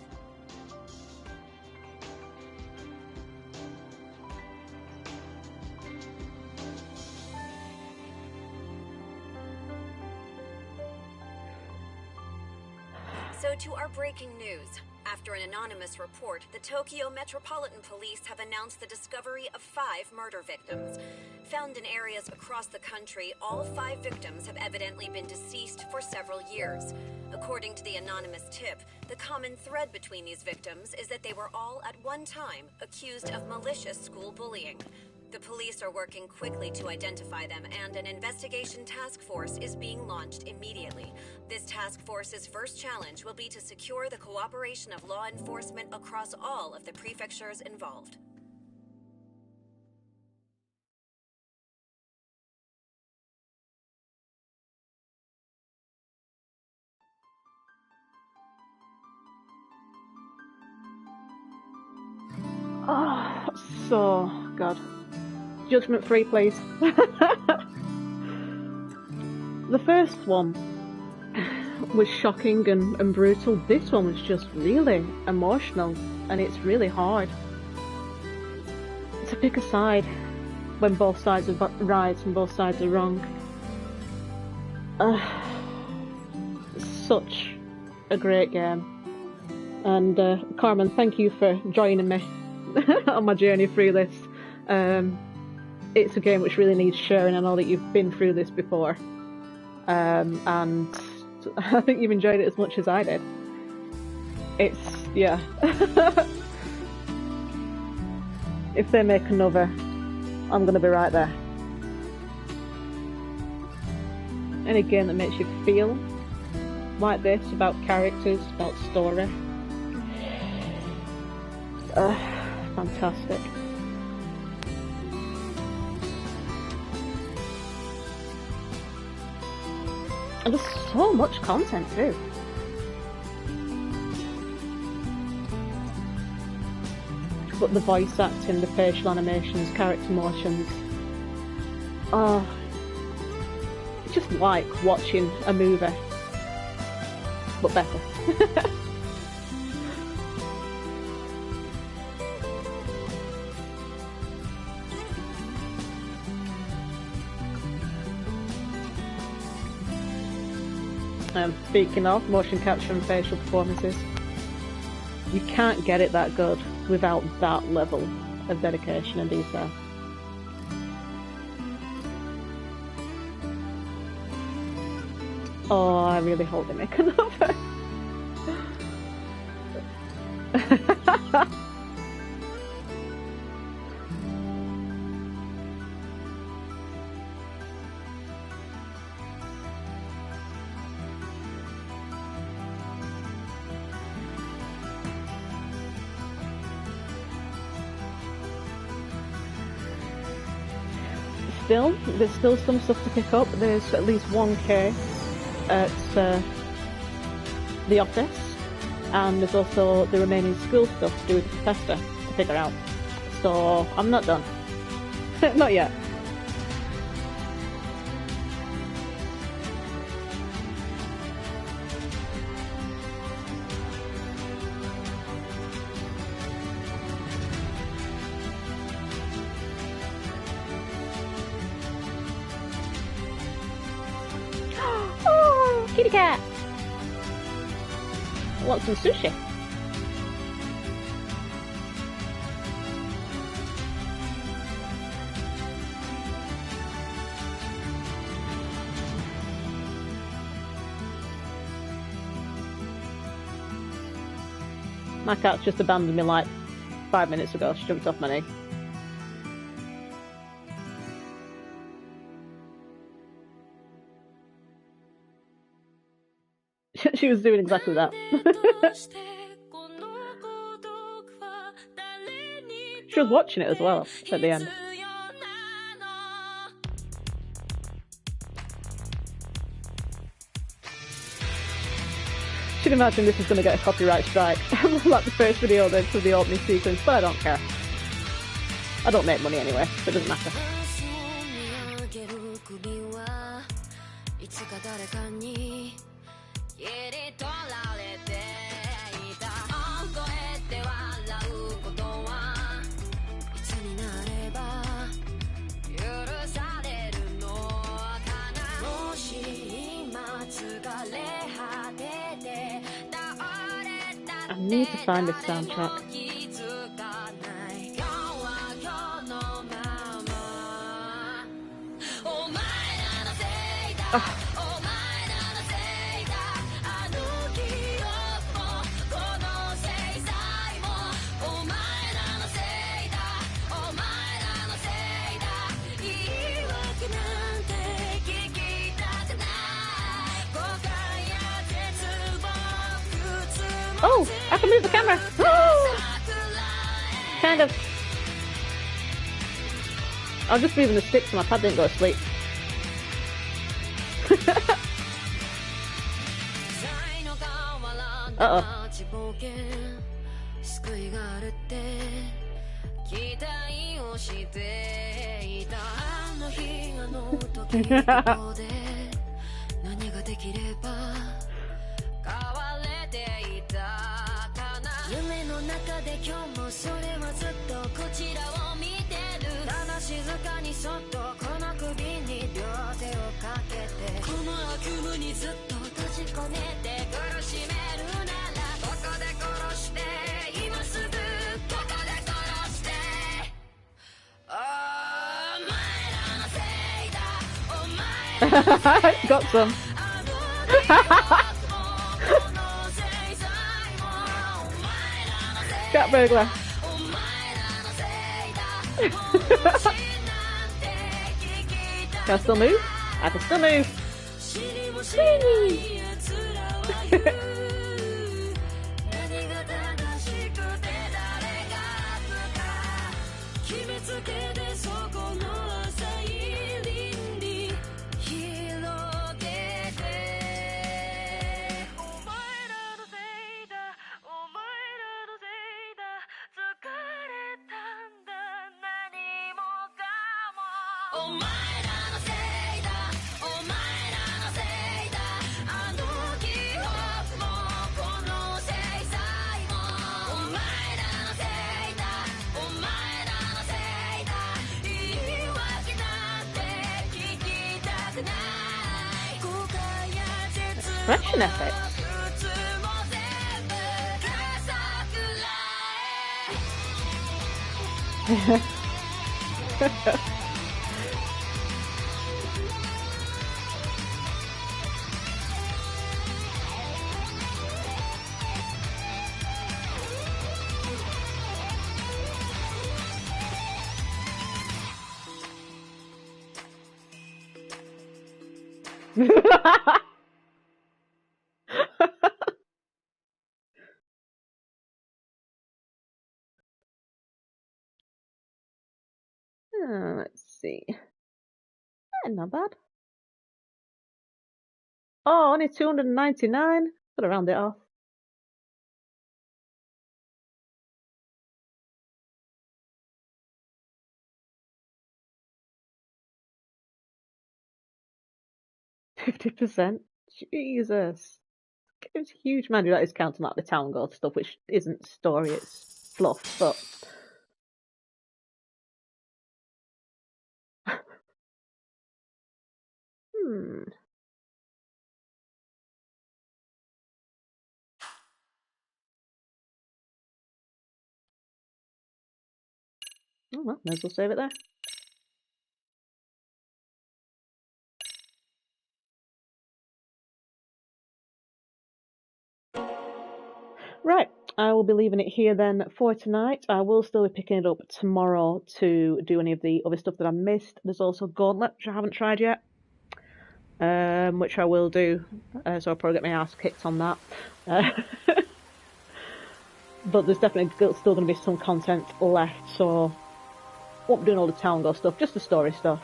So to our breaking news. After an anonymous report, the Tokyo Metropolitan Police have announced the discovery of 5 murder victims. Found in areas across the country, all 5 victims have evidently been deceased for several years. According to the anonymous tip, the common thread between these victims is that they were all at one time accused of malicious school bullying. The police are working quickly to identify them, and an investigation task force is being launched immediately. This task force's first challenge will be to secure the cooperation of law enforcement across all of the prefectures involved. Oh, so good. Judgment 3, please. The first one was shocking and brutal. This one was just really emotional, and it's really hard to pick a side when both sides are right and both sides are wrong. Such a great game. And Carmen, thank you for joining me on my journey through this. It's a game which really needs sharing. I know that you've been through this before, and I think you've enjoyed it as much as I did. It's, yeah. If they make another, I'm going to be right there. Any game that makes you feel like this, about characters, about story. Fantastic. And there's so much content too. But the voice acting, the facial animations, character motions, it's just like watching a movie, but better. Speaking of motion capture and facial performances, you can't get it that good without that level of dedication and detail. Oh, I really hope they make another. There's still some stuff to pick up. There's at least one case at the office, and there's also the remaining school stuff to do with the professor to figure out. So I'm not done. Not yet. Kitty cat! I want some sushi. My cat's just abandoned me like 5 minutes ago. She jumped off my knee. She was doing exactly that. She was watching it as well at the end. Should imagine this is going to get a copyright strike. Like the first video then for the opening sequence, but I don't care. I don't make money anyway, so it doesn't matter. I need to find this soundtrack. Oh. Oh, I can move the camera. Kind of. I was just moving the stick so my pad didn't go to sleep. Uh-oh. Got some. Cat burglar. Can I still move? I can still move. Expression effects. Let's see. Not bad. Oh, only 299. Gotta round it off. %. Jesus. It's huge, man. That is counting like the town goal stuff, which isn't story, it's fluff, but Oh well, may as well save it there. Right, I will be leaving it here then for tonight. I will still be picking it up tomorrow to do any of the other stuff that I missed. There's also Gauntlet, which I haven't tried yet, which I will do, so I'll probably get my ass kicked on that. But there's definitely still going to be some content left, so won't be doing all the town go stuff, just the story stuff.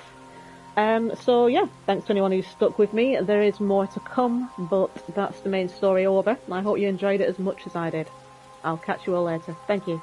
So yeah, thanks to anyone who's stuck with me. There is more to come, but that's the main story over. I hope you enjoyed it as much as I did. I'll catch you all later. Thank you.